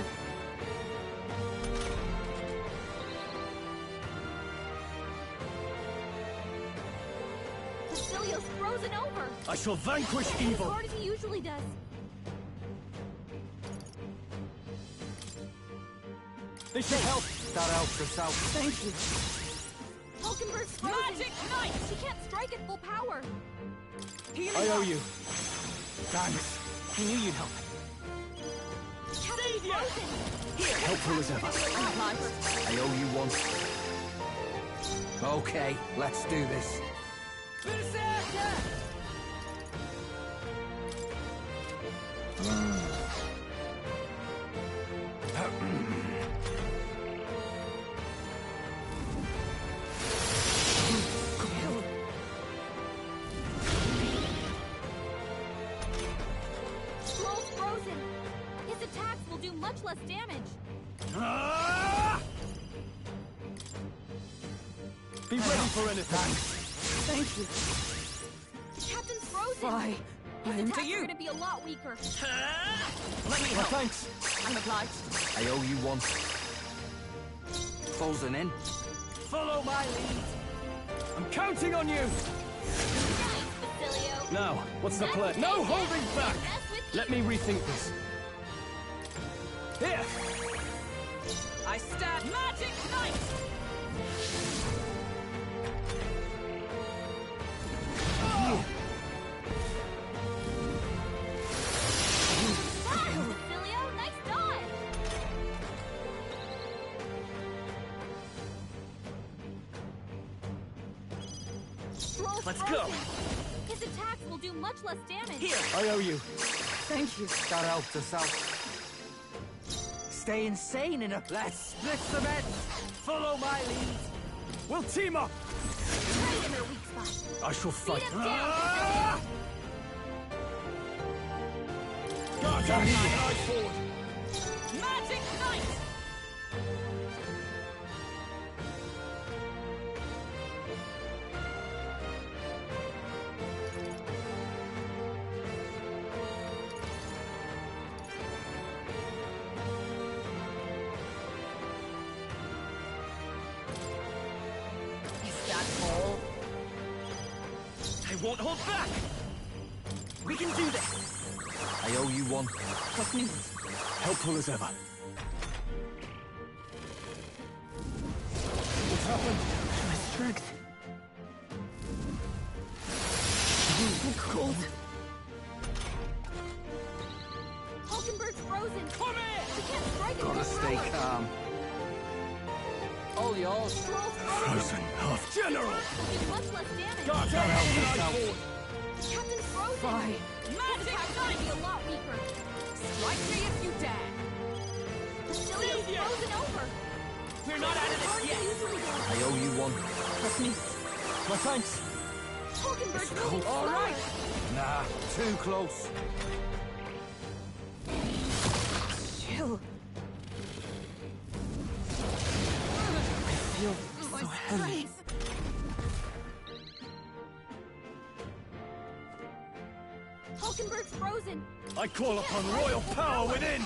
Basilio's frozen over. I shall vanquish She can't hit as evil. hard as he usually does. This should help. That helps yourself. Thank you. Falkenberg's frozen. Magic Knight! She can't strike at full power. I owe you. Thanks. I knew you'd help. Captain frozen. Helpful as ever. I'm obliged. I owe you one. Okay, let's do this. Berserker! Scroll's frozen. His attacks will do much less damage. Be ready for anything. Thank you. Captain's frozen. Fry. His I'm attacks to you. are going to be a lot weaker. Let me Oh, help. thanks. I'm obliged. I owe you one. Closing in. Follow my lead. I'm counting on you. Nice, Basilio. Now, what's the plan? No holding back. Let me rethink this. Here. I stand. Magic Knight! Basilio, nice dodge. Let's go. His attacks will do much less damage. Here. I owe you. Thank you. That helped us out. Stay insane in a... Let's split the bed. Follow my lead. We'll team up. Right in their weak spot. I shall fight. Beat 'em down. Guard down, eye forward. Magic Knight! Is that all? I won't hold back! We can do this! I owe you one. Trust me. Helpful as ever. What's happened? My strength. Cold. Hulkenberg's frozen. Come here! She can't strike it. Gotta stay calm. All yours. Stroll's Frozen half general. will do much less damage. Guard down, eye forward. Captain's frozen. Fine. His Magic attacks will Knight! be a lot weaker. Strike me if you dare! Basileo's frozen over. We're not out of this yet! I owe you one. Trust me. My thanks. Hulkenberg's moving All slower. right. Nah, too close. Chill. I feel so heavy. Hulkenberg's frozen. I call upon royal power within.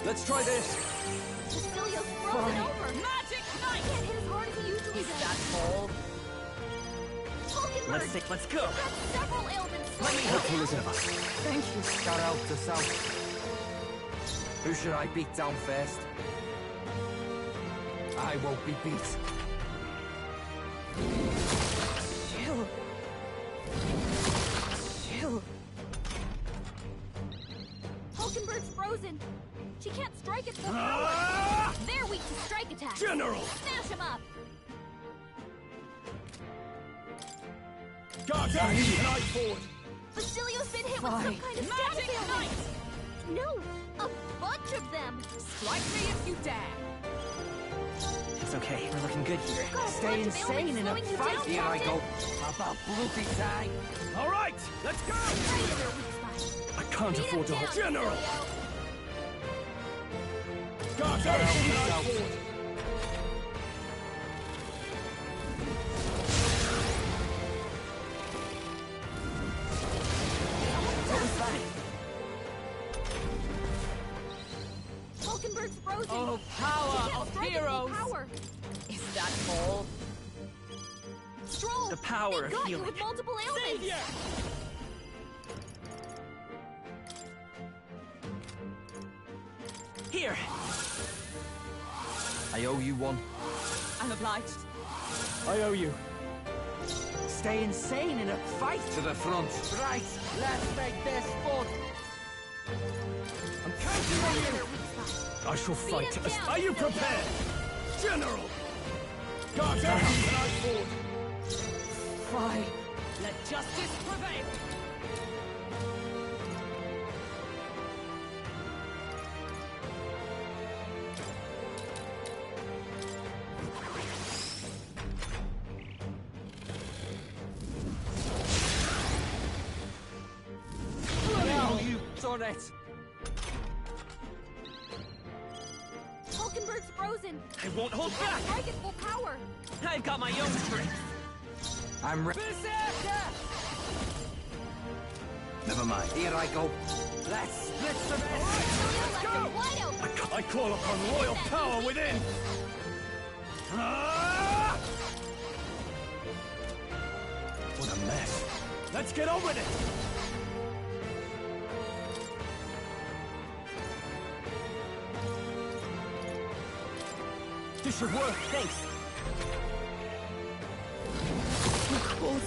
Let's try this. Basileo's frozen over. Magic Knight! Can't hit as hard as he usually Is does. that all? Hulkenberg! Let's go! Got several ailments. Helpful as ever. Thank you. That helped us out. Who should I beat down first? I won't be beat. Chill. Chill. Hulkenberg's frozen. She can't strike it full Ah! power. They're weak to strike attacks. General! Smash him up. Guard down, eye forward. Basileo's been hit with some Fine. kind of Magic static Knight! ailment. No, a bunch of them. Strike me if you dare! It's okay, we're looking good here. Got a Stay bunch of insane ailments in a slowing you fight! down, Here I Captain. go. About bloody time. All right, let's go. Right in their weak spot. I can't Beat afford him to hold. down, General! Basilio. Guard down, eye forward. Hulkenberg's frozen. Oh, She power can't of strike it full heroes! power. Is that all? Stroll, The power they of got you healing. with multiple ailments. Savior! Here! I owe you one. I'm obliged. I owe you. Stay insane in a fight! To the front. Right, let's make this fun! I'm counting on you. I shall fight. him down, Are you Basilio. prepared? General! Guard down, eye forward. Fine. Let justice prevail! Now you've done it. Hulkenberg's frozen. I won't hold She can't back! strike it full power. I've got my own strength! I'm ready. Berserker! Never mind. Here I go. Let's split the bed. Let's go. Wide open. I call upon royal power within. Ah! What a mess. Let's get on with it. This should work. Thanks! Cold.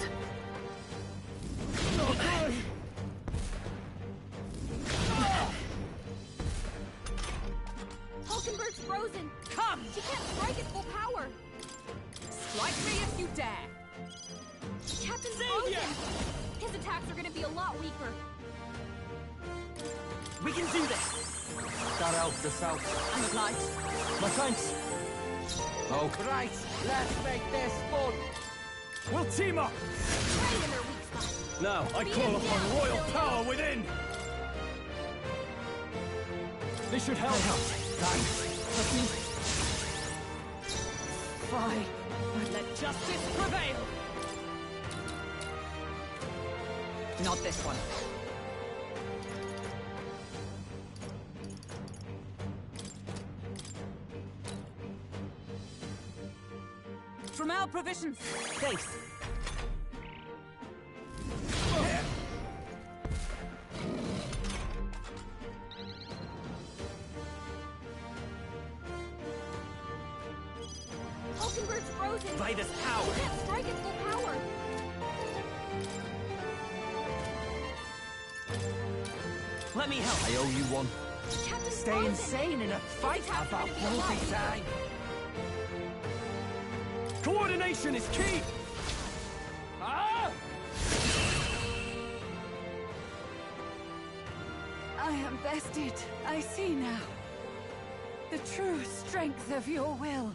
We can do this! That helped us out. And Clyde. My thanks. Oh, right. Let's make this fun. We'll team up! Now, I call upon royal power within! This should help. Thanks. Fine. But let justice prevail! Not this one. From our provisions. Thanks. Hulkenberg's frozen. By this power. He can't strike at full power. Let me help. I owe you one. Captain Stay frozen. insane in a fight about movie time. Coordination is key! Ah! I am bested. I see now. The true strength of your will.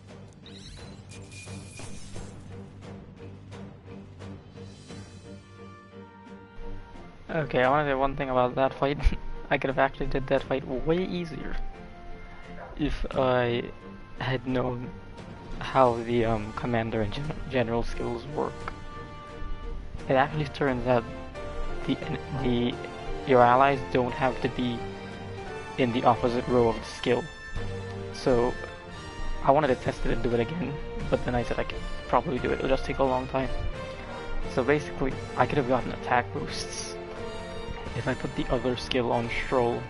Okay, I want to say one thing about that fight. I could have actually did that fight way easier if I had known how the commander and general skills work. It actually turns out your allies don't have to be in the opposite row of the skill. So I wanted to test it and do it again, but then I said I could probably do it. It'll just take a long time. So basically, I could have gotten attack boosts if I put the other skill on Stroll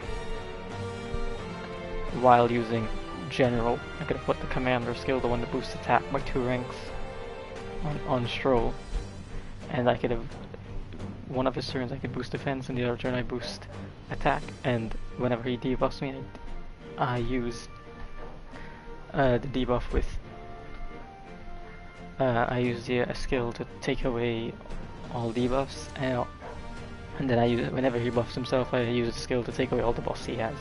while using General. I could have put the Commander skill, the one that boosts attack by 2 ranks, on Stroll. And I could have, one of his turns I could boost defense, and the other turn I boost attack. And whenever he debuffs me, I use the debuff with, I use the skill to take away all debuffs, and then I use, whenever he buffs himself, I use the skill to take away all the buffs he has.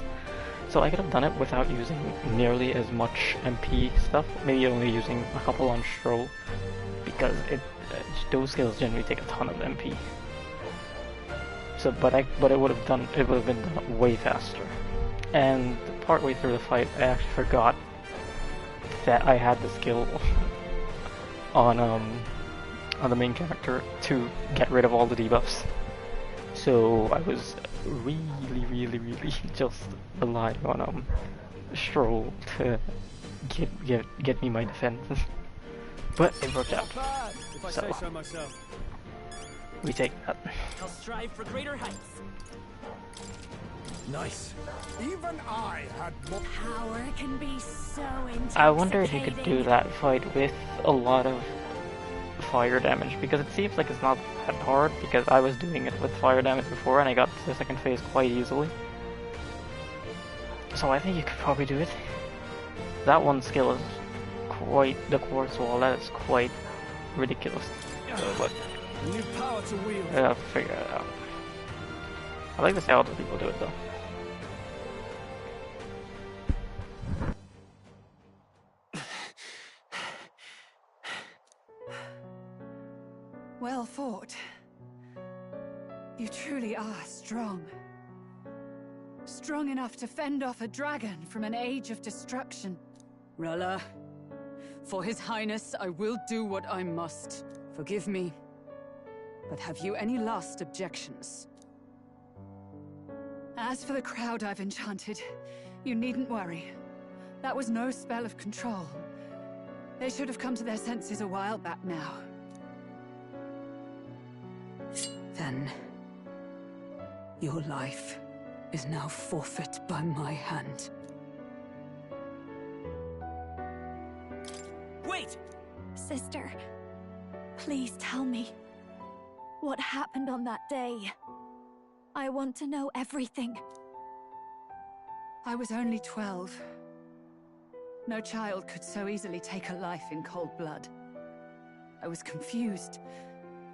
So I could have done it without using nearly as much MP stuff, maybe only using a couple on Stroll, because those skills generally take a ton of MP. So, but it would have been done way faster. And partway through the fight, I actually forgot that I had the skill on the main character to get rid of all the debuffs. So I was really just relying on Stroll to get me my defense. But it worked out. If I say so myself. We take that. I'll strive for greater heights. Nice. Even I had more power can be so intoxicating. I wonder if you could do that fight with a lot of fire damage, because it seems like it's not that hard, because I was doing it with fire damage before and I got to the second phase quite easily. So I think you could probably do it. That one skill is quite, the quartz wall, that is quite ridiculous. But a new power to wield. I'll have to figure it out. I like to see how other people do it though. Well fought. You truly are strong. Strong enough to fend off a dragon from an age of destruction. Rella, for His Highness, I will do what I must. Forgive me, but have you any last objections? As for the crowd I've enchanted, you needn't worry. That was no spell of control. They should have come to their senses a while back now. Then, your life is now forfeit by my hand. Wait! Sister, please tell me. What happened on that day? I want to know everything. I was only 12. No child could so easily take a life in cold blood. I was confused,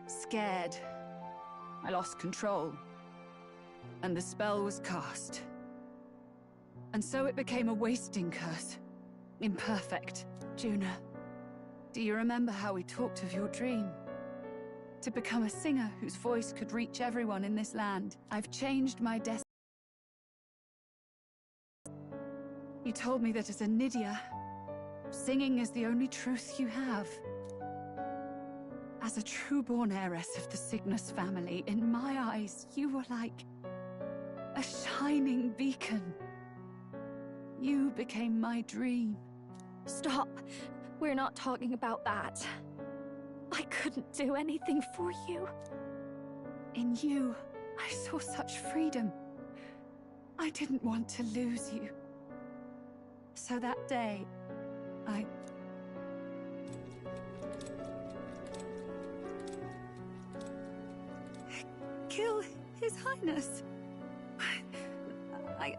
scared. I lost control. And the spell was cast. And so it became a wasting curse. Imperfect. Juna, Do you remember how we talked of your dream? To become a singer whose voice could reach everyone in this land. I've changed my destiny. You told me that as a Nydia, singing is the only truth you have. As a true-born heiress of the Cygnus family, in my eyes, you were like a shining beacon. You became my dream. Stop. We're not talking about that. I couldn't do anything for you. In you, I saw such freedom. I didn't want to lose you. So that day, I... kill His Highness.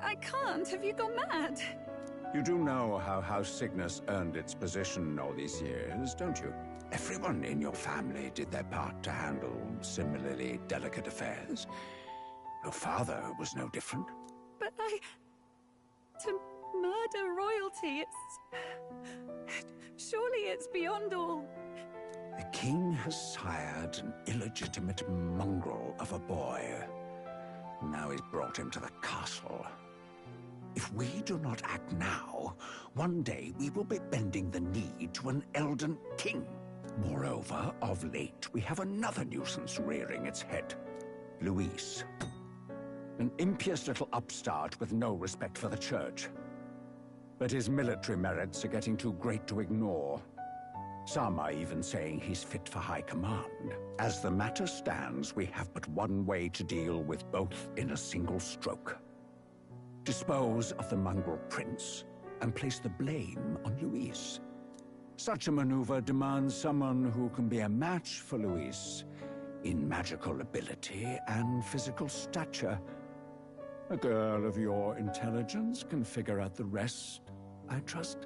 I can't. Have you gone mad? You do know how House Cygnus earned its position all these years, don't you? Everyone in your family did their part to handle similarly delicate affairs. Your father was no different. But to murder royalty, surely it's beyond all. The king has sired an illegitimate mongrel of a boy. Now he's brought him to the castle. If we do not act now, one day we will be bending the knee to an Elden king. Moreover, of late, we have another nuisance rearing its head. Luis. An impious little upstart with no respect for the church. But his military merits are getting too great to ignore. Some are even saying he's fit for high command. As the matter stands, we have but one way to deal with both in a single stroke. Dispose of the mongrel prince and place the blame on Luis. Such a maneuver demands someone who can be a match for Luis in magical ability and physical stature. A girl of your intelligence can figure out the rest, I trust.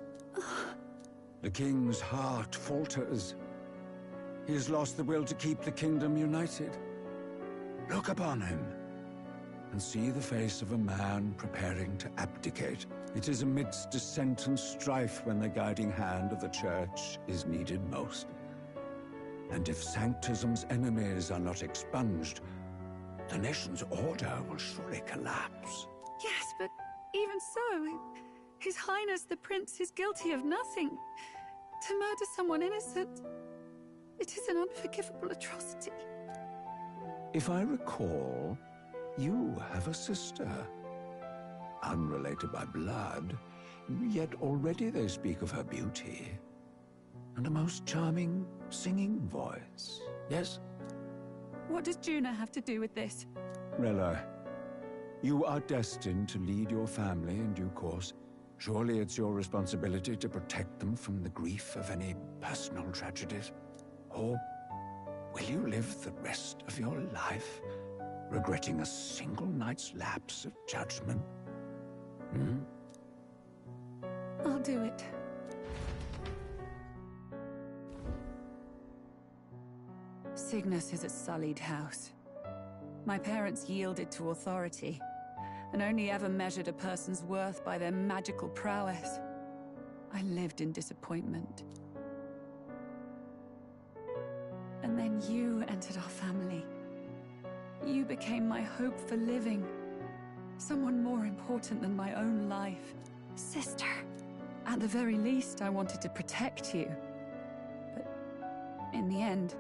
The king's heart falters. He has lost the will to keep the kingdom united. Look upon him and see the face of a man preparing to abdicate. It is amidst dissent and strife when the guiding hand of the church is needed most. And if Sanctism's enemies are not expunged, the nation's order will surely collapse. Yes, but even so, His Highness the Prince is guilty of nothing. To murder someone innocent, it is an unforgivable atrocity. If I recall, you have a sister. Unrelated by blood, yet already they speak of her beauty. And a most charming singing voice, yes? What does Juna have to do with this? Rella, you are destined to lead your family in due course. Surely it's your responsibility to protect them from the grief of any personal tragedies. Or will you live the rest of your life regretting a single night's lapse of judgment? I'll do it. Cygnus is a sullied house. My parents yielded to authority, and only ever measured a person's worth by their magical prowess. I lived in disappointment. And then you entered our family. You became my hope for living. Someone more important than my own life. Sister. At the very least, I wanted to protect you. But in the end,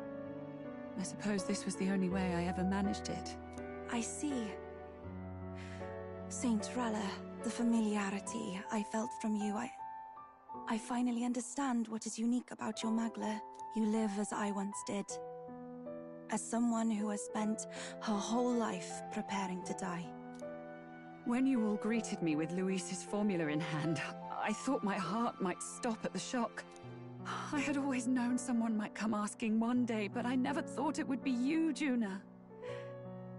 I suppose this was the only way I ever managed it. I see. Saint Rella, the familiarity I felt from you, I finally understand what is unique about your Magla. You live as I once did. As someone who has spent her whole life preparing to die. When you all greeted me with Luis's formula in hand, I thought my heart might stop at the shock. I had always known someone might come asking one day, but I never thought it would be you, Juna.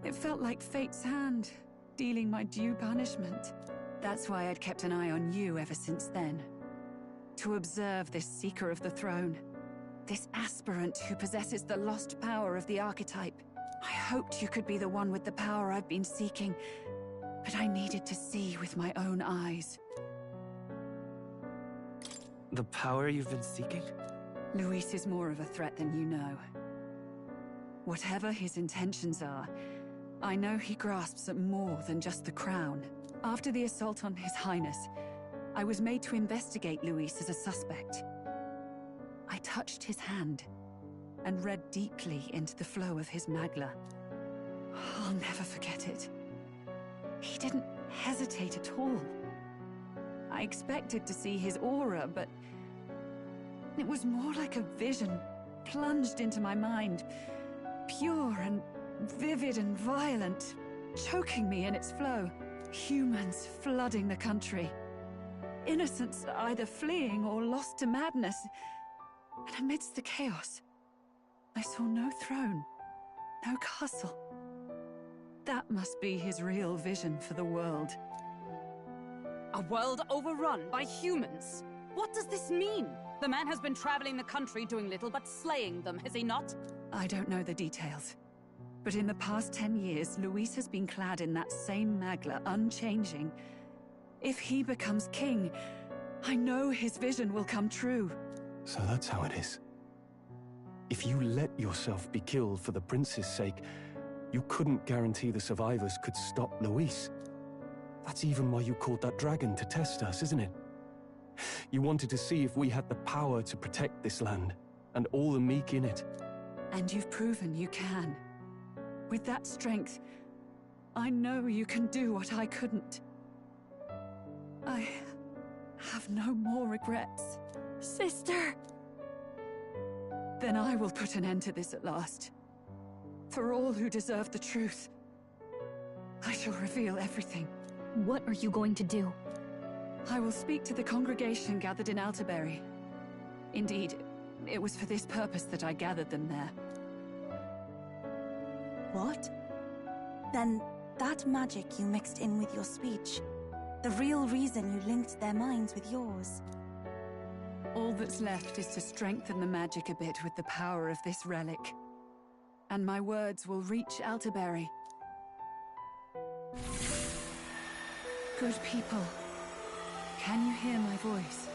It felt like fate's hand, dealing my due punishment. That's why I'd kept an eye on you ever since then. To observe this seeker of the throne. This aspirant who possesses the lost power of the archetype. I hoped you could be the one with the power I've been seeking. But I needed to see with my own eyes. The power you've been seeking? Luis is more of a threat than you know. Whatever his intentions are, I know he grasps at more than just the crown. After the assault on His Highness, I was made to investigate Luis as a suspect. I touched his hand and read deeply into the flow of his magla. I'll never forget it. He didn't hesitate at all. I expected to see his aura, but it was more like a vision plunged into my mind, pure and vivid and violent, choking me in its flow. Humans flooding the country. Innocents either fleeing or lost to madness. And amidst the chaos, I saw no throne, no castle. That must be his real vision for the world. A world overrun by humans? What does this mean? The man has been traveling the country doing little but slaying them, has he not? I don't know the details. But in the past 10 years, Luis has been clad in that same magla, unchanging. If he becomes king, I know his vision will come true. So that's how it is. If you let yourself be killed for the prince's sake, you couldn't guarantee the survivors could stop Luis. That's even why you called that dragon to test us, isn't it? You wanted to see if we had the power to protect this land, and all the meek in it. And you've proven you can. With that strength, I know you can do what I couldn't. I have no more regrets. Sister! Then I will put an end to this at last. For all who deserve the truth, I shall reveal everything. What are you going to do? I will speak to the congregation gathered in Altaberry. Indeed, it was for this purpose that I gathered them there. What? Then that magic you mixed in with your speech, the real reason you linked their minds with yours. All that's left is to strengthen the magic a bit with the power of this relic. And my words will reach Altaberry. Good people, can you hear my voice?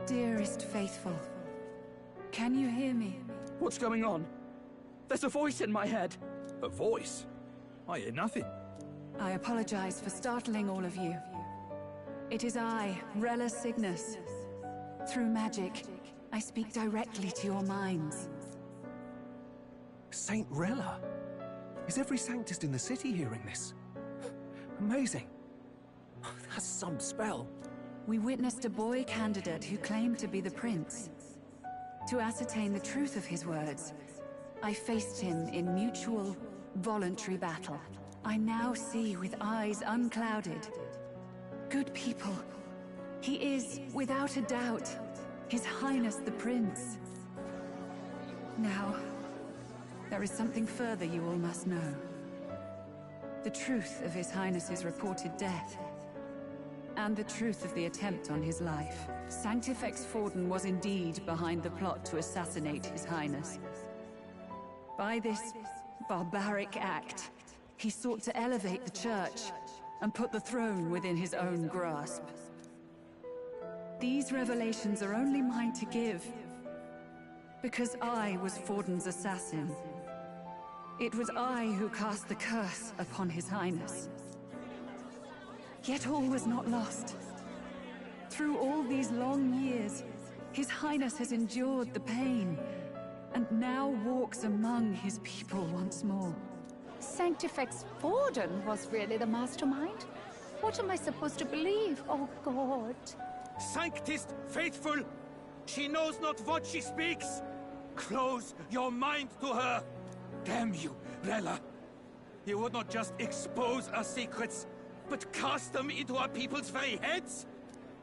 Dearest faithful, can you hear me? What's going on? There's a voice in my head. A voice? I hear nothing. I apologize for startling all of you. It is I, Rella Cygnus. Through magic, I speak directly to your minds. Saint Rella? Is every Sanctist in the city hearing this? Amazing. That's some spell. We witnessed a boy candidate who claimed to be the prince. To ascertain the truth of his words, I faced him in mutual, voluntary battle. I now see with eyes unclouded. Good people, he is, without a doubt, His Highness the Prince. Now, there is something further you all must know. The truth of His Highness's reported death, and the truth of the attempt on his life. Sanctifex Forden was indeed behind the plot to assassinate His Highness. By this barbaric act, he sought to elevate the church and put the throne within his own grasp. These revelations are only mine to give, because I was Forden's assassin. It was I who cast the curse upon His Highness. Yet all was not lost. Through all these long years, His Highness has endured the pain, and now walks among his people once more. Sanctifex Forden was really the mastermind? What am I supposed to believe? Oh, God. Sanctist faithful! She knows not what she speaks! Close your mind to her! Damn you, Rella! You would not just expose our secrets, but cast them into our people's very heads?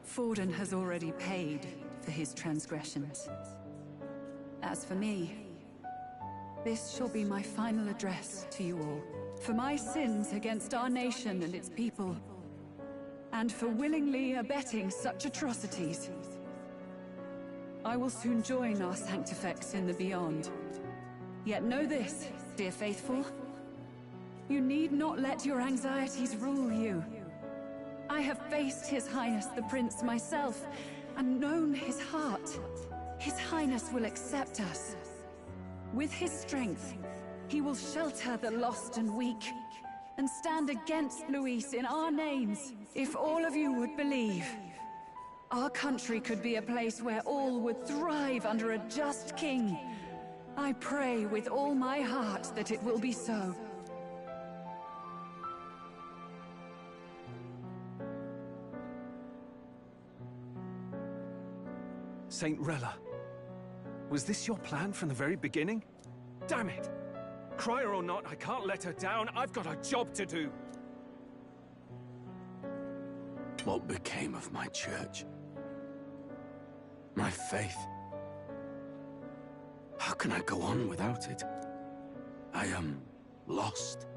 Forden has already paid for his transgressions. As for me, this shall be my final address to you all. for my sins against our nation and its people, and for willingly abetting such atrocities. I will soon join our Sanctifex in the Beyond. Yet know this, dear faithful. You need not let your anxieties rule you. I have faced His Highness the Prince myself, and known his heart. His Highness will accept us. With his strength, he will shelter the lost and weak, and stand against Luis in our names, if all of you would believe. Our country could be a place where all would thrive under a just king. I pray with all my heart that it will be so. Saint Rella, was this your plan from the very beginning? Damn it! Crier or not, I can't let her down. I've got a job to do. What became of my church? My faith? How can I go on without it? I am lost.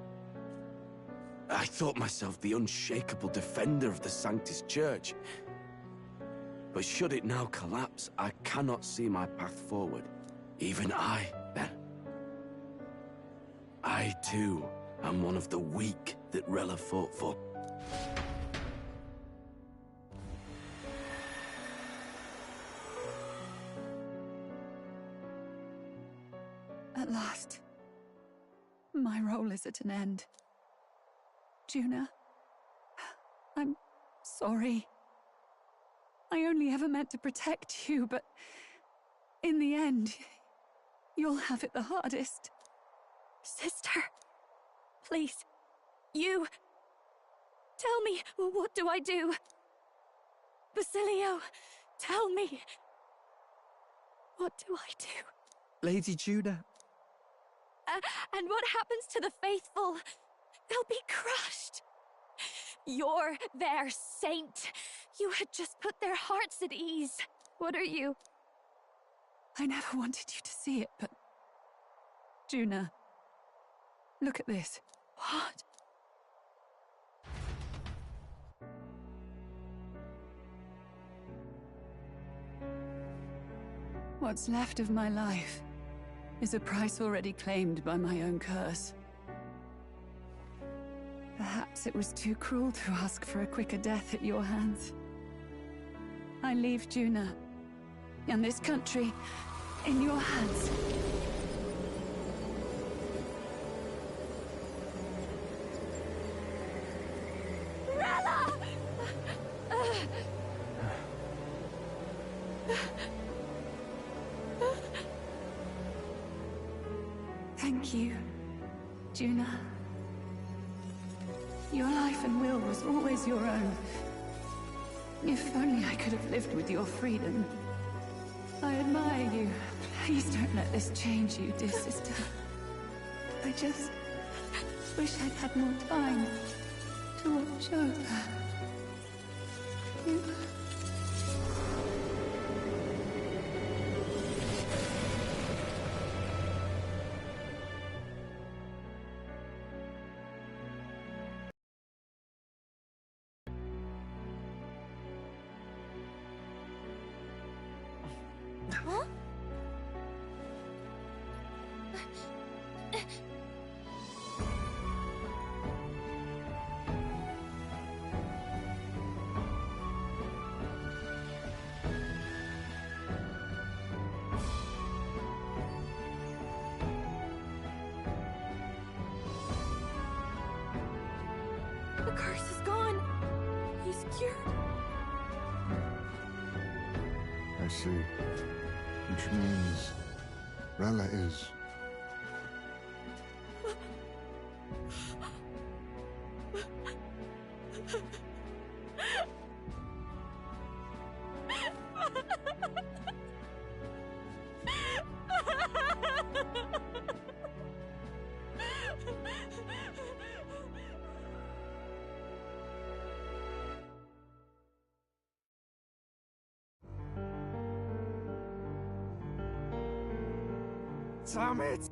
I thought myself the unshakable defender of the Sanctus Church. But should it now collapse, I cannot see my path forward. Even I, then. I, too, am one of the weak that Rella fought for. At last, my role is at an end. Juna, I'm sorry. I only ever meant to protect you, but in the end, you'll have it the hardest. Sister, please, you... Tell me, what do I do? Basilio, tell me. What do I do? Lady Juna. And what happens to the faithful? They'll be crushed. You're their saint. You had just put their hearts at ease. What are you? I never wanted you to see it, but... Juna, look at this. What? What's left of my life is a price already claimed by my own curse. Perhaps it was too cruel to ask for a quicker death at your hands. I leave Juna and this country in your hands. Rella! Thank you, Juna. Your life and will was always your own. If only I could have lived with your freedom. I admire you. Please don't let this change you, dear sister. I just wish I'd had more time to watch over you. Huh? The curse is gone. He's cured. I see. Which means Rella is... Damn it!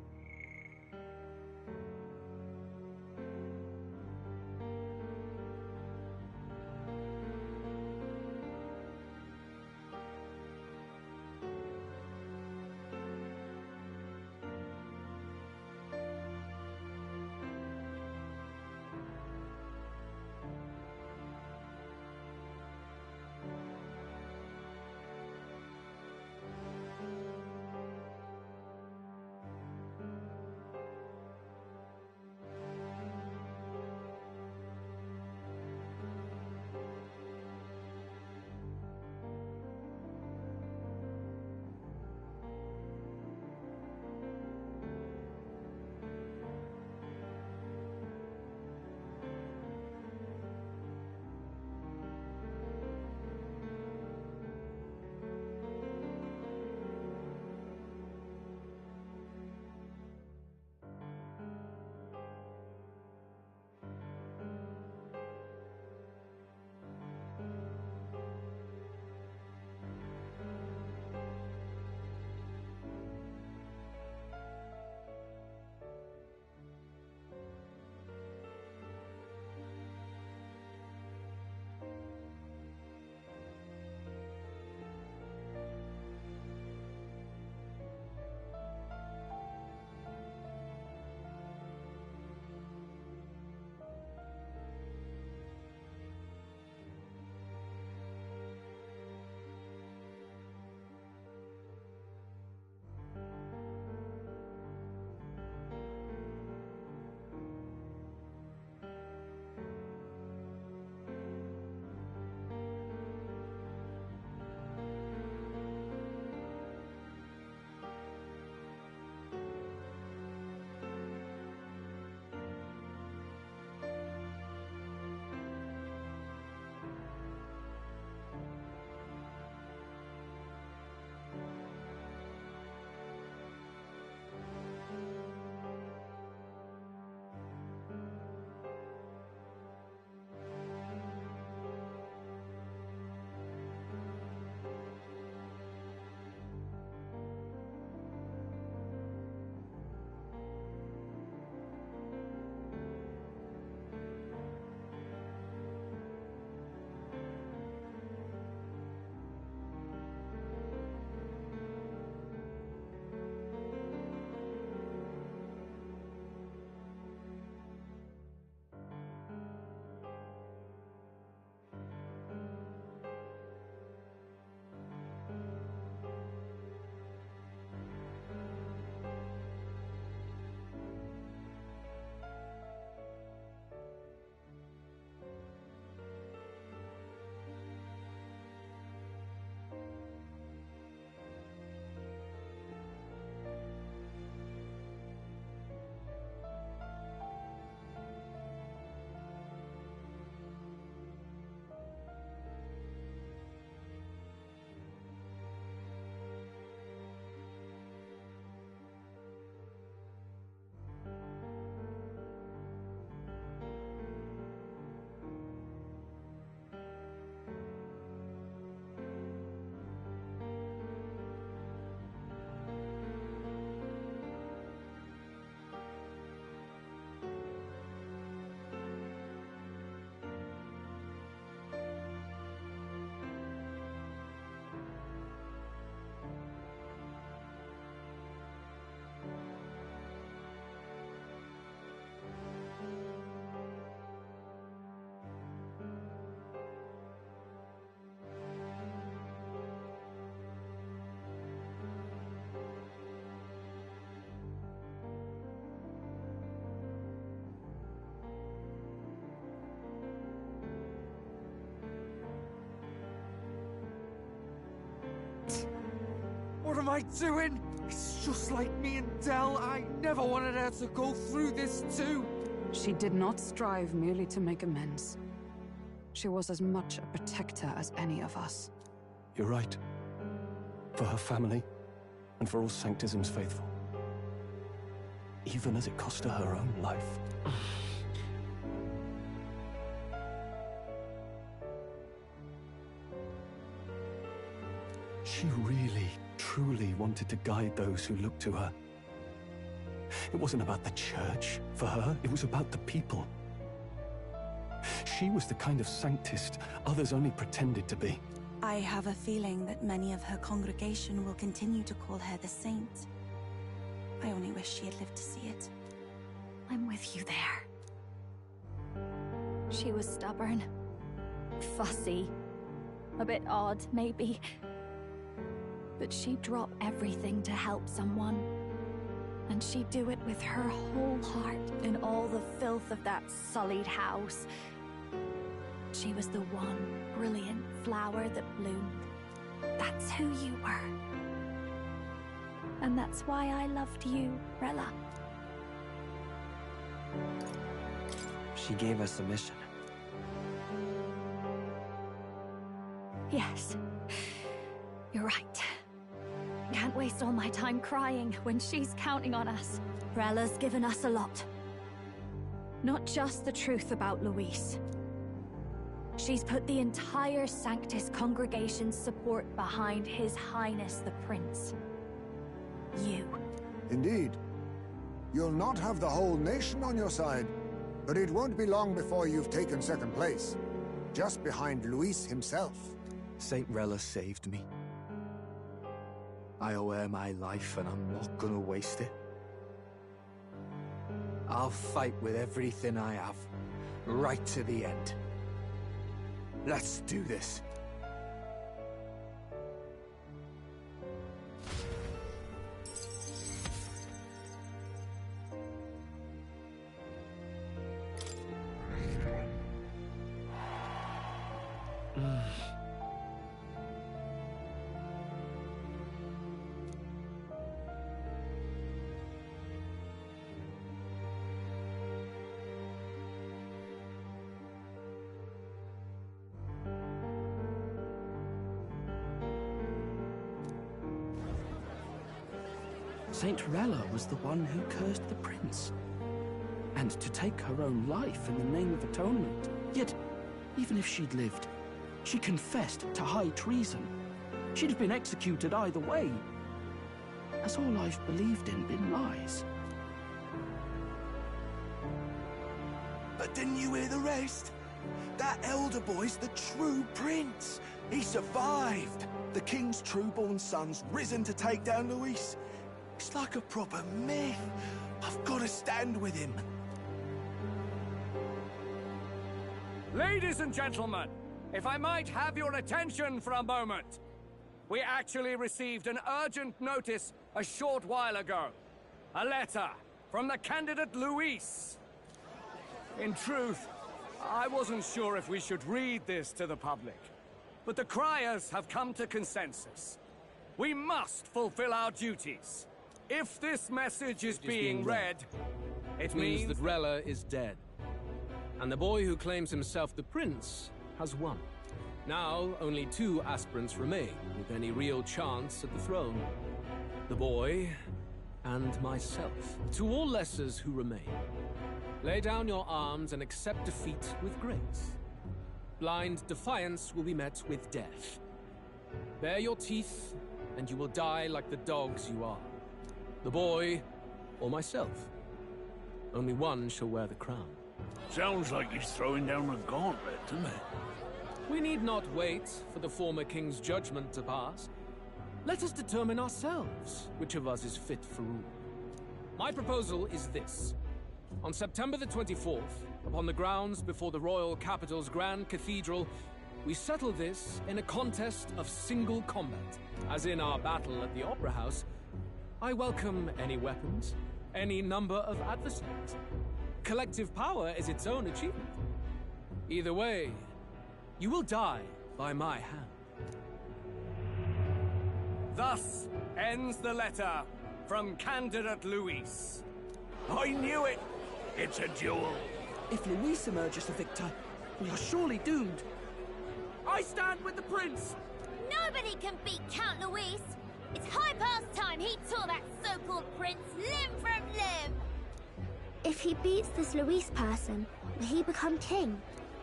I doing? It's just like me and Del. I never wanted her to go through this too. She did not strive merely to make amends. She was as much a protector as any of us. You're right. For her family, and for all Sanctism's faithful. Even as it cost her own life. She really, truly wanted to guide those who looked to her. It wasn't about the church for her, it was about the people. She was the kind of Sanctist others only pretended to be. I have a feeling that many of her congregation will continue to call her the Saint. I only wish she had lived to see it. I'm with you there. She was stubborn, fussy, a bit odd, maybe. But she'd drop everything to help someone. And she'd do it with her whole heart in all the filth of that sullied house. She was the one brilliant flower that bloomed. That's who you were. And that's why I loved you, Rella. She gave us a mission. Yes. You're right. Can't waste all my time crying when she's counting on us. Rella's given us a lot. Not just the truth about Luis. She's put the entire Sanctus congregation's support behind His Highness the Prince. You. Indeed. You'll not have the whole nation on your side, but it won't be long before you've taken second place. Just behind Luis himself. Saint Rella saved me. I owe her my life, and I'm not gonna waste it. I'll fight with everything I have, right to the end. Let's do this. Saint Rella was the one who cursed the prince. And to take her own life in the name of atonement. Yet, even if she'd lived, she confessed to high treason. She'd have been executed either way. Has all I've believed in been lies? But didn't you hear the rest? That elder boy's the true prince. He survived. The king's true-born son's risen to take down Luis. It's like a proper myth. I've got to stand with him. Ladies and gentlemen, if I might have your attention for a moment. We actually received an urgent notice a short while ago. A letter from the candidate Luis. In truth, I wasn't sure if we should read this to the public. But the criers have come to consensus. We must fulfill our duties. If this message is being read, it means that Rella is dead. And the boy who claims himself the prince has won. Now, only 2 aspirants remain with any real chance at the throne. The boy and myself. To all lessers who remain, lay down your arms and accept defeat with grace. Blind defiance will be met with death. Bare your teeth, and you will die like the dogs you are. The boy, or myself. Only one shall wear the crown. Sounds like he's throwing down a gauntlet, doesn't it? We need not wait for the former king's judgment to pass. Let us determine ourselves which of us is fit for rule. My proposal is this. On September the 24th, upon the grounds before the royal capital's grand cathedral, we settle this in a contest of single combat. As in our battle at the Opera House, I welcome any weapons, any number of adversaries. Collective power is its own achievement. Either way, you will die by my hand. Thus ends the letter from candidate Luis. I knew it! It's a duel. If Luis emerges the victor, we are surely doomed. I stand with the prince! Nobody can beat Count Luis! It's high past time he tore that so-called prince limb from limb! If he beats this Luis person, will he become king?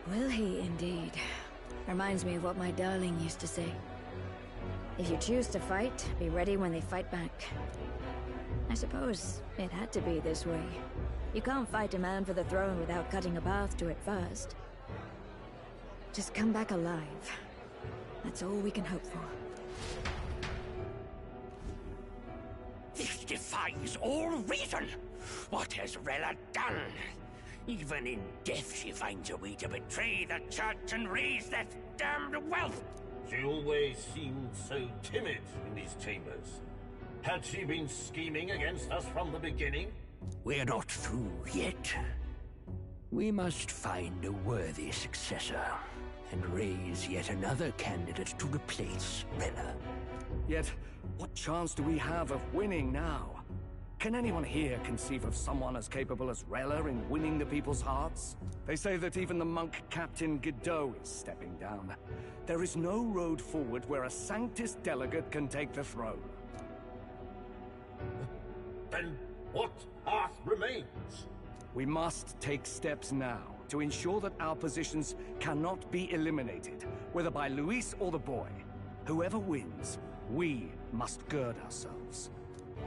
Will he indeed? Reminds me of what my darling used to say. If you choose to fight, be ready when they fight back. I suppose it had to be this way. You can't fight a man for the throne without cutting a path to it first. Just come back alive. That's all we can hope for. This defies all reason! What has Rella done? Even in death she finds a way to betray the church and raise that damned wealth! She always seemed so timid in these chambers. Had she been scheming against us from the beginning? We're not through yet. We must find a worthy successor, and raise yet another candidate to replace Rella. Yet, what chance do we have of winning now? Can anyone here conceive of someone as capable as Rella in winning the people's hearts? They say that even the monk Captain Godot is stepping down. There is no road forward where a Sanctus delegate can take the throne. Then what path remains? We must take steps now to ensure that our positions cannot be eliminated, whether by Luis or the boy. Whoever wins, we must gird ourselves.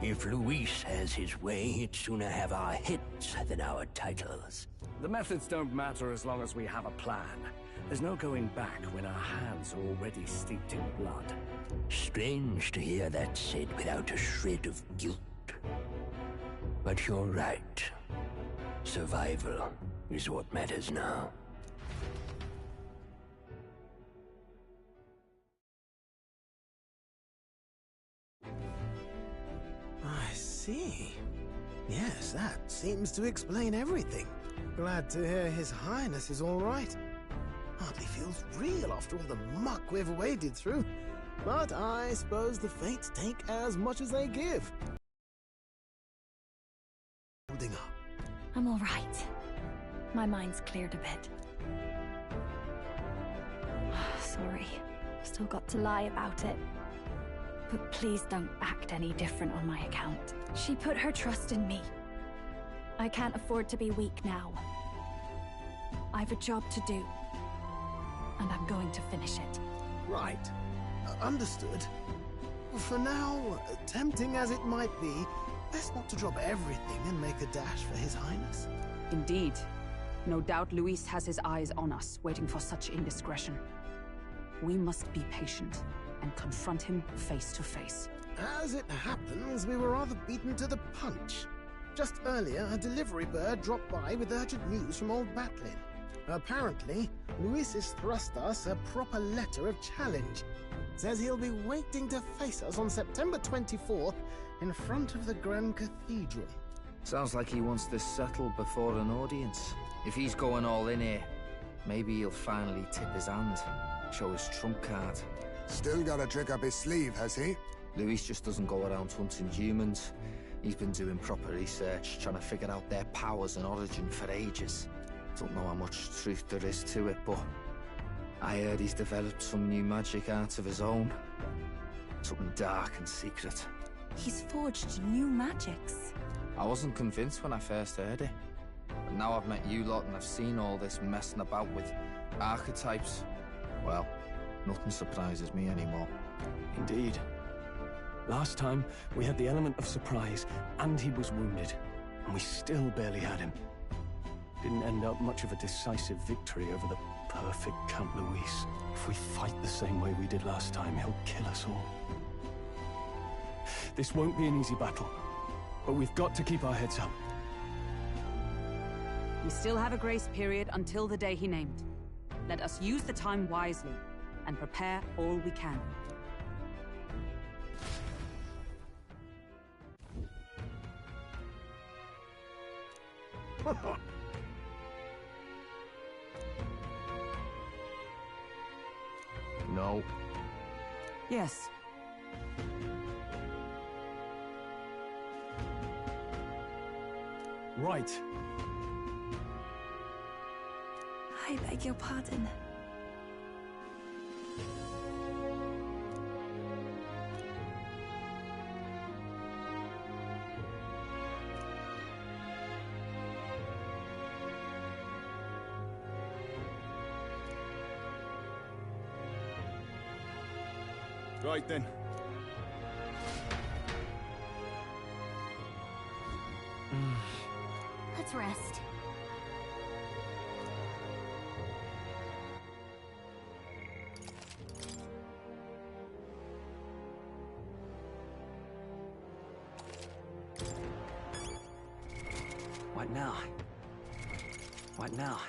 If Luis has his way, he'd sooner have our heads than our titles. The methods don't matter as long as we have a plan. There's no going back when our hands are already steeped in blood. Strange to hear that said without a shred of guilt. But you're right. Survival is what matters now. I see. Yes, that seems to explain everything. Glad to hear His Highness is all right. Hardly feels real after all the muck we've waded through. But I suppose the fates take as much as they give. Holding up. I'm all right. My mind's cleared a bit. Sorry. Still got to lie about it. But please don't act any different on my account. She put her trust in me. I can't afford to be weak now. I've a job to do. And I'm going to finish it. Right. Understood. For now, tempting as it might be, best not to drop everything and make a dash for His Highness. Indeed. No doubt Luis has his eyes on us, waiting for such indiscretion. We must be patient and confront him face to face. As it happens, we were rather beaten to the punch. Just earlier, a delivery bird dropped by with urgent news from old Batlin. Apparently, Luis has thrust us a proper letter of challenge. Says he'll be waiting to face us on September 24th in front of the Grand Cathedral. Sounds like he wants this settled before an audience. If he's going all in here, maybe he'll finally tip his hand, show his trump card. Still got a trick up his sleeve, has he? Luis just doesn't go around hunting humans. He's been doing proper research, trying to figure out their powers and origin for ages. Don't know how much truth there is to it, but I heard he's developed some new magic art of his own. Something dark and secret. He's forged new magics. I wasn't convinced when I first heard it. But now I've met you lot and I've seen all this messing about with archetypes. Well, nothing surprises me anymore. Indeed. Last time, we had the element of surprise, and he was wounded. And we still barely had him. Didn't end up much of a decisive victory over the perfect Count Luis. If we fight the same way we did last time, he'll kill us all. This won't be an easy battle, but we've got to keep our heads up. We still have a grace period until the day he named. Let us use the time wisely and prepare all we can. No. Yes. Right. I beg your pardon. Right then. Let's rest. What now? What now?